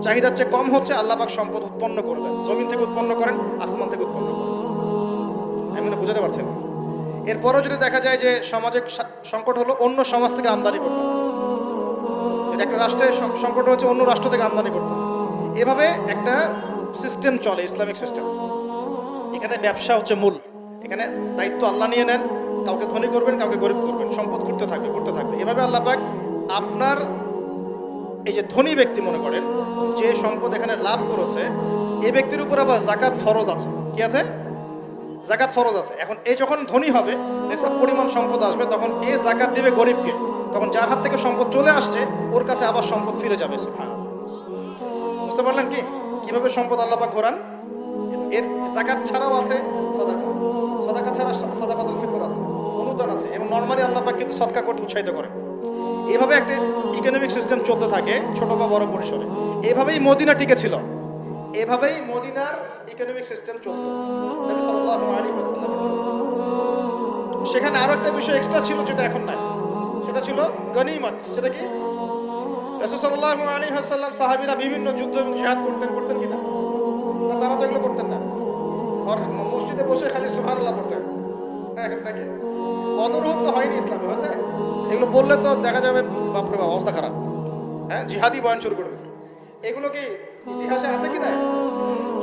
চাহিদার চেয়ে কম হচ্ছে, আল্লাহ পাক সম্পদ উৎপন্ন করে দেন। জমিন থেকে উৎপন্ন করেন, আসমান থেকে উৎপন্ন করেন। আমি বুঝাতে পারছেন? এরপরও যদি দেখা যায় যে সমাজে সংকট হলো, অন্য সমাজ থেকে আমদানি করতে হবে। যদি একটা রাষ্ট্রের সংকট হচ্ছে, অন্য রাষ্ট্র থেকে আমদানি করতে হবে। এভাবে একটা সিস্টেম চলে, ইসলামিক সিস্টেম। এখানে ব্যবসা হচ্ছে মূল। এখানে দায়িত্ব আল্লাহ নিয়ে নেন, কাউকে ধনী করবেন, কাউকে গরিব করবেন, সম্পদ ঘুরতে থাকবে, ঘুরতে থাকবে। এভাবে আল্লাহ পাক আপনার এই যে ধনী ব্যক্তি মনে করেন, যে সম্পদ এখানে লাভ করেছে, এই ব্যক্তির উপর আবার জাকাত ফরজ আছে। কি আছে? জাকাত ফরজ আছে। এখন এই যখন ধনী হবে, নিসাব পরিমাণ সম্পদ আসবে, তখন এ জাকাত দিবে গরিবকে। তখন যার হাত থেকে সম্পদ চলে আসছে, ওর কাছে আবার সম্পদ ফিরে যাবে। সুবহানাল্লাহ। বুঝতে পারলেন কি কিভাবে সম্পদ আল্লাহ পাক ঘোরান? এর জাকাত ছাড়াও আছে সাদাকা। সাদাকা ছাড়া সাদাকাতুল ফিতর আছে, অনুদান আছে, এবং নরমালি আল্লাহ পাক কিন্তু সদকা করতে উৎসাহিত করে। এইভাবে একটা ইকোনমিক সিস্টেম চলতে থাকে, ছোট বা বড় পরিসরে। এইভাবেই মদিনা টিকে ছিল, এভাবেই মদিনার ইকোনমিক সিস্টেম চলতো নবী সাল্লাল্লাহু আলাইহি ওয়াসাল্লামের যুগে। সেখানে আরো একটা বিষয় এক্সট্রা ছিল, যেটা এখন নাই, সেটা ছিল গনিমত। সেটা কি? রাসূল সাল্লাল্লাহু আলাইহি ওয়াসাল্লাম সাহাবীরা বিভিন্ন যুদ্ধ এবং জিহাদ করতেন কিনা? না, তারা তো এগুলো করতেন না। মসজিদে বসে খালি সুবহানাল্লাহ পড়তেন, নাকি? অদরহুত তো হয়নি ইসলামে, হয়েছে? এগুলো বললে তো দেখা যাবে বাপরে বাপ অবস্থা খারাপ। হ্যাঁ, জিহাদি বয়ান শুরু করে দিয়েছে। এগুলো কি ইতিহাসে আছে কি না?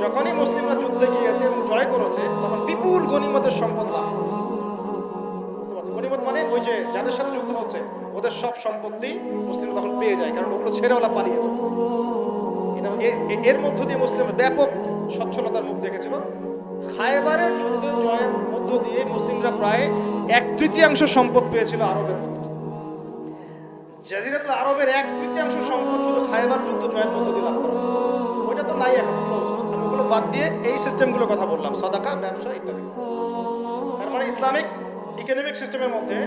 যখনই মুসলিমরা যুদ্ধে গিয়েছে এবং জয় করেছে, তখন বিপুল গনিমতের সম্পদ লাভ করেছে। বুঝতে পারছি? গনিমত মানে ওই যে যাদের সাথে যুদ্ধ হচ্ছে, ওদের সব সম্পত্তি মুসলিমরা তখন পেয়ে যায়, কারণ ওগুলো ছেড়ে ওরা পালিয়ে যায়। এর মধ্য দিয়ে মুসলিমরা ব্যাপক সচ্ছলতার মুখ দেখেছিল। খায়বারের যুদ্ধ জয়ের মধ্য দিয়ে মুসলিমরা প্রায় 1/3 সম্পদ পেয়েছিল আরবের মধ্যে। জাজিরাতুল আরবের 1/3 সম্পদ শুধু খায়বার যুদ্ধ জয়ের মধ্য দিয়ে লাভ করা হয়েছে। ওইটা তো নাই, এখন ক্লোজড। আমি ওগুলো বাদ দিয়ে এই সিস্টেমগুলোর কথা বললাম, সাদাকা, ব্যবসা ইত্যাদি। তার মানে ইসলামিক ইকোনমিক সিস্টেমের মধ্যে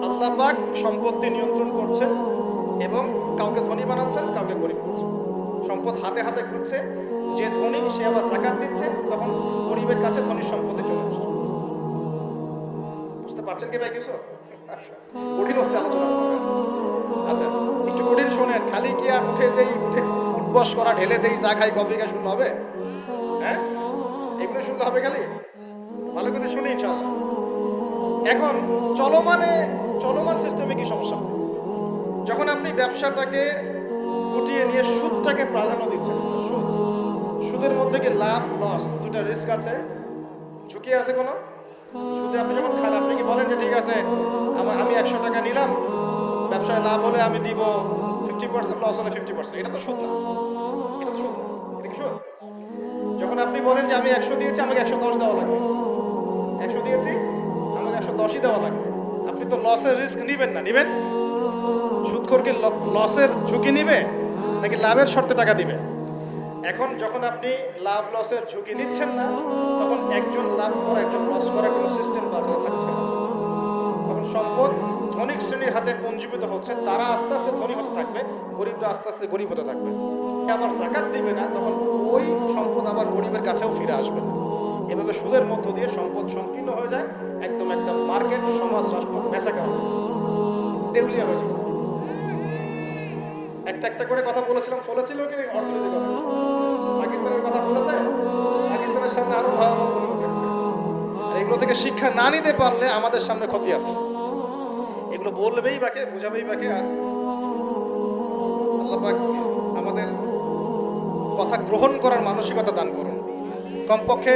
আল্লাহ পাক সম্পত্তি নিয়ন্ত্রণ করছেন এবং কাউকে ধনী বানাচ্ছেন, কাউকে গরিব করছেন। সম্পদ হাতে হাতে ঘুরছে, যে ধনী সে আবার যাকাত দিচ্ছে, তখন গরিবের কাছে ধনী সম্পত্তি চলে আসছে। বুঝতে পারছেন কি ভাই কিছু? আচ্ছা, কঠিন হচ্ছে আলোচনা। আচ্ছা, একটু কঠিন শোনেন। খালি কি আর উঠে উঠবস করা, ঢেলে দেই, চা খাই, কফি খাই শুনলে হবে? হ্যাঁ, এগুলো শুনলে হবে খালি? ভালো করে শুনে ইনশাআল্লাহ। এখন চলমান সিস্টেমে কি সমস্যা? যখন আপনি ব্যবসাটাকে গুটিয়ে নিয়ে সুদটাকে প্রাধান্য দিচ্ছেন, সুদের মধ্যে কি লাভ লস দুটা রিস্ক আছে, ঝুঁকি আছে কোনো? সুদে আপনি যখন খান, আপনি কি বলেন যে ঠিক আছে আমি 100 টাকা নিলাম, ব্যবসায় লাভ হলে আমি দিব 50%, লস হলে 50%। এটা তো সুদ না, এটা তো সুদ না, এটা কি সুদ? যখন আপনি বলেন যে আমি 100 দিয়েছি, আমাকে 110 দেওয়া লাগবে, 100 দিয়েছি আমাকে 110ই দেওয়া লাগবে, আপনি তো লসের রিস্ক নিবেন না? নিবেন? সুদখোর কি লসের ঝুঁকি নিবে নাকি লাভের শর্তে টাকা দিবে? এখন যখন আপনি লাভ লসের ঝুঁকি নিচ্ছেন না, তখন একজন লাভ করা একজন লস করা কোনো সিস্টেম বাজারে থাকছে না। তখন সম্পদ ধনিক শ্রেণীর হাতে পুঞ্জীভূত হচ্ছে, তারা আস্তে আস্তে ধনী হতে থাকবে, গরিবরা আস্তে আস্তে গরিব হতে থাকবে। আবার যাকাত দিবে না, তখন ওই সম্পদ আবার গরিবের কাছেও ফিরে আসবে না। এভাবে সুদের মধ্য দিয়ে সম্পদ সংকীর্ণ হয়ে যায়, একদম একটা মার্কেট, সমাজ, রাষ্ট্র মেসাকার দেউলিয়া হয়ে যাবে। একটা একটা করে কথা বলেছিলাম, ফলেছিল কি অর্থনৈতিক কথা? পাকিস্তানের কথা বলেছে, পাকিস্তানের সামনে আরো ভয়াবহ কোনো কথা আছে। আর এগুলো থেকে শিক্ষা না নিতে পারলে আমাদের সামনে ক্ষতি আছে। এগুলো বলবেই বাকে, বোঝাবেই বাকে। আর আল্লাহ পাক আমাদের কথা গ্রহণ করার মানসিকতা দান করুন। কমপক্ষে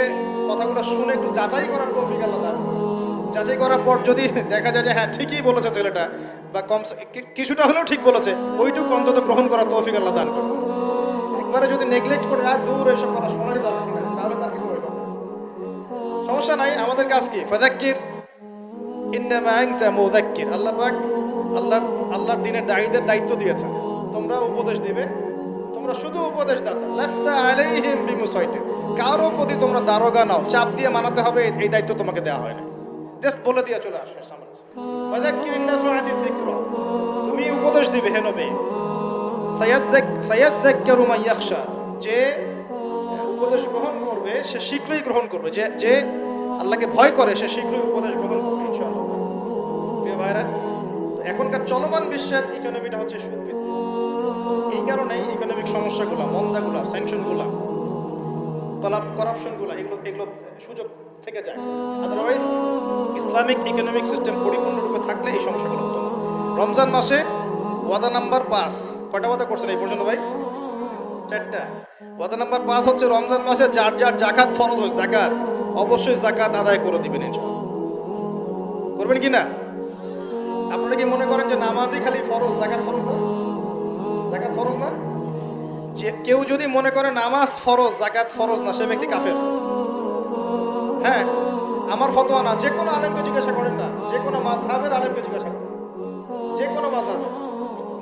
কথাগুলো শুনে একটু যাচাই করার তৌফিক আল্লাহ দান করুন। যাচাই করার পর যদি দেখা যায় যে হ্যাঁ ঠিকই বলেছে ছেলেটা, বা কম কিছুটা হলেও ঠিক বলেছে, ওইটুকু অন্তত গ্রহণ করার তৌফিক আল্লাহ দান করুন। একবারে যদি নেগলেক্ট করে দূর এসব কথা শোনারই দরকার নেই, তাহলে তার কিছু হইল না। সমস্যা নাই, আমাদের কাজ কি? ফাযাক্কির ইন্নামা আনতা মুযাক্কির। আল্লাহ পাক আল্লাহর দ্বীনের দায়ীদের দায়িত্ব দিয়েছেন, তোমরা উপদেশ দিবে, তোমরা শুধু উপদেশ দাও, লাস্তা আলাইহিম বিমুসাইতির। কারো প্রতি তোমরা দারোগা নাও, চাপ দিয়ে মানাতে হবে, এই দায়িত্ব তোমাকে দেওয়া হয় না। জাস্ট বলে দিয়ে চলে আসো সামনে। ফাযাক্কির ইন্নাফাআতি যিকরা, তুমি উপদেশ দিবে হে নবী। সায়াযাক্কারু মান ইয়াখশা, যে উপদেশ গ্রহণ করবে সে শীঘ্রই গ্রহণ করবে, যে আল্লাহকে ভয় করে সে শীঘ্রই উপদেশ গ্রহণ করবে ইনশাআল্লাহ। প্রিয় ভাইরা, এখনকার চলমান বিশ্বের ইকোনমিটা হচ্ছে সুদভিত্তিক। এই কারণেই ইকোনমিক সমস্যাগুলো, মন্দাগুলো, স্যাংশনগুলো, করাপশনগুলো, এগুলো সুযোগ থেকে যায়। আদারওয়াইজ ইসলামিক ইকোনমিক সিস্টেম পরিপূর্ণরূপে থাকলে এই সমস্যাগুলো হতো না। রমজান মাসে ওয়াদা নাম্বার 5, কয়টা ওয়াদা করছেন এই পর্যন্ত ভাই? 4টা। ওয়াদা নাম্বার 5 হচ্ছে রমজান মাসে যার যার জাকাত ফরজ হয়, জাকাত অবশ্যই জাকাত আদায় করে দিবেন ইনশাআল্লাহ। করবেন কি না? আপনারা কি মনে করেন যে নামাজই খালি ফরজ, জাকাত ফরজ না? জাকাত ফরজ না? যে কেউ যদি মনে করে নামাজ ফরজ, জাকাত ফরজ না, সে ব্যক্তি কাফের। হ্যাঁ, আমার ফতোয়া না, যে কোনো আলেমকে জিজ্ঞাসা করেন না, যে কোনো মাযহাবের আলেমকে জিজ্ঞাসা করেন, যে কোনো মাযহাবে।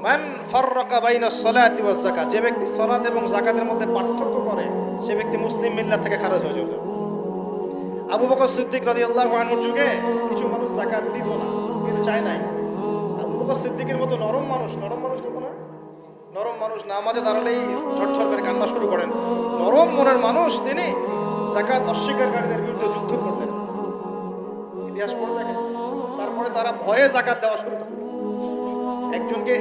মান ফাররাকা বাইনাস সালাতি ওয়াজ যাকাত, যে ব্যক্তি সালাত এবং যাকাতের মধ্যে পার্থক্য করে সে ব্যক্তি মুসলিম মিল্লাত থেকে খারিজ হয়ে যাবে। আবু বকর সিদ্দিক রাদিয়াল্লাহু আনহুর যুগে কিছু মানুষ যাকাত দিত না, দিতে চায় নাই। আবু বকর সিদ্দিকের মতো নরম মানুষ কত না, নরম মানুষ নামাজে দাঁড়ালেই ঝরঝর করে কান্না শুরু করেন, নরম মনের মানুষ, তিনি যাকাত অস্বীকারীদের বিরুদ্ধে যুদ্ধ করলেন। ইতিহাস পড়ে দেখেন। তারপরে তারা ভয়ে যাকাত দেওয়া শুরু করলেন।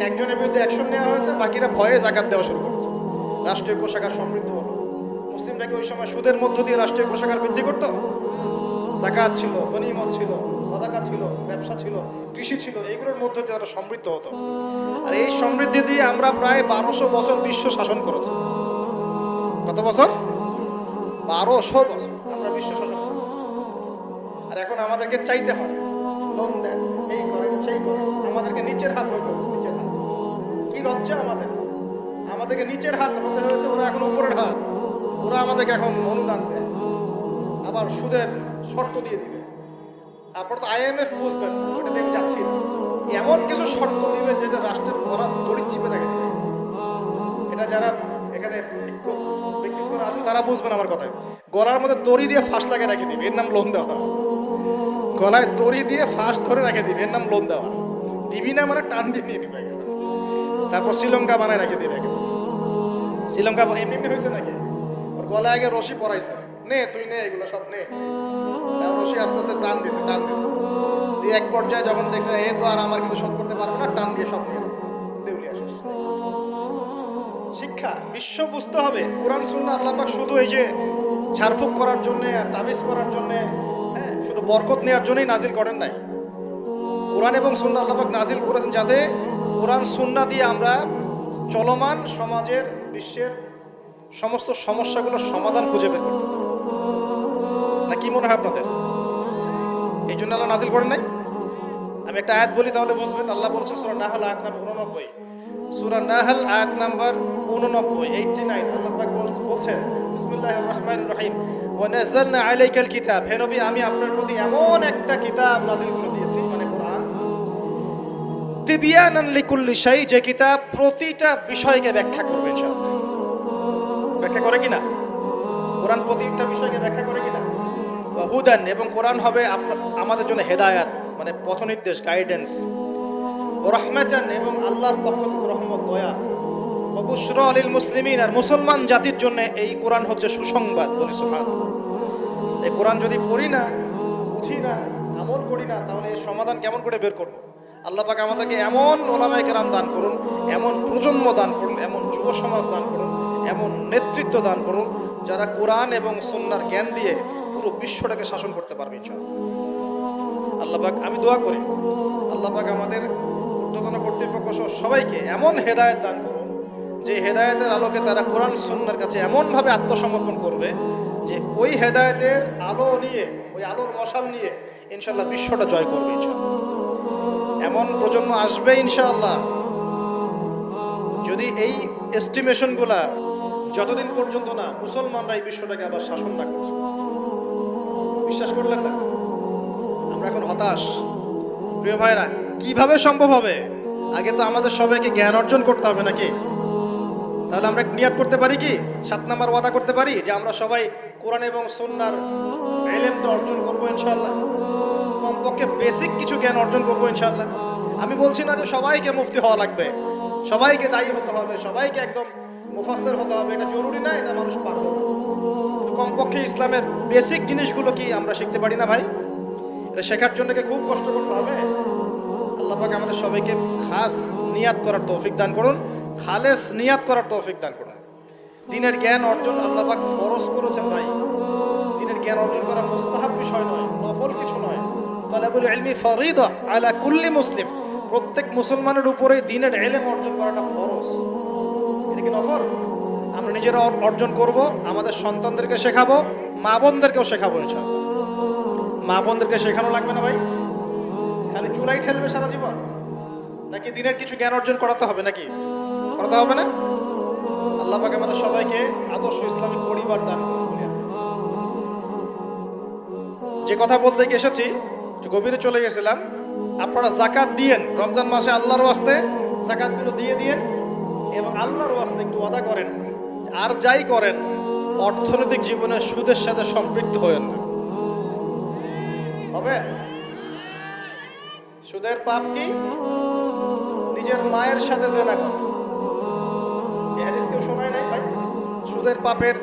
একজনের বিরুদ্ধে অ্যাকশন নেওয়া হয়েছে, বাকিরা ভয়ে যাকাত দেওয়া শুরু করেছে। রাষ্ট্রীয় কোষাগার সমৃদ্ধ হলো। মুসলিমরা ওই সময় সুদের মধ্য দিয়ে রাষ্ট্রীয় কোষাগার বৃদ্ধি করতো? যাকাত ছিল, গনিমত ছিল, সাদাকা ছিল, ব্যবসা ছিল, কৃষি ছিল, এইগুলোর মধ্য দিয়ে তারা সমৃদ্ধ হতো। আর এই সমৃদ্ধি দিয়ে আমরা প্রায় 1200 বছর বিশ্ব শাসন করেছি। কত বছর? 1200 বছর আমরা বিশ্ব শাসন করেছি। আর এখন আমাদেরকে চাইতে হয়, লোন দেন, এই করেন, সেই করেন, আমাদেরকে নিচের হাত হইতে হচ্ছে। নিচের হাত, কি লজ্জা আমাদেরকে নিচের হাত হতে হয়েছে, ওরা এখন উপরের হাত। ওরা আমাদেরকে এখন অনুদান দেয়, আবার সুদের শর্ত দিয়ে দিবে। আপনার তো IMF বুঝবেন, ওটা দেখে যাচ্ছি না, এমন কিছু শর্ত দিবে যেটা রাষ্ট্রের গলা দড়ি চিপে রেখে দেবে। এটা যারা এখানে ব্যক্তিত্বরা আছেন তারা বুঝবেন আমার কথায়। গলার মধ্যে দড়ি দিয়ে ফাঁস লাগিয়ে রেখে দিবে, এর নাম লোন দেওয়া। গলায় দড়ি দিয়ে ফাঁস ধরে রেখে দিবে, এর নাম লোন দেওয়া। দিবি না মানে টান দিয়ে নিয়ে নিবে। তারপর শ্রীলঙ্কা বানায় রেখে দিবে। শ্রীলঙ্কা এমনি হয়েছে নাকি? ওর গলায় আগে রশি পরাইছে, নে তুই নে, এগুলো সব নে। রশি আস্তে আস্তে টান দিছে দিয়ে এক পর্যায়ে যখন দেখছে এ তো আর আমার কিছু শোধ করতে পারবে না, টান দিয়ে সব নিয়ে দেউলিয়া শেষ। শিক্ষা, বিশ্ব বুঝতে হবে কোরআন সুন্নাহ আল্লাহ পাক শুধু এই যে ঝাড়ফুঁক করার জন্য আর তাবিজ করার জন্য, শুধু বরকত নেওয়ার জন্যই নাজিল করেন নাই। কোরআন এবং সুন্নাহ আল্লাহ পাক নাজিল করেছেন যাতে কোরআন সুন্নাহ দিয়ে আমরা চলমান সমাজের, বিশ্বের সমস্ত সমস্যাগুলোর সমাধান খুঁজে বের করতে পারি। না কি মনে হয় আপনাদের? এই জন্য আল্লাহ নাজিল করেন নাই? আমি একটা আয়াত বলি তাহলে বুঝবেন। আল্লাহ বলছেন সূরা নাহল আয়াত নাম্বার 89, সূরা নাহল আয়াত নাম্বার 89 আল্লাহ পাক বলছেন বিসমিল্লাহির রহমানির রহিম, ওয়া নাযালনা আলাইকাল কিতাব, হে নবী আমি আপনার প্রতি এমন একটা কিতাব নাজিল করে দিয়েছি, মানে কোরআন, তিবিয়ানান লিকুল্লি শাই, যে কিতাব প্রতিটা বিষয়কে ব্যাখ্যা করবে ইনশাআল্লাহ। ব্যাখ্যা করে কিনা? কোরআন প্রতিটা বিষয়কে ব্যাখ্যা করে কিনা? ওয়া হুদান, এবং কোরআন হবে আমাদের জন্য হেদায়াত, মানে পথ নির্দেশ, গাইডেন্স। ওয়া রাহমাতান, এবং আল্লাহর পক্ষ থেকে রহমত, দয়া। ওয়া বুশরা লিল মুসলিমিন, আর মুসলমান জাতির জন্য এই কোরআন হচ্ছে সুসংবাদ। বলি সুবহানাল্লাহ। এই কোরআন যদি পড়ি না, বুঝি না, আমল করি না, তাহলে এর সমাধান কেমন করে বের করব? আল্লাহ পাক আমাদেরকে এমন ওলামায়ে কেরাম দান করুন, এমন প্রজন্ম দান করুন, এমন যুব সমাজ দান করুন, এমন নেতৃত্ব দান করুন, যারা কোরআন এবং সুন্নাহর জ্ঞান দিয়ে পুরো বিশ্বটাকে শাসন করতে পারবে ইনশাআল্লাহ। আল্লাহ পাক, আমি দোয়া করি আল্লাহ পাক আমাদের ঊর্ধ্বতন কর্তৃপক্ষ সহ সবাইকে এমন হেদায়েত দান করুন যে হেদায়েতের আলোকে তারা কোরআন সুন্নাহর কাছে এমনভাবে আত্মসমর্পণ করবে যে ওই হেদায়েতের আলো নিয়ে, ওই আলোর মশাল নিয়ে ইনশাআল্লাহ বিশ্বটা জয় করবে ইনশাআল্লাহ। এমন প্রজন্ম আসবে ইনশাআল্লাহ। যদি এই এস্টিমেশনগুলা যতদিন পর্যন্ত না মুসলমানরা এই বিশ্বটাকে আবার শাসন না করছে, বিশ্বাস করলেন না, আমরা এখন হতাশ। প্রিয় ভাইরা, কিভাবে সম্ভব হবে? আগে তো আমাদের সবাইকে জ্ঞান অর্জন করতে হবে নাকি? তাহলে আমরা নিয়াত করতে পারি কি, 7 নাম্বার ওয়াদা করতে পারি যে আমরা সবাই কোরআন এবং সুন্নাহর ইলমটা অর্জন করবো ইনশাআল্লাহ। কমপক্ষে বেসিক কিছু জ্ঞান অর্জন করবো ইনশাআল্লাহ। আমি বলছি না যে সবাইকে মুফতি হওয়া লাগবে, সবাইকে দায়ী হতে হবে, সবাইকে একদম মুফাসসির হতে হবে, এটা জরুরি না, এটা মানুষ পারবে না। কমপক্ষে ইসলামের বেসিক জিনিসগুলো কি আমরা শিখতে পারি না ভাই? এটা শেখার জন্য কি খুব কষ্ট করতে হবে? আল্লাহ পাক আমাদের সবাইকে খাস নিয়াত করার তৌফিক দান করুন, খালেস নিয়াত করার তৌফিক দান করুন। দ্বীনের জ্ঞান অর্জন আল্লাহ পাক ফরজ করেছেন ভাই। দ্বীনের জ্ঞান অর্জন করা মুস্তাহাব বিষয় নয়, নফল কিছু নয়। তালাবুল ইলমি ফরিদা আলা কুল্লি মুসলিম, প্রত্যেক মুসলমানের উপরে দ্বীনের ইলম অর্জন করাটা ফরজ। এটা কি নফল? আমরা নিজেরা অর্জন করব, আমাদের সন্তানদেরকে শেখাবো, মা বোনদেরকেও শেখাবো ইনশাআল্লাহ। মা বোনদেরকে শেখানো লাগবে না ভাই? খালি চুলাই ঠেলবে সারা জীবন? নাকি দিনের কিছু জ্ঞান অর্জন করাতে হবে? নাকি করাতে হবে না? আল্লাহ পাক আমাদের সবাইকে আদর্শ ইসলামিক পরিবার দান করুন। যে কথা বলতে গিয়ে এসেছি, গভীরে চলে গেছিলাম। আপনারা যাকাত দিয়েন, রমজান মাসে আল্লাহর ওয়াস্তে যাকাতগুলো দিয়ে দিয়েন এবং আল্লাহর ওয়াস্তে একটু ওয়াদা করেন আর যাই করেন অর্থনৈতিক জীবনে সুদের সাথে সম্পৃক্ত হয়েন না। হবে? সুদের পাপ কি? নিজের মায়ের সাথে জেনা করা। এই হাদিস কেউ শোনায় নাই ভাই? সুদের পাপের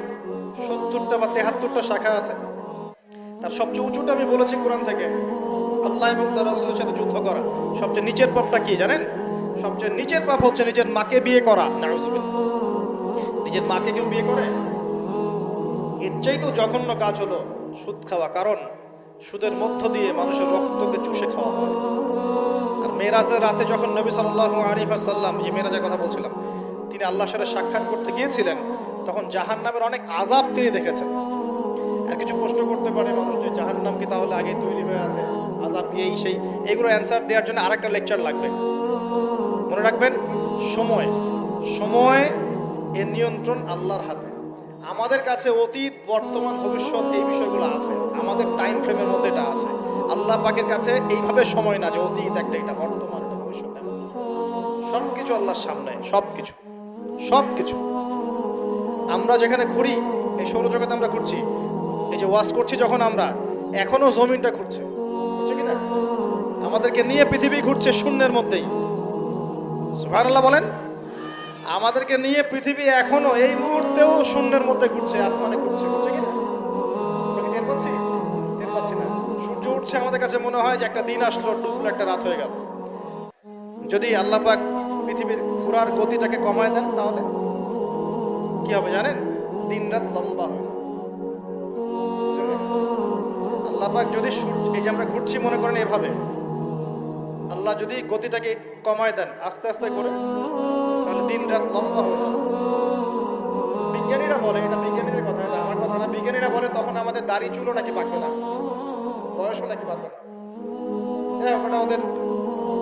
70টা বা 73টা শাখা আছে। তার সবচেয়ে উঁচুটা আমি বলেছি কোরআন থেকে, আল্লাহ এবং তার রাসূলের সাথে যুদ্ধ করা। সবচেয়ে নিচের পাপটা কি জানেন? সবচেয়ে নিচের পাপ হচ্ছে নিজের মাকে বিয়ে করা। নাউযুবিল্লাহ। নিজের মাকে কেউ বিয়ে করে? এর চাইতেও জঘন্য কাজ হলো সুদ খাওয়া, কারণ সুদের মধ্য দিয়ে মানুষের রক্তকে চুষে খাওয়া হয়। আর মেরাজের রাতে যখন নবী সাল্লাল্লাহু আলাইহি ওয়াসাল্লাম, যে মেরাজের কথা বলছিলাম, তিনি আল্লাহর সাথে সাক্ষাৎ করতে গিয়েছিলেন, তখন জাহান্নামের অনেক আযাব তিনি দেখেছেন। আর কিছু প্রশ্ন করতে পারে মানুষ যে জাহান্নাম কি তাহলে আগেই তৈরি হয়ে আছে, আযাব কি এই সেই, এগুলো অ্যান্সার দেওয়ার জন্য আরেকটা লেকচার লাগবে। মনে রাখবেন, সময় এর নিয়ন্ত্রণ আল্লাহর হাতে। আমাদের কাছে অতীত, বর্তমান, ভবিষ্যৎ এই বিষয়গুলো আছে, আমাদের টাইম ফ্রেমের মধ্যে এটা আছে। আল্লাহ পাকের কাছে এইভাবে সময় না যে অতীত একটা, এটা বর্তমান, এটা ভবিষ্যৎ। সবকিছু আল্লাহর সামনে, সবকিছু। আমরা যেখানে ঘুরি, এই সৌরজগতে আমরা ঘুরছি, এই যে ওয়াজ করছি যখন আমরা, এখনো জমিনটা ঘুরছে, বুঝছো কিনা? আমাদেরকে নিয়ে পৃথিবী ঘুরছে শূন্যের মধ্যেই। সুবহানাল্লাহ বলেন। আমাদেরকে নিয়ে পৃথিবী এখনো এই মুহূর্তেও শূন্যের মধ্যে ঘুরছে, আসমানে ঘুরছে, বুঝছে কিনা? আমরা কি টের পাচ্ছি না? সূর্য উঠছে, আমাদের কাছে মনে হয় যে একটা দিন আসলো, ডুবলো, একটা রাত হয়ে গেল। যদি আল্লাহ পাক পৃথিবীর ঘোরার গতিটাকে কমায় দেন, তাহলে কি হবে জানেন? দিন রাত লম্বা হয়ে যাবে। আল্লাহ পাক যদি এই যে আমরা ঘুরছি, মনে করেন এভাবে, আল্লাহ যদি গতিটাকে কমায় দেন, আস্তে আস্তে করে, তাহলে দিন রাত লম্বা হয়ে যাবে। বিজ্ঞানীরা বলে, এটা বিজ্ঞানীদের কথা, এটা আমার কথা না, বিজ্ঞানীরা বলে তখন আমাদের দাড়ি চুলও নাকি পাকবে না, বয়সও নাকি পাকবে না। হ্যাঁ, ওটা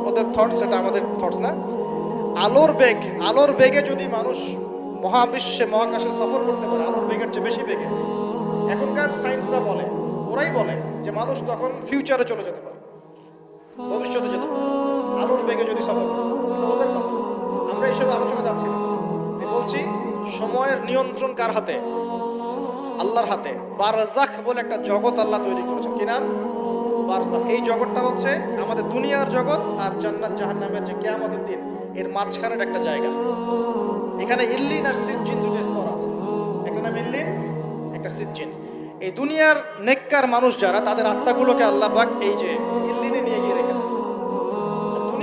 ওদের থটস, এটা আমাদের থটস না। আলোর বেগে যদি মানুষ মহাবিশ্বে, মহাকাশে সফর করতে পারে, আলোর বেগের চেয়ে বেশি বেগে, এখনকার সায়েন্সরা বলে, ওরাই বলে যে মানুষ তখন ফিউচারে চলে যেতে পারে, ভবিষ্যতে যেতে পারে, আলোর বেগে যদি সফর করে। ওদের কথা, আমরা এইসব আলোচনা যাচ্ছি না। আমি বলছি সময়ের নিয়ন্ত্রণ কার হাতে? আল্লাহর হাতে। বারজাখ বলে একটা জগৎ আল্লাহ তৈরি করেছেন। কি নাম? বারজাখ। এই জগৎটা হচ্ছে আমাদের দুনিয়ার জগৎ আর জান্নাত জাহান্নামের যে কিয়ামতের দিন, এর মাঝখানের একটা জায়গা। এখানে ইল্লিন আর সিজ্জিন দুটো স্তর আছে, একটা নাম ইল্লিন, একটা সিজ্জিন। এই দুনিয়ার নেককার মানুষ যারা, তাদের আত্মাগুলোকে আল্লাহ পাক এই যে ইল্লিনে নিয়ে গিয়ে রেখে দেন।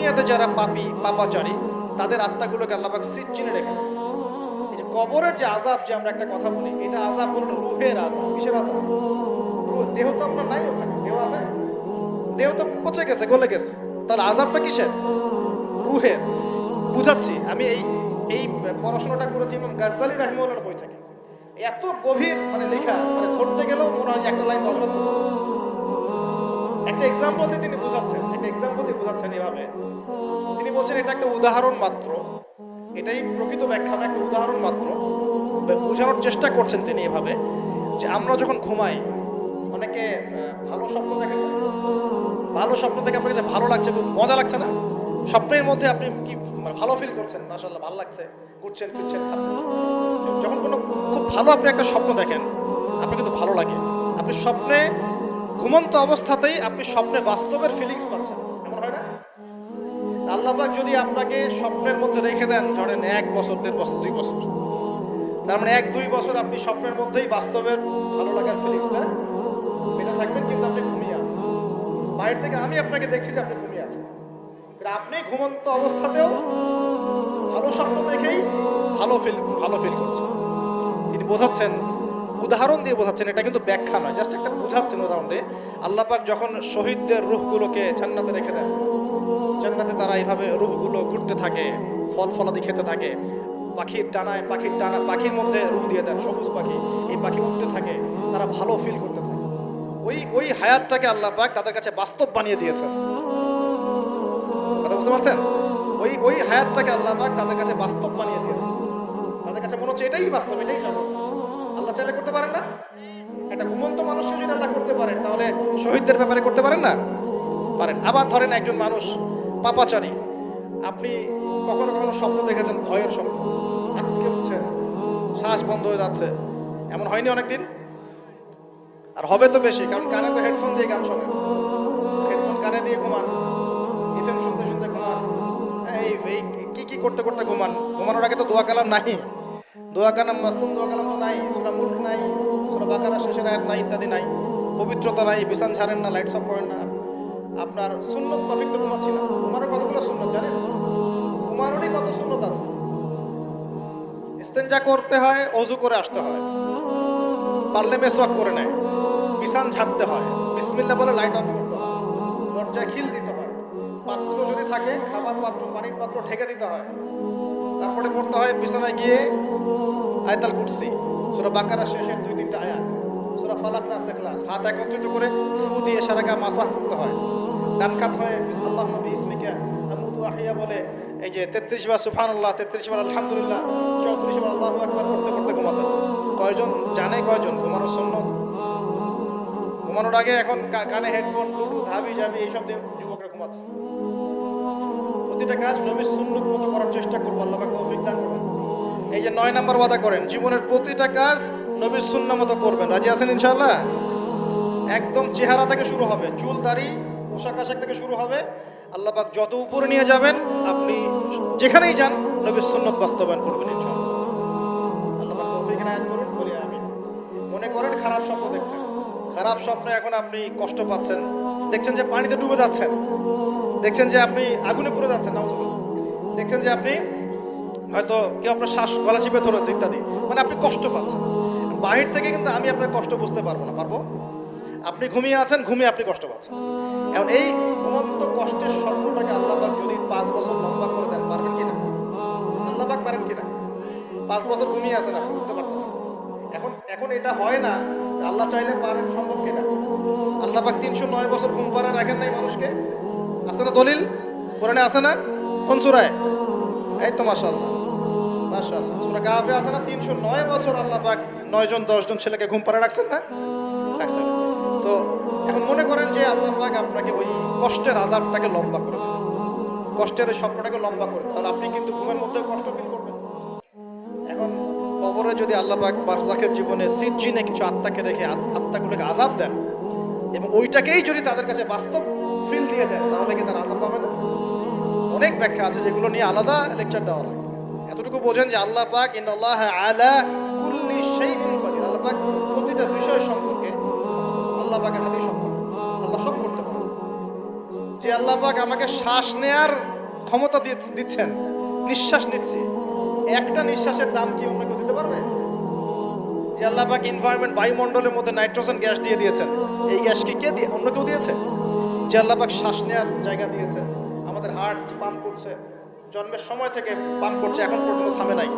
দুনিয়াতে যারা পাপী পাপাচারী তাদের আত্মাগুলোকে আল্লাহ পাক সিজ্জিনে রেখে দেন। এই যে কবরের যে আযাব, যে আমরা একটা কথা বলি, এটা আযাব হলো রূহের আযাব। কিসের আযাব? রূহ। দেহ তো আপনার নাই, ওখানে দেহ আছে? দেহ তো পচে গেছে, গলে গেছে। তাহলে আযাবটা কিসের? রূহের। বুঝাচ্ছি, আমি এই এই পড়াশোনাটা করেছি ইমাম গাজ্জালী রাহিমাহুল্লাহর বই থেকে। এত গভীর মানে লেখা, মানে ধরতে গেলেও মনে হয় যে একটা লাইন 10 বার পড়তে হচ্ছে। একটা এক্সাম্পল দিয়ে তিনি বোঝাচ্ছেন, একটা এক্সাম্পল দিয়ে বোঝাচ্ছেন এভাবে। তিনি বলছেন এটা একটা উদাহরণ মাত্র, এটাই প্রকৃত ব্যাখ্যা না, একটা উদাহরণ মাত্র। বোঝানোর চেষ্টা করছেন তিনি এভাবে যে আমরা যখন ঘুমাই, অনেকে ভালো স্বপ্ন দেখেন, ভালো স্বপ্ন দেখে আপনার কাছে ভালো লাগছে, খুব মজা লাগছে না? স্বপ্নের মধ্যে আপনি কি মানে ভালো ফিল করছেন, মাশাআল্লাহ ভালো লাগছে, ঘুরছেন ফিরছেন খাচ্ছেন। যখন কোনো খুব ভালো আপনি একটা স্বপ্ন দেখেন, আপনার কিন্তু ভালো লাগে। আপনি স্বপ্নে ঘুমন্ত অবস্থাতেই আপনি স্বপ্নে বাস্তবের ফিলিংস পাচ্ছেন, এমন হয় না? আল্লাহ পাক যদি আপনাকে স্বপ্নের মধ্যে রেখে দেন, ধরেন 1 বছর 1.5 বছর 2 বছর, তার মানে 1-2 বছর আপনি স্বপ্নের মধ্যেই বাস্তবের ভালো লাগার ফিলিংসটা পেতে থাকবেন, কিন্তু আপনি ঘুমিয়ে আছেন। বাইরে থেকে আমি আপনাকে দেখছি যে আপনি ঘুমিয়ে আছেন, আপনি ঘুমন্ত অবস্থাতেও ভালো স্বপ্ন দেখেই ভালো ফিল করছেন। তিনি বোঝাচ্ছেন, উদাহরণ দিয়ে বোঝাচ্ছেন, এটা কিন্তু ব্যাখ্যা নয়, জাস্ট একটা বোঝাচ্ছেন উদাহরণ দিয়ে। আল্লাহ পাক যখন শহীদদের রূহগুলোকে জান্নাতে রেখে দেন, জান্নাতে তারা এইভাবে রূহগুলো ঘুরতে থাকে, ফল ফলাদি খেতে থাকে, পাখির ডানায় পাখির মধ্যে রূহ দিয়ে দেন, সবুজ পাখি, এই পাখি উঠতে থাকে, তারা ভালো ফিল করতে থাকে। ওই হায়াতটাকে আল্লাহ পাক তাদের কাছে বাস্তব বানিয়ে দিয়েছেন। কথা বুঝতে পারছেন? ওই হায়াতটাকে আল্লাহ পাক তাদের কাছে বাস্তব বানিয়ে দিয়েছেন। তাদের কাছে মনে হচ্ছে এটাই বাস্তব, এটাই জগৎ। আল্লাহ চাইলে করতে পারেন না? একটা ঘুমন্ত মানুষকে যদি আল্লাহ করতে পারেন, তাহলে শহীদদের ব্যাপারে করতে পারেন না? পারেন। আবার ধরেন একজন মানুষ পাপাচারী, আপনি কখনো কখনো স্বপ্ন দেখেছেন, ভয়ের স্বপ্ন, আটকে উঠছেন, শ্বাস বন্ধ হয়ে যাচ্ছে, এমন হয়নি অনেকদিন? আর হবে তো বেশি, কারণ কানে তো হেডফোন দিয়ে গান শোনেন, হেডফোন কানে দিয়ে ঘুমান, এফএম শুনতে শুনতে ঘুমান, এই কি করতে করতে ঘুমান। ঘুমানোর আগে তো দোয়া কালাম নাই, দোয়া কালাম মাসনুন দোয়া কালাম তো নাই, সূরা মুলক নাই, সূরা বাকারা শেষের আয়াত নাই, ইত্যাদি নাই, পবিত্রতা নাই, বিছান ছাড়েন না, লাইট সব করেন না। আপনার সুন্নত মাফিক তো ঘুমাচ্ছি না। ঘুমানোর কতগুলো সুন্নত জানেন? ঘুমানোরই কত সুন্নত আছে। ইস্তেঞ্জা করতে হয়, ওযু করে আসতে হয়, পারলে মেসওয়াক করে নেয়, বিছান ঝাড়তে হয়, বিসমিল্লাহ বলে লাইট অফ করতে হয়, দরজায় খিল দিতে হয়, পাত্র যদি থাকে খাবার পাত্র, পানির পাত্র ঢেকে দিতে হয়, তারপরে পড়তে হয় বিছানায় গিয়ে আয়াতুল কুরসি, সূরা বাকারা শেষের 2-3টা আয়াত, সূরা ফালাক নাস ইখলাস, হাত একত্রিত করে ফু দিয়ে সারা গা মাসাহ করতে হয়। ডান কাত হয়ে আল্লাহুম্মা বিইসমিকা আমুতু ওয়া বলে এই যে 33 বার সুবহানাল্লাহ, 33 বার আলহামদুলিল্লাহ, 34 বার আল্লাহু আকবার করতে করতে ঘুমাতে। কয়জন জানে, কয়জন ঘুমানোর সুন্নত? ঘুমানোর আগে এখন কানে হেডফোন, ব্লুটুথ, হাবি জাবি এইসব দিয়ে যুবকরা ঘুমাচ্ছে। প্রতিটা কাজ নবীর সুন্নত মতো করার চেষ্টা করবো, আল্লাহ পাক তৌফিক দান করুন। এই যে 9 নাম্বার ওয়াদা করেন, জীবনের প্রতিটা কাজ নবীর সুন্নাহ মতো করবেন। রাজি আছেন ইনশাআল্লাহ? একদম চেহারা থেকে শুরু হবে, চুল দাড়ি পোশাক আশাক থেকে শুরু হবে। আল্লাহ পাক যত উপরে নিয়ে যাবেন, আপনি যেখানেই যান নবীর সুন্নাত বাস্তবায়ন করবেন ইনশাআল্লাহ। আল্লাহ পাক তৌফিক এনায়েত করুন, বলি আমিন। মনে করেন খারাপ স্বপ্ন দেখছেন, খারাপ স্বপ্নে এখন আপনি কষ্ট পাচ্ছেন, দেখছেন যে পানিতে ডুবে যাচ্ছেন, দেখছেন যে আপনি আগুনে পুড়ে যাচ্ছেন, নাউজুবিল্লাহ, দেখছেন যে আপনি হয়তো কেউ আপনার শ্বাস গলা চিপে ধরেছে ইত্যাদি, মানে আপনি কষ্ট পাচ্ছেন। বাহির থেকে কিন্তু আমি আপনার কষ্ট বুঝতে পারবো না, পারবো? আপনি ঘুমিয়ে আছেন, ঘুমিয়ে আপনি কষ্ট পাচ্ছেন। এখন এই ঘুমন্ত কষ্টের স্বপ্নটাকে আল্লাহ পাক যদি 5 বছর লম্বা করে দেন, পারবেন কিনা? আল্লাহ পাক পারেন কিনা? 5 বছর ঘুমিয়ে আছেন, আপনি উঠতে পারতেছেন। এখন এটা হয় না, আল্লাহ চাইলে পারেন, সম্ভব কিনা? আল্লাহ পাক 309 বছর ঘুম পাড়া রাখেন নাই মানুষকে, আছে না দলিল? কোরআনে আছে না? কোন সূরায়? এই তো মাশাআল্লাহ, মাশাআল্লাহ, সূরা কাহফে আছে না? 309 বছর আল্লাহ পাক 9 জন 10 জন ছেলেকে ঘুম পাড়া রাখছেন না? রাখছেন। তো এখন মনে করেন যে আল্লাহ পাক আপনাকে ওই কষ্টের আযাবটাকে লম্বা করে দেন, কষ্টের ওই স্বপ্নটাকে লম্বা করে, তাহলে আপনি কিন্তু ঘুমের মধ্যে কষ্ট ফিল করবেন। এখন কবরে যদি আল্লাহ পাক বারজাখের জীবনে সিজ্জিনে কিছু আত্মাকে রেখে আত্মাগুলোকে আযাব দেন, এবং ওইটাকেই যদি তাদের কাছে বাস্তব ফিল দিয়ে দেন, তাহলে কি তার আযাব পাবে না? অনেক ব্যাখ্যা আছে, যেগুলো নিয়ে আলাদা লেকচার দেওয়া লাগবে। এতটুকু বোঝেন যে আল্লাহ পাক ইন্নাল্লাহ আলা কুল্লি শাইইন কাদির, আল্লাহ পাক প্রতিটা বিষয় সম্পর্কে আল্লাহ পাকের হাতেই সব, আল্লাহ সব করতে পারেন। যে আল্লাহ পাক আমাকে শ্বাস নেয়ার ক্ষমতা দিচ্ছেন, নিঃশ্বাস নিচ্ছি, একটা নিঃশ্বাসের দাম কি অন্য কেউ দিতে পারবে? যে আল্লাহ পাক এনভায়রনমেন্ট, বায়ুমণ্ডলের মধ্যে নাইট্রোজেন গ্যাস দিয়ে দিয়েছেন, এই গ্যাস কি কে দিয়ে, অন্য কেউ দিয়েছে? যে আল্লাহ পাক শ্বাস নেওয়ার জায়গা দিয়েছেন, আমাদের হার্ট পাম্প করছে, জন্মের সময় থেকে পাম্প করছে, এখন পর্যন্ত থামে নাই।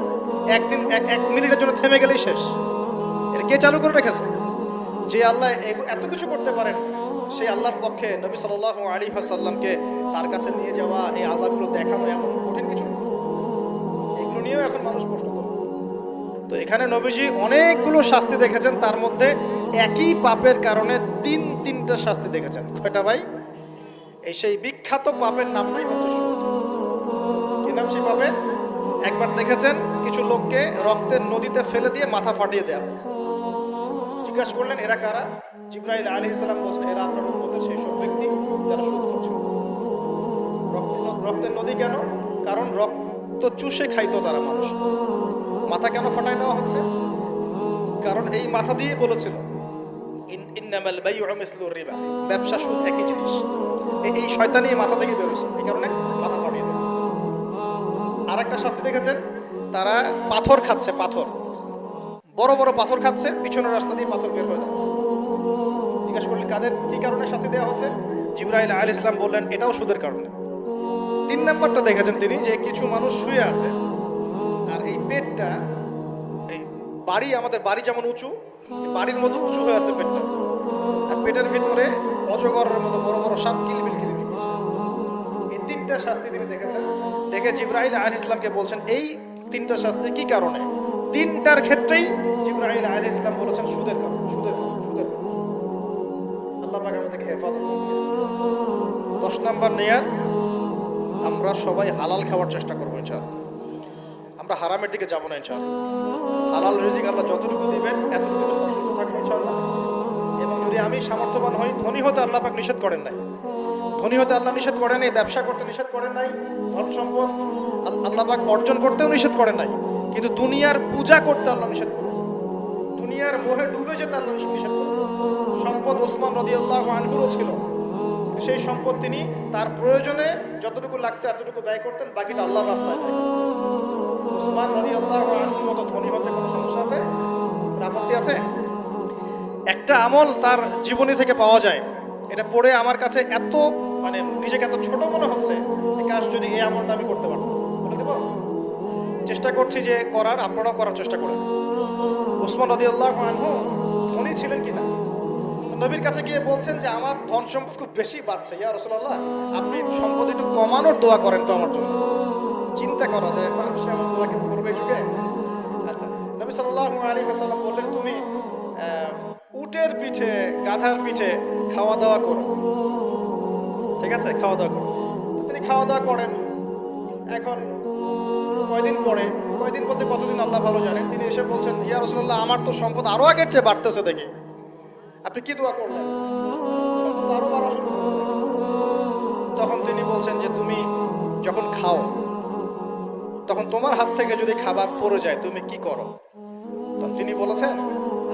একদিন এক মিনিটের জন্য থেমে গেলেই শেষ। এটা কে চালু করে রেখেছে? যে আল্লাহ এত কিছু করতে পারেন, সেই আল্লাহর পক্ষে নবী সাল্লাল্লাহু আলাইহি ওয়াসাল্লামকে তার কাছে নিয়ে যাওয়া, এই আযাবগুলো দেখানো এমন কঠিন কিছু, এগুলো নিয়েও এখন মানুষ প্রশ্ন করে। তো এখানে নবীজি অনেকগুলো শাস্তি দেখেছেন, তার মধ্যে একই পাপের কারণে তিনটা শাস্তি দেখেছেন। কয়টা ভাই? এই সেই বিখ্যাত পাপের নামটাই হচ্ছে সুদ। কি নাম সেই পাপের? একবার দেখেছেন কিছু লোককে রক্তের নদীতে ফেলে দিয়ে মাথা ফাটিয়ে দেওয়া হচ্ছে। জিজ্ঞাসা করলেন এরা কারা? জিবরাইল আলাইহিস সালাম বলছেন এরা আপনার উম্মতের সেই সব ব্যক্তি যারা সুদ খাচ্ছে। রক্তের নদী কেন? কারণ রক্ত চুষে খাইতো তারা মানুষ। মাথা কেন ফাটায় দেওয়া হচ্ছে? কারণ এই মাথা দিয়ে বলেছিল ইন্নামাল বাইউ মিসলুর রিবা, ব্যবসা সুদ একই জিনিস। এই শয়তানি মাথা থেকে বেরোছে, এই কারণে মাথা ফাটিয়ে দেওয়া হচ্ছে। আর একটা শাস্তি দেখেছেন, তারা পাথর খাচ্ছে, পাথর, বড় বড় পাথর খাচ্ছে, পিছনের রাস্তা দিয়ে পাথর বের হয়ে যাচ্ছে। জিজ্ঞাসা করলেন কাদের কি কারণে শাস্তি দেওয়া হচ্ছে? জিবরাইল আলাইহিস সালাম বললেন এটাও সুদের কারণে। 3 নাম্বারটা দেখেছেন তিনি, যে কিছু মানুষ শুয়ে আছে আর এই পেটটা, এই বাড়ি, আমাদের বাড়ি যেমন উঁচু, বাড়ির মতো উঁচু হয়ে আছে পেটটা, আর পেটের ভিতরে অজগরের মতো বড় বড় সাপ কিলবিল কিলবিল। এই 3টা শাস্তি তিনি দেখেছেন। দেখে জিবরাইল আলাইহিস সালামকে বলছেন এই 3টা শাস্তি কি কারণে? 3টার ক্ষেত্রেই জিবরাইল আলাইহিস সালাম বলেছেন সুদের কারণে, সুদের কারণে, সুদের কারণে। আল্লাহ পাক আমাদেরকে হেফাজত করুন। 10 নাম্বার নিয়াত, আমরা সবাই হালাল খাওয়ার চেষ্টা করবো ইনশাআল্লাহ। আমরা হারামের দিকে যাব না ইনশাআল্লাহ। হালাল রিজিক আল্লাহ যতটুকু দিবেন এতটুকু সন্তুষ্ট থাকবো ইনশাআল্লাহ। এবং যদি আমি সামর্থ্যবান হই, ধনী হতে আল্লাহ পাক নিষেধ করেন নাই, ধনী হতে আল্লাহ নিষেধ করেন নাই, ব্যবসা করতে নিষেধ করেন নাই, ধন সম্পদ আল্লাহ পাক অর্জন করতেও নিষেধ করেন নাই, কিন্তু দুনিয়ার পূজা করতে আল্লাহ নিষেধ করেছে, দুনিয়ার মোহে ডুবে যেতে আল্লাহ নিষেধ করেছে। সম্পদ ওসমান রাদিয়াল্লাহু আনহুরও ছিল, সেই সম্পদ তিনি তার প্রয়োজনে যতটুকু লাগতো এতটুকু ব্যয় করতেন, বাকিটা আল্লাহর রাস্তায় ব্যয় করতেন। ওসমান রাদিয়াল্লাহু আনহুর মতো ধনী হতে কোনো সমস্যা আছে? আপত্তি আছে? একটা আমল তার জীবনী থেকে পাওয়া যায়, এটা পড়ে আমার কাছে এত মানে নিজেকে এত ছোট মনে হচ্ছে, কাজ যদি এই আমলটা আমি করতে পারতাম। বলে দেব, চেষ্টা করছি যে করার, আপনারাও করার চেষ্টা করেন। ওসমান রাদিয়াল্লাহু আনহু ধনী ছিলেন কিনা, নবীর কাছে গিয়ে বলছেন যে আমার ধন সম্পদ খুব বেশি বাড়ছে, ইয়া রাসূলুল্লাহ আপনি সম্পদ একটু কমানোর দোয়া করেন তো আমার জন্য। চিন্তা করা যায় মানুষ এমন দোয়া কেউ করবে যুগে? আচ্ছা, নবী সাল্লাল্লাহু আলাইহি ওয়াসাল্লাম বললেন তুমি উটের পিঠে, গাধার পিঠে খাওয়া দাওয়া করো, ঠিক আছে, খাওয়া দাওয়া করো। তিনি খাওয়া দাওয়া করেন। এখন কয়দিন পরে, কয়দিন বলতে কতদিন আল্লাহ ভালো জানেন, তিনি এসে বলছেন ইয়া রাসূলুল্লাহ আমার তো সম্পদ আরো আগের চেয়ে বাড়তেছে, দেখি আপনি কি দোয়া করলেন? সম্পদ আরো বাড়া শুরু করেছে। তখন তিনি বলছেন যে তুমি যখন খাও তখন তোমার হাত থেকে যদি খাবার পড়ে যায় তুমি কি করো? তখন তিনি বলেছেন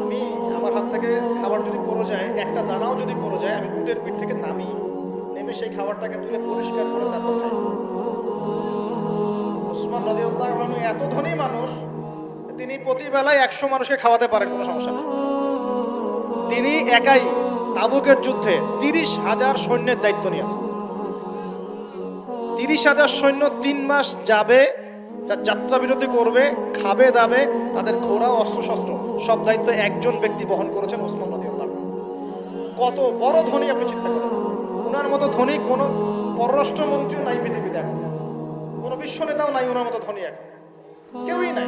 আমি, আমার হাত থেকে খাবার যদি পড়ে যায়, একটা দানাও যদি পড়ে যায়, আমি উটের পিঠ থেকে নেমে সেই খাবারটাকে তুলে পরিষ্কার করে তারপর খাই। ওসমান রাদিয়াল্লাহু আনহু এত ধনী মানুষ, তিনি প্রতি বেলায় 100 মানুষকে খাওয়াতে পারেন, কোনো সমস্যা নেই। তিনি একাই তাবুকের যুদ্ধে 30,000 সৈন্যের দায়িত্ব নিয়েছেন। 30,000 সৈন্য 3 মাস যাবে, যাত্রা বিরতি করবে, খাবে দাবে, তাদের ঘোড়া অস্ত্রশস্ত্র সব দায়িত্ব একজন ব্যক্তি বহন করেছেন, ওসমান রাদিয়াল্লাহু আনহু। কত বড় ধনী আপনি চিন্তা করেন। ওনার মতো ধনী কোনো পররাষ্ট্রমন্ত্রীও নাই পৃথিবীতে এখন, কোনো বিশ্ব নেতাও নাই ওনার মতো ধনী এখন, কেউই নাই।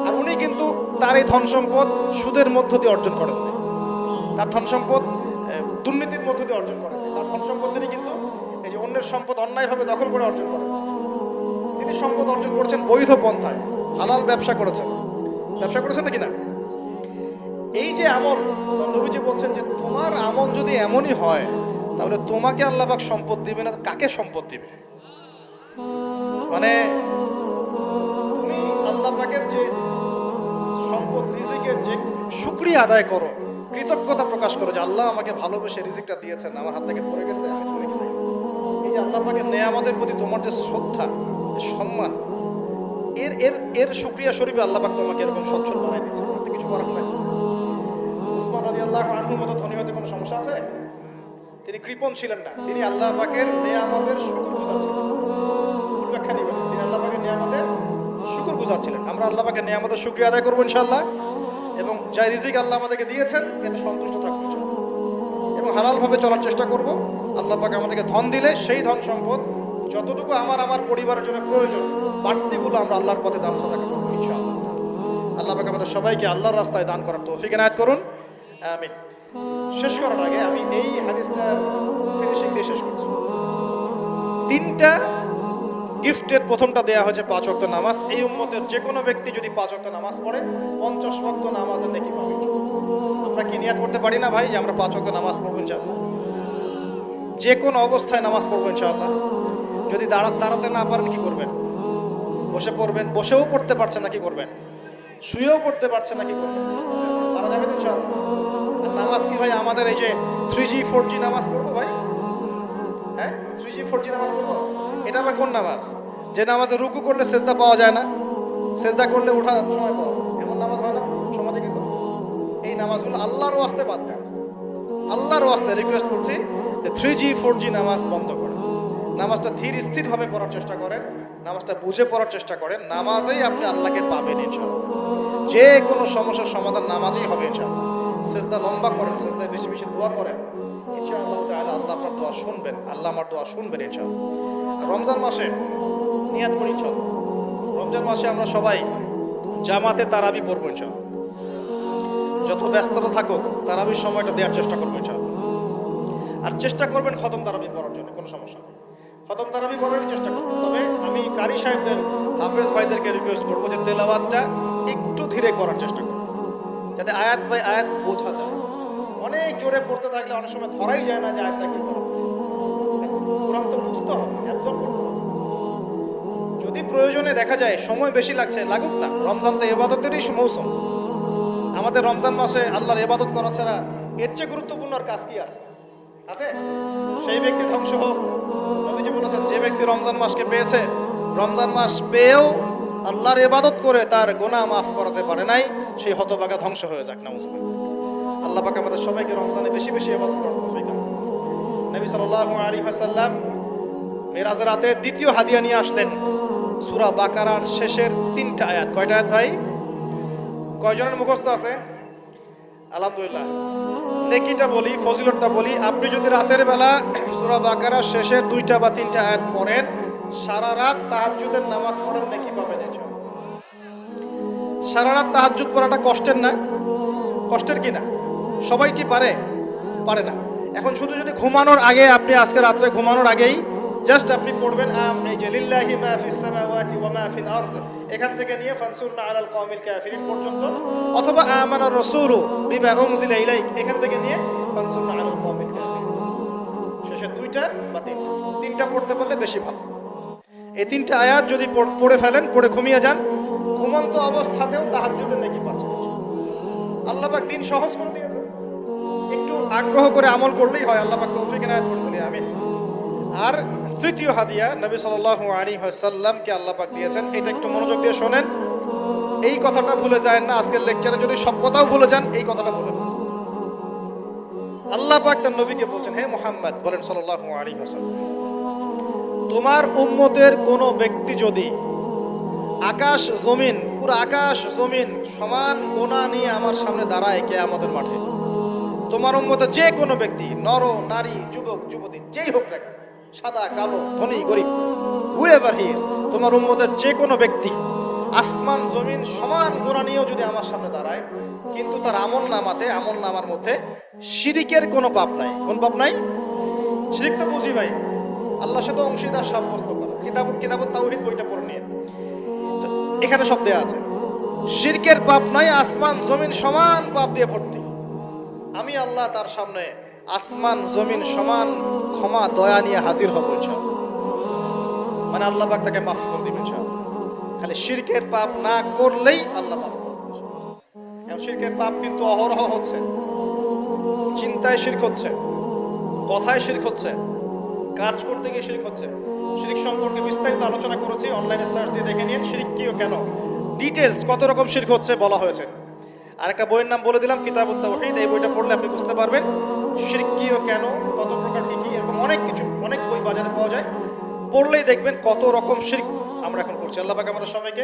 আর উনি কিন্তু তার এই ধন সম্পদ সুদের মধ্য দিয়ে অর্জন করেন, তার ধন সম্পদ দুর্নীতির মধ্য দিয়ে অর্জন করেন। তার ধন সম্পদ তিনি কিন্তু এই যে অন্যের সম্পদ অন্যায়ভাবে দখল করে অর্জন করেন, তিনি সম্পদ অর্জন করেছেন বৈধ পন্থায়, হালাল ব্যবসা করেছেন। ব্যবসা করেছেন নাকি না? এই যে আমল, নবীজি বলছেন যে তোমার আমল যদি এমনই হয় তাহলে তোমাকে আল্লাহ পাক সম্পদ দিবে না, কাকে সম্পদ দিবে? মানে তুমি আল্লাহ পাকের যে সম্পদ, রিজিকের যে শুকরিয়া আদায় করো, কৃতজ্ঞতা প্রকাশ করো যে আল্লাহ আমাকে ভালোবেসে রিজিকটা দিয়েছেন, আমার হাত থেকে পড়ে গেছে, আমি তুলে খাই। এই যে আল্লাহ পাকের নেয়ামতের প্রতি তোমার যে শ্রদ্ধা, সম্মান, এর এর এর শুকরিয়া স্বরূপে আল্লাহ পাক তোমাকে এরকম সচ্ছল বানাই দিচ্ছে, তো কিছু করার নাই। উসমান রাদিয়াল্লাহু আনহুর মতো ধনী হতে কোনো সমস্যা আছে? তিনি কৃপণ ছিলেন না, তিনি আল্লাহ পাকের নেয়ামতের শুকরগুজার ছিলেন। ভুল ব্যাখ্যা নেবেন, তিনি আল্লাহ পাকের নেয়ামতের শুকরগুজার ছিলেন। আমরা আল্লাহ পাকের নেয়ামতের শুকরিয়া আদায় করবো ইনশাআল্লাহ, এবং যে রিজিক আল্লাহ আমাদেরকে দিয়েছেন এতে সন্তুষ্ট থাকবো ইনশাআল্লাহ, এবং হালালভাবে চলার চেষ্টা করব। আল্লাহ পাক আমাদেরকে ধন দিলে সেই ধন সম্পদ যতটুকু আমার পরিবারের জন্য প্রয়োজন, বাড়তিগুলো আমরা আল্লাহর পথে দান সাদাকা করবো ইনশাআল্লাহ। আল্লাহ পাক আমাদের সবাইকে আল্লাহর রাস্তায় দান করার তৌফিক এনায়েত করুন, আমিন। শেষ করার আগে আমি এই হাদিসটার ফিনিশিং দিয়ে শেষ করছি। 3টা গিফটের প্রথমটা দেয়া হয়েছে 5 ওয়াক্ত নামাজ। এই উম্মতের যে কোনো ব্যক্তি যদি 5 ওয়াক্ত নামাজ পড়ে 50 ওয়াক্ত নামাজের নেকি পাবে। আমরা কি নিয়াত করতে পারি না ভাই যে আমরা 5 ওয়াক্ত নামাজ পড়বো ইনশাআল্লাহ? যে কোনো অবস্থায় নামাজ পড়বো ইনশাআল্লাহ। যদি দাঁড়াতে না পারেন কি করবেন? বসে পড়বেন। বসেও পড়তে পারছেন না কি করবেন? শুয়েও পড়তে পারছেন না কি করবেন? পারা যাবে ইনশাআল্লাহ। আর নামাজ কি ভাই আমাদের এই যে 3G 4G নামাজ পড়বো ভাই? হ্যাঁ, 3G 4G নামাজ পড়বো? এটা আবার কোন নামাজ? যে নামাজে রুকু করলে সেজদা পাওয়া যায় না, সেজদা করলে ওঠার সময় পাওয়া, এমন নামাজ হয় না সমাজে কিছু? এই নামাজগুলো আল্লাহর ওয়াস্তে বাদ দেন। আল্লাহর ওয়াস্তে রিকোয়েস্ট করছি যে 3G 4G নামাজ বন্ধ করেন। নামাজটা ধীর স্থিরভাবে পড়ার চেষ্টা করেন, নামাজটা বুঝে পড়ার চেষ্টা করেন। নামাজেই আপনি আল্লাহকে পাবেন ইনশাআল্লাহ। যে কোনো সমস্যার সমাধান নামাজেই হবে ইনশাআল্লাহ। সেজদা লম্বা করেন, সেজদায় বেশি বেশি দোয়া করেন ইনশাআল্লাহ তাআলা। আল্লাহ আপনার দোয়া শুনবেন, আল্লাহ আমার দোয়া শুনবেন ইনশাআল্লাহ। রমজান মাসে নিয়াত করি ইনশাআল্লাহ, রমজান মাসে আমরা সবাই জামাতে তারাবি পড়বো ইনশাআল্লাহ। যত ব্যস্ততা থাকুক তারাবির সময়টা দেওয়ার চেষ্টা করবো ইনশাআল্লাহ। আর চেষ্টা করবেন খতম তারাবি পড়ার জন্য, কোনো সমস্যা নেই, খতম তারাবি পড়ার চেষ্টা করবেন। তবে আমি কারি সাহেবদের, হাফেজ ভাইদেরকে রিকোয়েস্ট করবো যে তেলাওয়াতটা একটু ধীরে করার চেষ্টা করুন, যাতে আয়াত বাই আয়াত বোঝা যায়। অনেক জোরে পড়তে থাকলে অনেক সময় ধরাই যায় না যে আয়াতটা কি করা হচ্ছে। কোরআন তো বুঝতে হবে, অ্যাবজর্ব করতে হবে। যদি প্রয়োজনে দেখা যায় সময় বেশি লাগছে, লাগুক না। রমজান তো ইবাদতেরই মৌসুম। আমাদের রমজান মাসে আল্লাহর ইবাদত করা ছাড়া এর চেয়ে গুরুত্বপূর্ণ আর কাজ কি আছে? আছে? সেই ব্যক্তি ধ্বংস হোক। নবীজি বলেছেন যে ব্যক্তি রমজান মাসকে পেয়েছে, রমজান মাস পেয়েও আল্লাহর ইবাদত করে তার গুনাহ মাফ করাতে পারে নাই, সেই হতভাগা ধ্বংস হয়ে যাক। নাউজুবিল্লাহ। আল্লাহ পাক আমাদের সবাইকে রমজানে বেশি বেশি ইবাদত করার তৌফিক দান করুন। নবী সাল্লাল্লাহু আলাইহি ওয়াসাল্লাম মিরাজের রাতে দ্বিতীয় হাদিয়া নিয়ে আসলেন, সূরা বাকারার শেষের 3টা আয়াত। কয়টা আয়াত ভাই? কয়জনের মুখস্থ আছে? আলহামদুলিল্লাহ। নেকিটা বলি, ফজিলতটা বলি। আপনি যদি রাতের বেলা সূরা বাকারার শেষের 2টা বা 3টা আয়াত পড়েন, সারা রাত তাহাজ্জুদের নামাজ পড়েন, নেকি পাবেন ইনশাআল্লাহ। সারা রাত তাহাজ্জুদ পড়াটা কষ্টের না? কষ্টের কি না? সবাই কি পারে? পারে না। এখন শুধু যদি ঘুমানোর আগে, আপনি আজকে রাত্রে ঘুমানোর আগেই জাস্ট আপনি পড়বেন এই যে লিল্লাহি মা ফিস সামাওয়াতি ওয়া মা ফিল আরদ, এখান থেকে নিয়ে ফানসুরনা আলাল কওমিল কাফিরিন পর্যন্ত, অথবা আমানার রাসূলু বিমা উনজিলা ইলাইক, এখান থেকে নিয়ে ফানসুরনা আলাল কওমিল কাফিরিন, শেষে 2টা বা 3টা পড়তে পারলে বেশি ভালো। এই 3টা আয়াত যদি পড়ে ফেলেন, পড়ে ঘুমিয়ে যান, ঘুমন্ত অবস্থাতেও তাহাজ্জুদের নেকি পাচ্ছেন। আল্লাহ পাক দিন সহজ করে দিয়েছে, একটু আগ্রহ করে আমল করলেই হয়। আল্লাহ পাক তৌফিক এনায়েত করুন, বলি আমিন। আর তৃতীয় হাদিয়া নবী সাল্লাল্লাহু আলাইহি ওয়াসাল্লামকে আল্লাহ পাক দিয়েছেন, এটা একটু মনোযোগ দিয়ে শোনেন। এই কথাটা ভুলে যায় না। আজকের লেকচারে যদি সব কথাও ভুলে যান, এই কথাটা বলেন। আল্লাহ পাক তার নবীকে বলছেন, হে মুহাম্মদ, বলেন সাল্লাল্লাহু আলাইহি ওয়াসাল্লাম, তোমার উম্মতের কোন ব্যক্তি যদি আকাশ জমিন, পুরো আকাশ জমিন সমান গোনা নিয়ে আমার সামনে দাঁড়ায় কিয়ামতের মাঠে, তোমার উম্মতের যে কোনো ব্যক্তি, নর নারী, যুবক যুবতী, যেই হোক না কেন, সাদা কালো, ধনী গরিব, হুএভার হি ইজ, তোমার উম্মতের যে কোনো ব্যক্তি আসমান জমিন সমান গোনা নিয়েও যদি আমার সামনে দাঁড়ায়, কিন্তু তার আমল নামার মধ্যে শিরিকের কোনো পাপ নাই। কোন পাপ নাই? শিরিক তো বুঝি ভাই, আল্লাহর সাথে অংশীদার সাব্যস্ত করা। কিতাবুত তাওহীদ বইটা পড়ে নিন, এখানে সব দেয়া আছে। শিরকের পাপ নাই, আসমান জমিন সমান পাপ দিয়ে ভর্তি। আমি আল্লাহ তার সামনে আসমান জমিন সমান ক্ষমা দয়া নিয়ে হাজির হব ইনশাআল্লাহ। মানে আল্লাহ পাক তাকে মাফ করে দিবেন ইনশাআল্লাহ। খালি শিরকের পাপ না করলেই আল্লাহ মাফ করবেন। এখন শিরকের পাপ কিন্তু অহরহ হচ্ছে। চিন্তায় শিরক হচ্ছে, কথায় শিরক হচ্ছে, কাজ করতে গিয়ে শিরক হচ্ছে। শিরক সম্পর্কে বিস্তারিত আলোচনা করেছি, অনলাইনে সার্চ দিয়ে দেখে নিন শিরক কি ও কেন, ডিটেলস কত রকম শিরক হচ্ছে বলা হয়েছে। আর একটা বইয়ের নাম বলে দিলাম, কিতাবুত তাওহীদ। এই বইটা পড়লে আপনি বুঝতে পারবেন শিরক কি ও কেন, কত প্রকার কি কি, এরকম অনেক কিছু, অনেক বই বাজারে পাওয়া যায়। পড়লেই দেখবেন কত রকম শিরক আমরা এখন করছি। আল্লাহ পাক আমাদের সবাইকে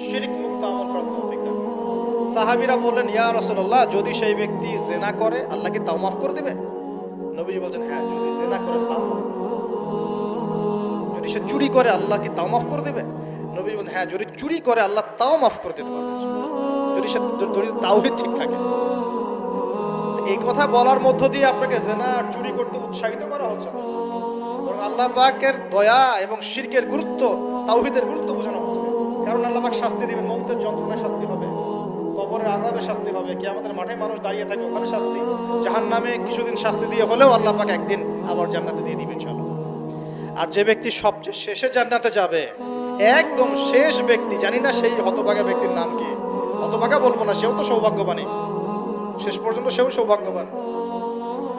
শিরক মুক্ত আমল করার তৌফিক দান করুন। সাহাবীরা বললেন, ইয়া রাসূলুল্লাহ, যদি সেই ব্যক্তি জিনা করে আল্লাহ কি তাও মাফ করে দিবে? নবীজি বলছেন, হ্যাঁ, যদি জিনা করে তাও মাফ করে দিবে। যদি সে চুরি করে আল্লাহ কি তাও মাফ করে দিবে? নবীজি বলছেন, হ্যাঁ, যদি চুরি করে আল্লাহ তাও মাফ করে দিতে পারবে, যদি সে তাওহীদ ঠিক থাকে। এই কথা বলার মধ্য দিয়ে আপনাকে জিনা আর চুরি করতে উৎসাহিত করা হচ্ছে না, বরং আল্লাহ পাকের দয়া এবং শিরকের গুরুত্ব, তাওহীদের গুরুত্ব বোঝানো হচ্ছে। কারণ আল্লাহ পাক শাস্তি দিবেন, মওতের যন্ত্রণায় শাস্তি হবে, কবরের আযাবে শাস্তি হবে, কিয়ামতের মাঠে মানুষ দাঁড়িয়ে থাকবে, ওখানে শাস্তি, জাহান্নামে কিছুদিন শাস্তি দিয়ে হলেও আল্লাহ পাক একদিন আবার জান্নাতে দিয়ে দিবেন ইনশাআল্লাহ। আর যে ব্যক্তি সবচেয়ে শেষে জান্নাতে যাবে, একদম শেষ ব্যক্তি, জানি না সেই হতভাগা ব্যক্তির নাম কি, হতভাগা বলবো না, সেও তো সৌভাগ্যবানই, শেষ পর্যন্ত সেও সৌভাগ্যবান।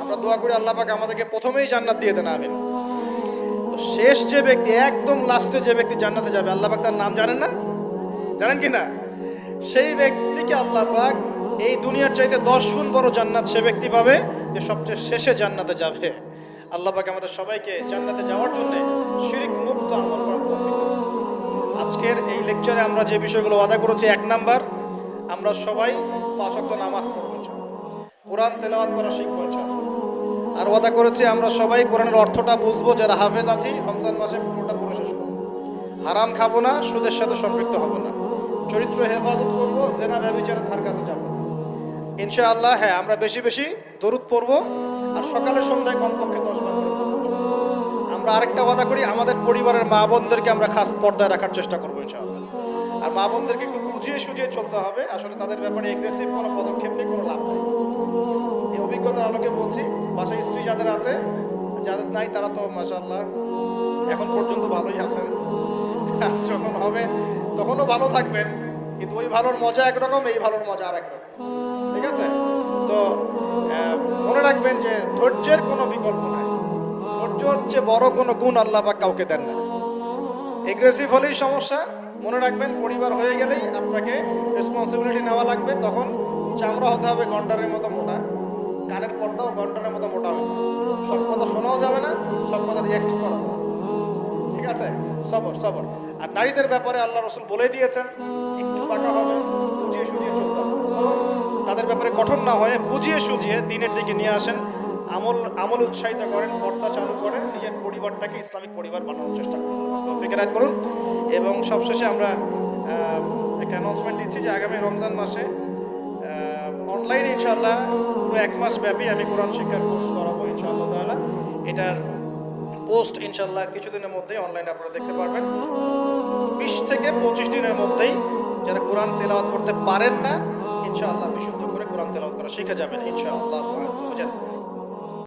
আমরা দোয়া করি আল্লাহ পাক আমাদেরকে প্রথমেই জান্নাত দিয়ে দেন, আমিন। তো শেষ যে ব্যক্তি, একদম লাস্টে যে ব্যক্তি জান্নাতে যাবে, আল্লাহ পাক তার নাম জানেন না? জানেন কি না? সেই ব্যক্তিকে আল্লাহ পাক এই দুনিয়ার চাইতে 10 গুণ বড় জান্নাত সে ব্যক্তি পাবে যে সবচেয়ে শেষে জান্নাতে যাবে। আল্লাহ পাক আমাদের সবাইকে জান্নাতে যাওয়ার জন্য শিরক মুক্ত আমল করার তৌফিক দান করুন। আজকের এই লেকচারে আমরা যে বিষয়গুলো ওয়াদা করেছি, 1 নাম্বার, আমরা সবাই 5 ওয়াক্ত নামাজ পড়ব ইনশাআল্লাহ, কোরআন তেলাওয়াত করা শিখব ইনশাআল্লাহ। আর ওয়াদা করেছি আমরা সবাই কোরআনের অর্থটা বুঝবো, যারা হাফেজ আছি রমজান মাসে পুরোটা পড়ে শেষ করব। হারাম খাবো না, সুদের সাথে সম্পৃক্ত হব না, চরিত্র হেফাজত করবো, জেনা ব্যভিচারের ধার কাছে যাব ইনশাআল্লাহ। হ্যাঁ, আমরা বেশি বেশি দরুদ পড়বো, আর সকালে সন্ধ্যায় কমপক্ষে 10 বার করে পড়বো। আমরা আরেকটা ওয়াদা করি, আমাদের পরিবারের মা বোনদেরকে আমরা খাস পর্দায় রাখার চেষ্টা করবো ইনশাআল্লাহ। আর মা বোনদেরকে একটু বুঝিয়ে সুঝিয়ে চলতে হবে, আসলে তাদের ব্যাপারে এগ্রেসিভ কোনো পদক্ষেপ নেই, কোনো লাভ নেই। এই অভিজ্ঞতার আলোকে বলছি, বাসায় স্ত্রী যাদের আছে, যাদের নাই তারা তো মাশাআল্লাহ এখন পর্যন্ত ভালোই আছেন, যখন হবে তখনও ভালো থাকবেন, কিন্তু ওই ভালোর মজা একরকম, এই ভালোর মজা আর একরকম, ঠিক আছে? তো মনে রাখবেন যে ধৈর্যের কোনো বিকল্প নাই, ধৈর্য হচ্ছে বড় কোনো গুণ আল্লাহ পাক কাউকে দেন না। এগ্রেসিভ হলেই সমস্যা, মনে রাখবেন পরিবার হয়ে গেলেই আপনাকে রেসপন্সিবিলিটি নেওয়া লাগবে, তখন চামড়া হতে হবে গন্ডারের মতো মোটা, কানের পর্দাও গন্ডারের মতো মোটা হতে হবে, সব কথা শোনাও যাবে না, সব কথা রিঅ্যাক্ট করা যাবে, ঠিক আছে? সবর সবর। আর নারীদের ব্যাপারে আল্লাহ রাসূল বলে দিয়েছেন, একটু পাকা হবে, বুঝিয়ে সুঝিয়ে চলতে হবে। সো তাদের ব্যাপারে কঠোর না হয়ে বুঝিয়ে সুঝিয়ে দিনের দিকে নিয়ে আসেন, আমল উৎসাহিত করেন, পর্দা চালু করেন, নিজের পরিবারটাকে ইসলামিক পরিবার বানানোর চেষ্টা করুন, ফিকরাত করুন। এবং সবশেষে আমরা একটা অ্যানাউন্সমেন্ট দিচ্ছি যে আগামী রমজান মাসে অনলাইনে ইনশাআল্লাহ পুরো 1 মাস ব্যাপী আমি কোরআন শিক্ষার কোর্স করাবো ইনশাআল্লাহ তাআলা। এটার পোস্ট ইনশাআল্লাহ কিছুদিনের মধ্যেই অনলাইনে আপনারা দেখতে পারবেন। 20 থেকে 25 দিনের মধ্যেই যারা কোরআন তেলাওয়াত করতে পারেন না, ইনশাআল্লাহ বিশুদ্ধ করে কোরআন তেলাওয়াত করা শিখে যাবেন ইনশাআল্লাহ।